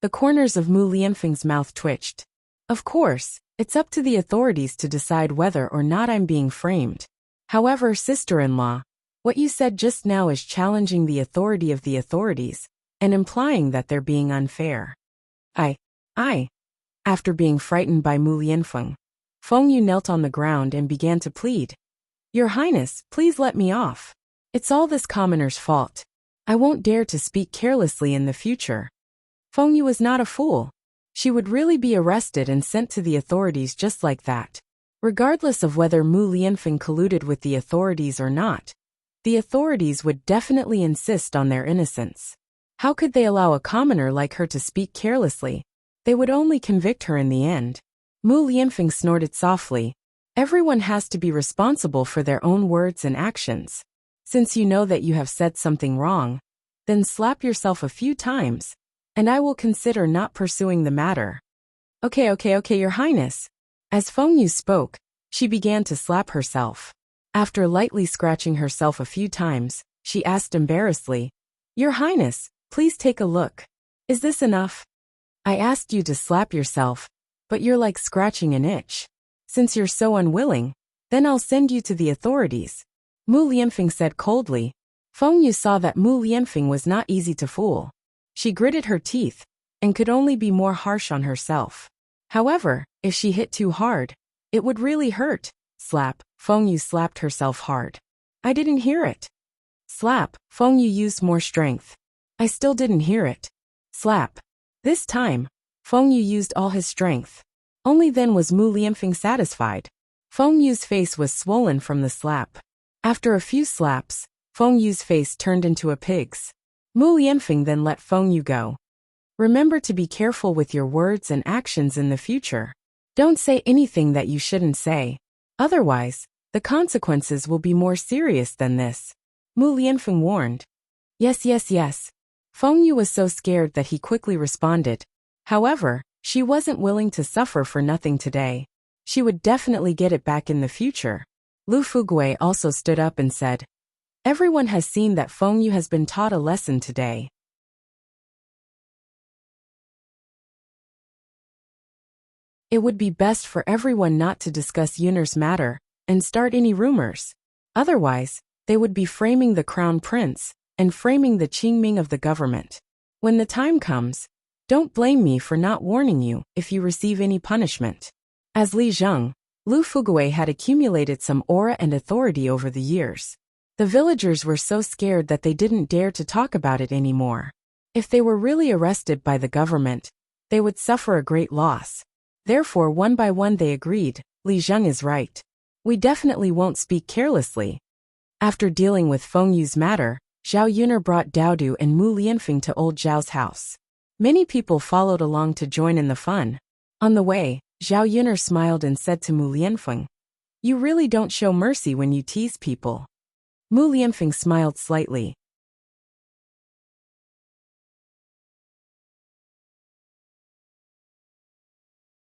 The corners of Mu Lianfeng's mouth twitched. "Of course, it's up to the authorities to decide whether or not I'm being framed. However, sister-in-law, what you said just now is challenging the authority of the authorities and implying that they're being unfair." After being frightened by Mu Lianfeng, Feng Yu knelt on the ground and began to plead. "Your Highness, please let me off. It's all this commoner's fault. I won't dare to speak carelessly in the future." Feng Yu was not a fool. She would really be arrested and sent to the authorities just like that. Regardless of whether Mu Lianfeng colluded with the authorities or not, the authorities would definitely insist on their innocence. How could they allow a commoner like her to speak carelessly? They would only convict her in the end. Mu Lianfeng snorted softly. "Everyone has to be responsible for their own words and actions. Since you know that you have said something wrong, then slap yourself a few times, and I will consider not pursuing the matter." Okay, Your Highness." As Feng Yu spoke, she began to slap herself. After lightly scratching herself a few times, she asked embarrassedly, "Your Highness, please take a look. Is this enough? I asked you to slap yourself, but you're like scratching an itch. Since you're so unwilling, then I'll send you to the authorities." Mu Lianfeng said coldly. Feng Yu saw that Mu Lianfeng was not easy to fool. She gritted her teeth and could only be more harsh on herself. However, if she hit too hard, it would really hurt. Slap. Feng Yu slapped herself hard. "I didn't hear it." Slap. Feng Yu used more strength. "I still didn't hear it." Slap. This time, Feng Yu used all his strength. Only then was Mu Lianfeng satisfied. Feng Yu's face was swollen from the slap. After a few slaps, Feng Yu's face turned into a pig's. Mu Lianfeng then let Feng Yu go. "Remember to be careful with your words and actions in the future. Don't say anything that you shouldn't say. Otherwise, the consequences will be more serious than this," Mu Lianfeng warned. Yes. Feng Yu was so scared that he quickly responded. However, she wasn't willing to suffer for nothing today. She would definitely get it back in the future. Lu Fugui also stood up and said, "Everyone has seen that Feng Yu has been taught a lesson today. It would be best for everyone not to discuss Yun'er's matter and start any rumors. Otherwise, they would be framing the crown prince and framing the Qingming of the government. When the time comes, don't blame me for not warning you if you receive any punishment." As Li Zheng, Lu Fugui had accumulated some aura and authority over the years. The villagers were so scared that they didn't dare to talk about it anymore. If they were really arrested by the government, they would suffer a great loss. Therefore, one by one they agreed, Li Zheng is right. We definitely won't speak carelessly. After dealing with Feng Yu's matter, Zhao Yun'er brought Daodu and Mu Lianfeng to old Zhao's house. Many people followed along to join in the fun. On the way, Zhao Yun'er smiled and said to Mu Lianfeng, "You really don't show mercy when you tease people." Mu Lianfeng smiled slightly.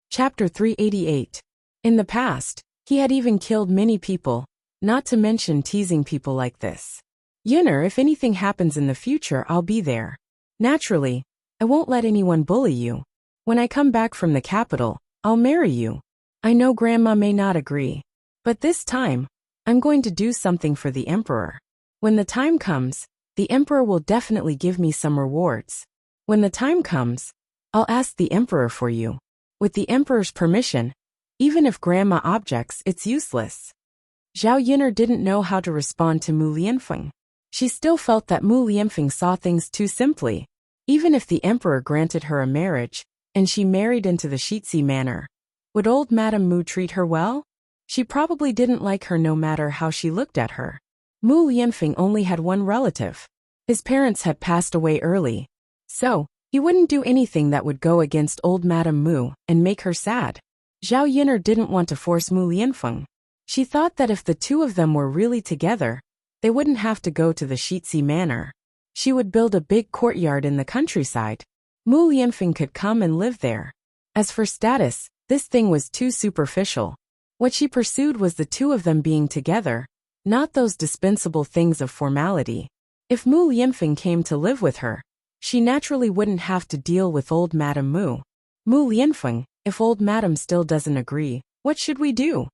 Chapter 388. In the past, he had even killed many people, not to mention teasing people like this. "Yun'er, if anything happens in the future, I'll be there. Naturally, I won't let anyone bully you. When I come back from the capital, I'll marry you. I know Grandma may not agree, but this time, I'm going to do something for the Emperor. When the time comes, the Emperor will definitely give me some rewards. When the time comes, I'll ask the Emperor for you. With the Emperor's permission, even if Grandma objects, it's useless." Zhao Yun'er didn't know how to respond to Mu Lianfeng. She still felt that Mu Lianfeng saw things too simply. Even if the Emperor granted her a marriage, and she married into the Shitzi manor, would old Madame Mu treat her well? She probably didn't like her no matter how she looked at her. Mu Lianfeng only had one relative. His parents had passed away early, so he wouldn't do anything that would go against old Madame Mu and make her sad. Zhao Yun'er didn't want to force Mu Lianfeng. She thought that if the two of them were really together, they wouldn't have to go to the Shitzi manor. She would build a big courtyard in the countryside. Mu Lianfeng could come and live there. As for status, this thing was too superficial. What she pursued was the two of them being together, not those dispensable things of formality. If Mu Lianfeng came to live with her, she naturally wouldn't have to deal with old Madame Mu. "Mu Lianfeng, if old Madame still doesn't agree, what should we do?"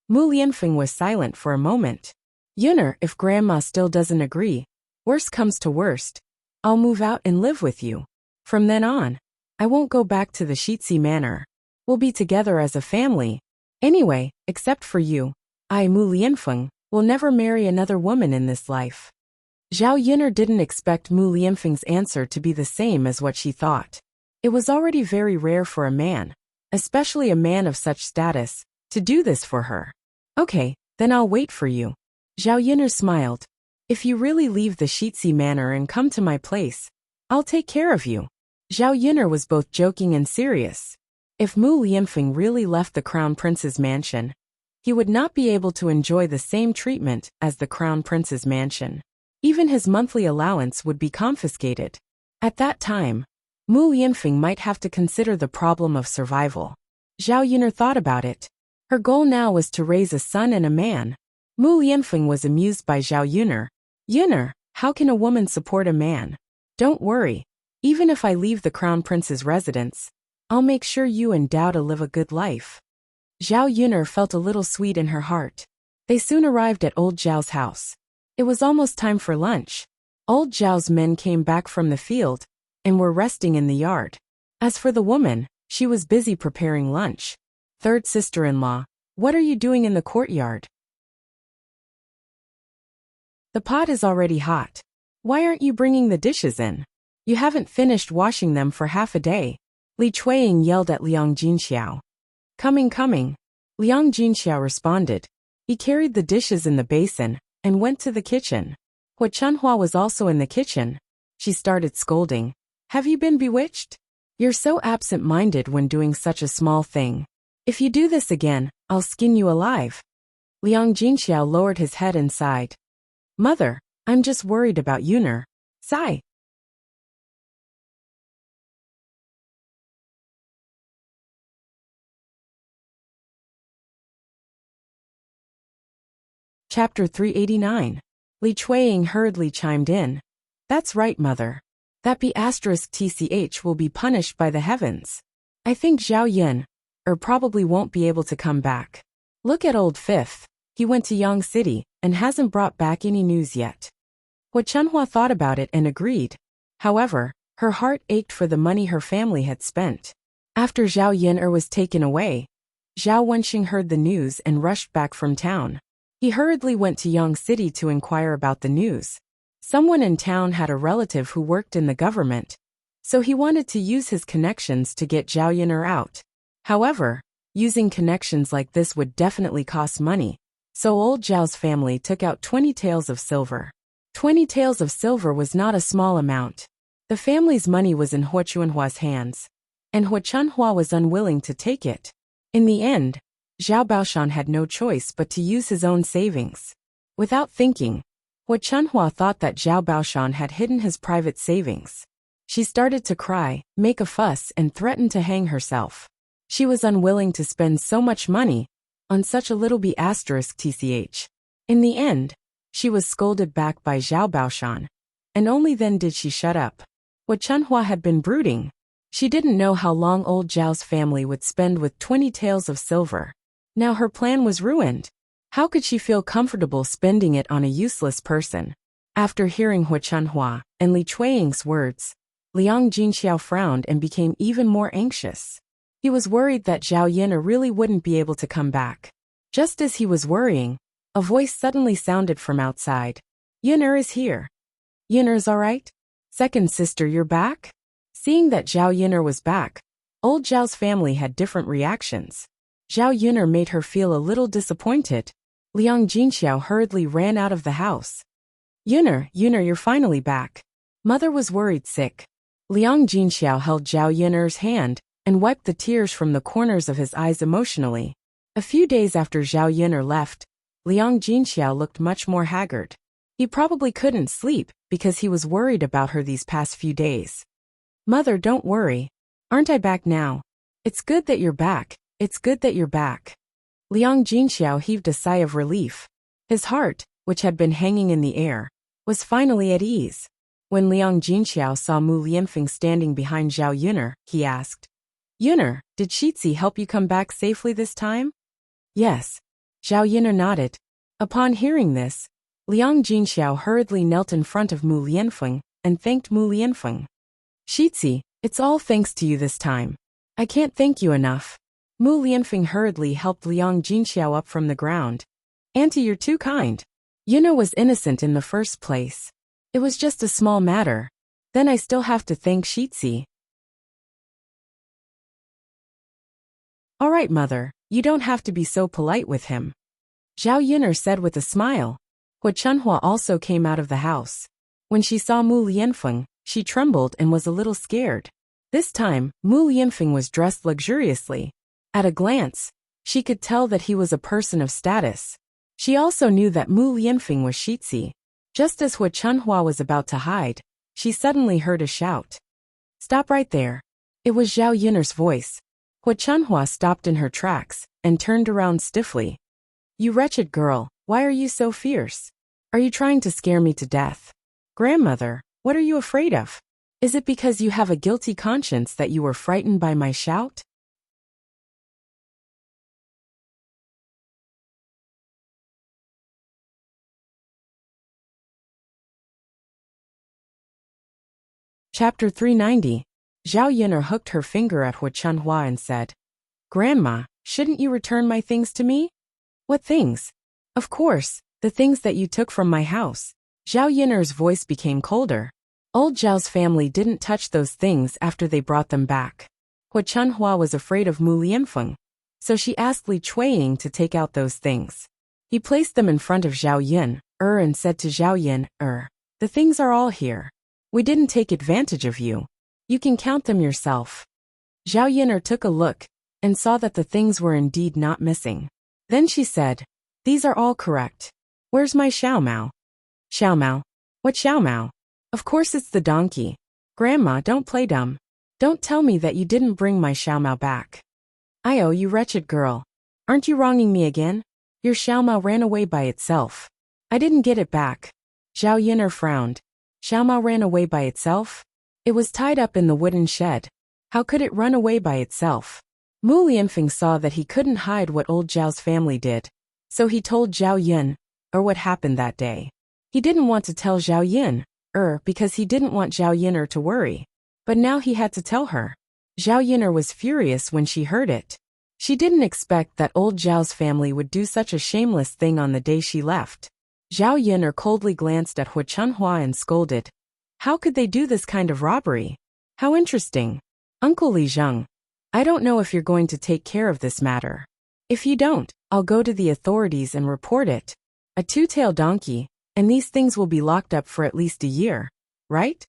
Mu Lianfeng was silent for a moment. "Yun'er, if Grandma still doesn't agree, worst comes to worst, I'll move out and live with you. From then on, I won't go back to the Shitzi manor. We'll be together as a family. Anyway, except for you, I, Mu Lianfeng, will never marry another woman in this life." Zhao Yun'er didn't expect Mu Lianfeng's answer to be the same as what she thought. It was already very rare for a man, especially a man of such status, to do this for her. "Okay, then I'll wait for you." Zhao Yun'er smiled. "If you really leave the Shitzi manor and come to my place, I'll take care of you." Zhao Yun'er was both joking and serious. If Mu Lianfeng really left the crown prince's mansion, he would not be able to enjoy the same treatment as the crown prince's mansion. Even his monthly allowance would be confiscated. At that time, Mu Lianfeng might have to consider the problem of survival. Zhao Yun'er thought about it. Her goal now was to raise a son and a man. Mu Lianfeng was amused by Zhao Yun'er. "Yun'er, how can a woman support a man? Don't worry. Even if I leave the crown prince's residence, I'll make sure you and Daoda live a good life." Zhao Yun'er felt a little sweet in her heart. They soon arrived at old Zhao's house. It was almost time for lunch. Old Zhao's men came back from the field and were resting in the yard. As for the woman, she was busy preparing lunch. "Third sister-in-law, what are you doing in the courtyard? The pot is already hot. Why aren't you bringing the dishes in? You haven't finished washing them for half a day." Li Chuiying yelled at Liang Jinxiao. "Coming, coming." Liang Jinxiao responded. He carried the dishes in the basin and went to the kitchen. Hua Chunhua was also in the kitchen. She started scolding. "Have you been bewitched? You're so absent-minded when doing such a small thing. If you do this again, I'll skin you alive." Liang Jinxiao lowered his head and sighed. "Mother, I'm just worried about Yun'er." Sigh. Chapter 389. Li Chuiying hurriedly chimed in. That's right, mother. That B***TCH will be punished by the heavens. I think Zhao Yun probably won't be able to come back. Look at old Fifth. He went to Yang City and hasn't brought back any news yet. Hua Chunhua thought about it and agreed. However, her heart ached for the money her family had spent. After Zhao Yun was taken away, Zhao Wenxing heard the news and rushed back from town. He hurriedly went to Yang City to inquire about the news. Someone in town had a relative who worked in the government, so he wanted to use his connections to get Zhao Yun out. However, using connections like this would definitely cost money, so old Zhao's family took out 20 taels of silver. 20 taels of silver was not a small amount. The family's money was in Hua Chunhua's hands, and Hua Chunhua was unwilling to take it. In the end, Zhao Baoshan had no choice but to use his own savings. Without thinking, Hua Chunhua thought that Zhao Baoshan had hidden his private savings. She started to cry, make a fuss, and threatened to hang herself. She was unwilling to spend so much money on such a little B***TCH. In the end, she was scolded back by Zhao Baoshan, and only then did she shut up. Hua Chunhua had been brooding. She didn't know how long old Zhao's family would spend with 20 taels of silver. Now her plan was ruined. How could she feel comfortable spending it on a useless person? After hearing Hua Chunhua and Li Chuiying's words, Liang Jinxiao frowned and became even more anxious. He was worried that Zhao Yun really wouldn't be able to come back. Just as he was worrying, a voice suddenly sounded from outside. Yun is here. Yun is all right? Second sister, you're back? Seeing that Zhao Yun was back, old Zhao's family had different reactions. Zhao Yun made her feel a little disappointed. Liang Jinxiao hurriedly ran out of the house. Yun, you're finally back. Mother was worried sick. Liang Jinxiao held Zhao Yun's hand and wiped the tears from the corners of his eyes emotionally. A few days after Zhao Yun left, Liang Jinxiao looked much more haggard. He probably couldn't sleep because he was worried about her these past few days. Mother, don't worry. Aren't I back now? It's good that you're back. It's good that you're back. Liang Jinxiao heaved a sigh of relief. His heart, which had been hanging in the air, was finally at ease. When Liang Jinxiao saw Mu Lianfeng standing behind Zhao Yun, he asked, Yun, did Shitzi help you come back safely this time? Yes. Zhao Yun nodded. Upon hearing this, Liang Jinxiao hurriedly knelt in front of Mu Lianfeng and thanked Mu Lianfeng. Shitzi, it's all thanks to you this time. I can't thank you enough. Mu Lianfeng hurriedly helped Liang Jinxiao up from the ground. Auntie, you're too kind. Yun was innocent in the first place. It was just a small matter. Then I still have to thank Shitzi. All right, mother, you don't have to be so polite with him. Zhao Yun said with a smile. Hua Chunhua also came out of the house. When she saw Mu Lianfeng, she trembled and was a little scared. This time, Mu Lianfeng was dressed luxuriously. At a glance, she could tell that he was a person of status. She also knew that Mu Lianfeng was Shitzi. Just as Hua Chunhua was about to hide, she suddenly heard a shout. Stop right there. It was Zhao Yun's voice. Hua Chunhua stopped in her tracks and turned around stiffly. You wretched girl, why are you so fierce? Are you trying to scare me to death? Grandmother, what are you afraid of? Is it because you have a guilty conscience that you were frightened by my shout? Chapter 390. Zhao Yun hooked her finger at Hua Chunhua and said, Grandma, shouldn't you return my things to me? What things? Of course, the things that you took from my house. Zhao Yun's voice became colder. Old Zhao's family didn't touch those things after they brought them back. Hua Chunhua was afraid of Mu Lianfeng, so she asked Li Chuiying to take out those things. He placed them in front of Zhao Yun, and said to Zhao Yun, the things are all here. We didn't take advantage of you. You can count them yourself. Zhao Yun took a look and saw that the things were indeed not missing. Then she said, These are all correct. Where's my Xiao Mao? Xiao Mao? What Xiao Mao? Of course it's the donkey. Grandma, don't play dumb. Don't tell me that you didn't bring my Xiao Mao back. You wretched girl. Aren't you wronging me again? Your Xiaomao ran away by itself. I didn't get it back. Zhao Yin'er frowned. Xiaomao ran away by itself? It was tied up in the wooden shed. How could it run away by itself? Mu Lianfeng saw that he couldn't hide what old Zhao's family did. So he told Zhao Yun, what happened that day. He didn't want to tell Zhao Yun, because he didn't want Zhao Yin'er to worry. But now he had to tell her. Zhao Yin'er was furious when she heard it. She didn't expect that old Zhao's family would do such a shameless thing on the day she left. Zhao Yin'er coldly glanced at Hu Chunhua and scolded. How could they do this kind of robbery? How interesting. Uncle Li Zheng, I don't know if you're going to take care of this matter. If you don't, I'll go to the authorities and report it. A two-tailed donkey, and these things will be locked up for at least a year, right?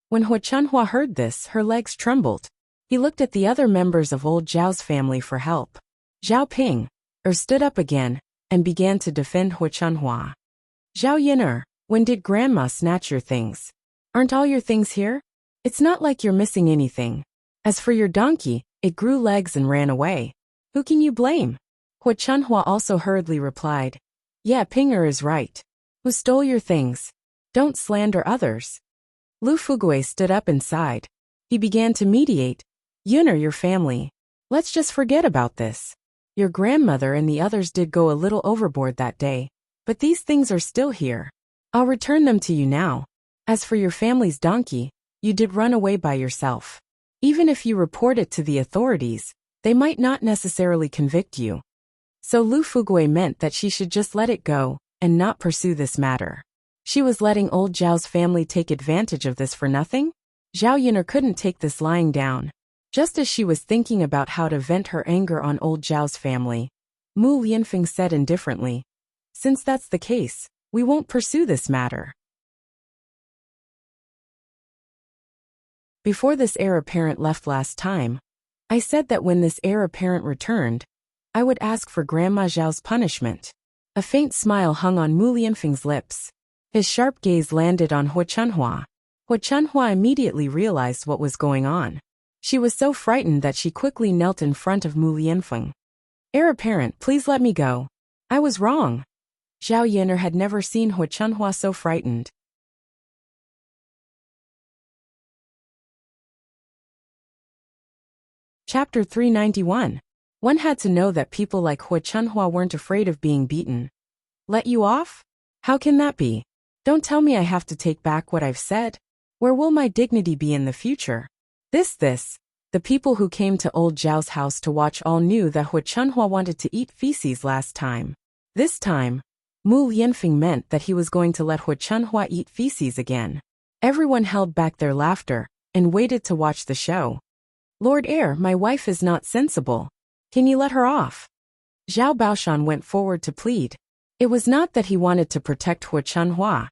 When Hu Chunhua heard this, her legs trembled. He looked at the other members of old Zhao's family for help. Zhao Ping, stood up again, and began to defend Hu Chunhua. Zhao Yin'er, when did Grandma snatch your things? Aren't all your things here? It's not like you're missing anything. As for your donkey, it grew legs and ran away. Who can you blame? Hu Chunhua also hurriedly replied. Yeah, Pinger is right. Who stole your things? Don't slander others. Lu Fugui stood up and sighed. He began to mediate. Yun'er, your family. Let's just forget about this. Your grandmother and the others did go a little overboard that day, but these things are still here. I'll return them to you now. As for your family's donkey, you did run away by yourself. Even if you report it to the authorities, they might not necessarily convict you. So Lu Fugui meant that she should just let it go, and not pursue this matter. She was letting old Zhao's family take advantage of this for nothing? Zhao Yin'er couldn't take this lying down. Just as she was thinking about how to vent her anger on old Zhao's family, Mu Lianfeng said indifferently, since that's the case, we won't pursue this matter. Before this heir apparent left last time, I said that when this heir apparent returned, I would ask for Grandma Zhao's punishment. A faint smile hung on Mu Lianfeng's lips. His sharp gaze landed on Hu Chunhua. Hu Chunhua immediately realized what was going on. She was so frightened that she quickly knelt in front of Mu Lianfeng. Heir apparent, please let me go. I was wrong. Zhao Yin'er had never seen Hu Chunhua so frightened. Chapter 391. One had to know that people like Hu Chunhua weren't afraid of being beaten. Let you off? How can that be? Don't tell me I have to take back what I've said. Where will my dignity be in the future? The people who came to old Zhao's house to watch all knew that Hu Chunhua wanted to eat feces last time. This time, Mu Lianfeng meant that he was going to let Hu Chunhua eat feces again. Everyone held back their laughter and waited to watch the show. Lord Heir, my wife is not sensible. Can you let her off? Zhao Baoshan went forward to plead. It was not that he wanted to protect Hu Chunhua,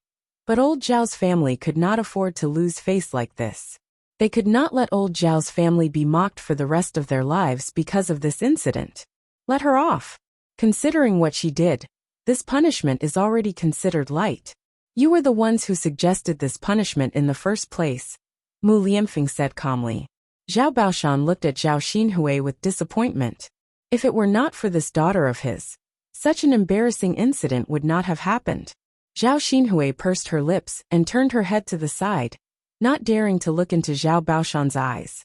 but old Zhao's family could not afford to lose face like this. They could not let old Zhao's family be mocked for the rest of their lives because of this incident. Let her off. Considering what she did, this punishment is already considered light. You were the ones who suggested this punishment in the first place, Mu Lianfeng said calmly. Zhao Baoshan looked at Zhao Xinhui with disappointment. If it were not for this daughter of his, such an embarrassing incident would not have happened. Zhao Xinhui pursed her lips and turned her head to the side, not daring to look into Zhao Baoshan's eyes.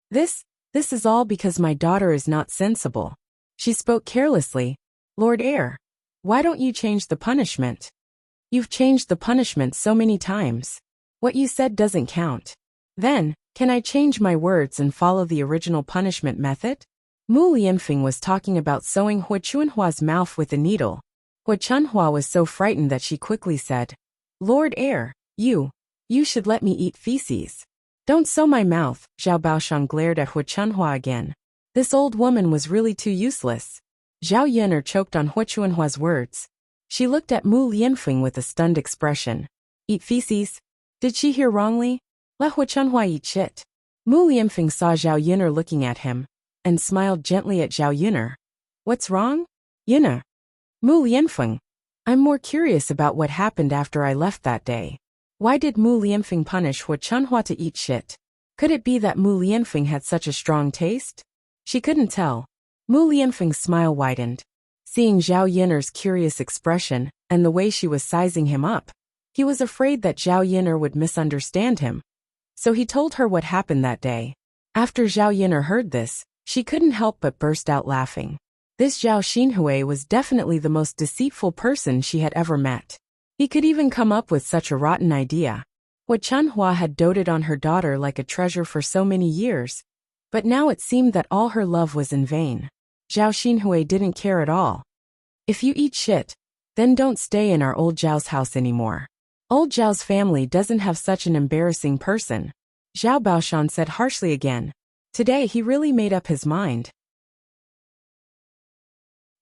This is all because my daughter is not sensible. She spoke carelessly. Lord Heir, why don't you change the punishment? You've changed the punishment so many times. What you said doesn't count. Then, can I change my words and follow the original punishment method? Mu Lianfeng was talking about sewing Hu Chunhua's mouth with a needle. Hu Chunhua was so frightened that she quickly said, Lord Heir, you should let me eat feces. Don't sew my mouth, Zhao Baoshan glared at Hu Chunhua again. This old woman was really too useless. Zhao Yin'er choked on Hu Chunhua's words. She looked at Mu Lianfeng with a stunned expression. Eat feces? Did she hear wrongly? Let Hu Chunhua eat shit. Mu Lianfeng saw Zhao Yin'er looking at him, and smiled gently at Zhao Yin'er. What's wrong? Yin'er. Mu Lianfeng. I'm more curious about what happened after I left that day. Why did Mu Lianfeng punish Hu Chunhua to eat shit? Could it be that Mu Lianfeng had such a strong taste? She couldn't tell. Mu Lianfeng's smile widened. Seeing Zhao Yiner's curious expression and the way she was sizing him up, he was afraid that Zhao Yiner would misunderstand him. So he told her what happened that day. After Zhao Yiner heard this, she couldn't help but burst out laughing. This Zhao Xinhui was definitely the most deceitful person she had ever met. He could even come up with such a rotten idea. Hua Chunhua had doted on her daughter like a treasure for so many years, but now it seemed that all her love was in vain. Zhao Xinhui didn't care at all. If you eat shit, then don't stay in our old Zhao's house anymore. Old Zhao's family doesn't have such an embarrassing person. Zhao Baoshan said harshly again. Today he really made up his mind.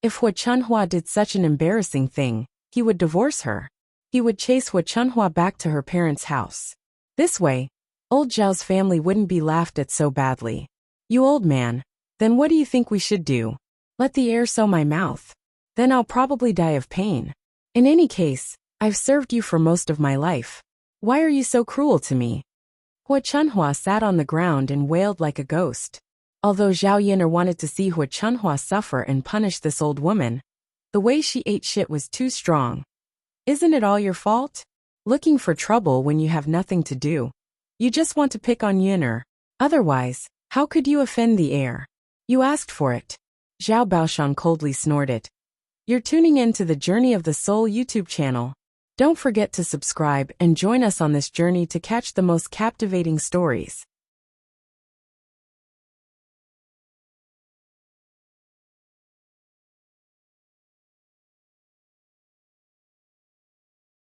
If Hua Chunhua did such an embarrassing thing, he would divorce her. He would chase Hua Chunhua back to her parents' house. This way, old Zhao's family wouldn't be laughed at so badly. You old man, then what do you think we should do? Let the air sew my mouth. Then I'll probably die of pain. In any case, I've served you for most of my life. Why are you so cruel to me? Hua Chunhua sat on the ground and wailed like a ghost. Although Zhao Yiner wanted to see Hua Chunhua suffer and punish this old woman, the way she ate shit was too strong. Isn't it all your fault? Looking for trouble when you have nothing to do. You just want to pick on Yiner. Otherwise, how could you offend the heir? You asked for it. Zhao Baoshan coldly snorted. You're tuning in to the Journey of the Soul YouTube channel. Don't forget to subscribe and join us on this journey to catch the most captivating stories.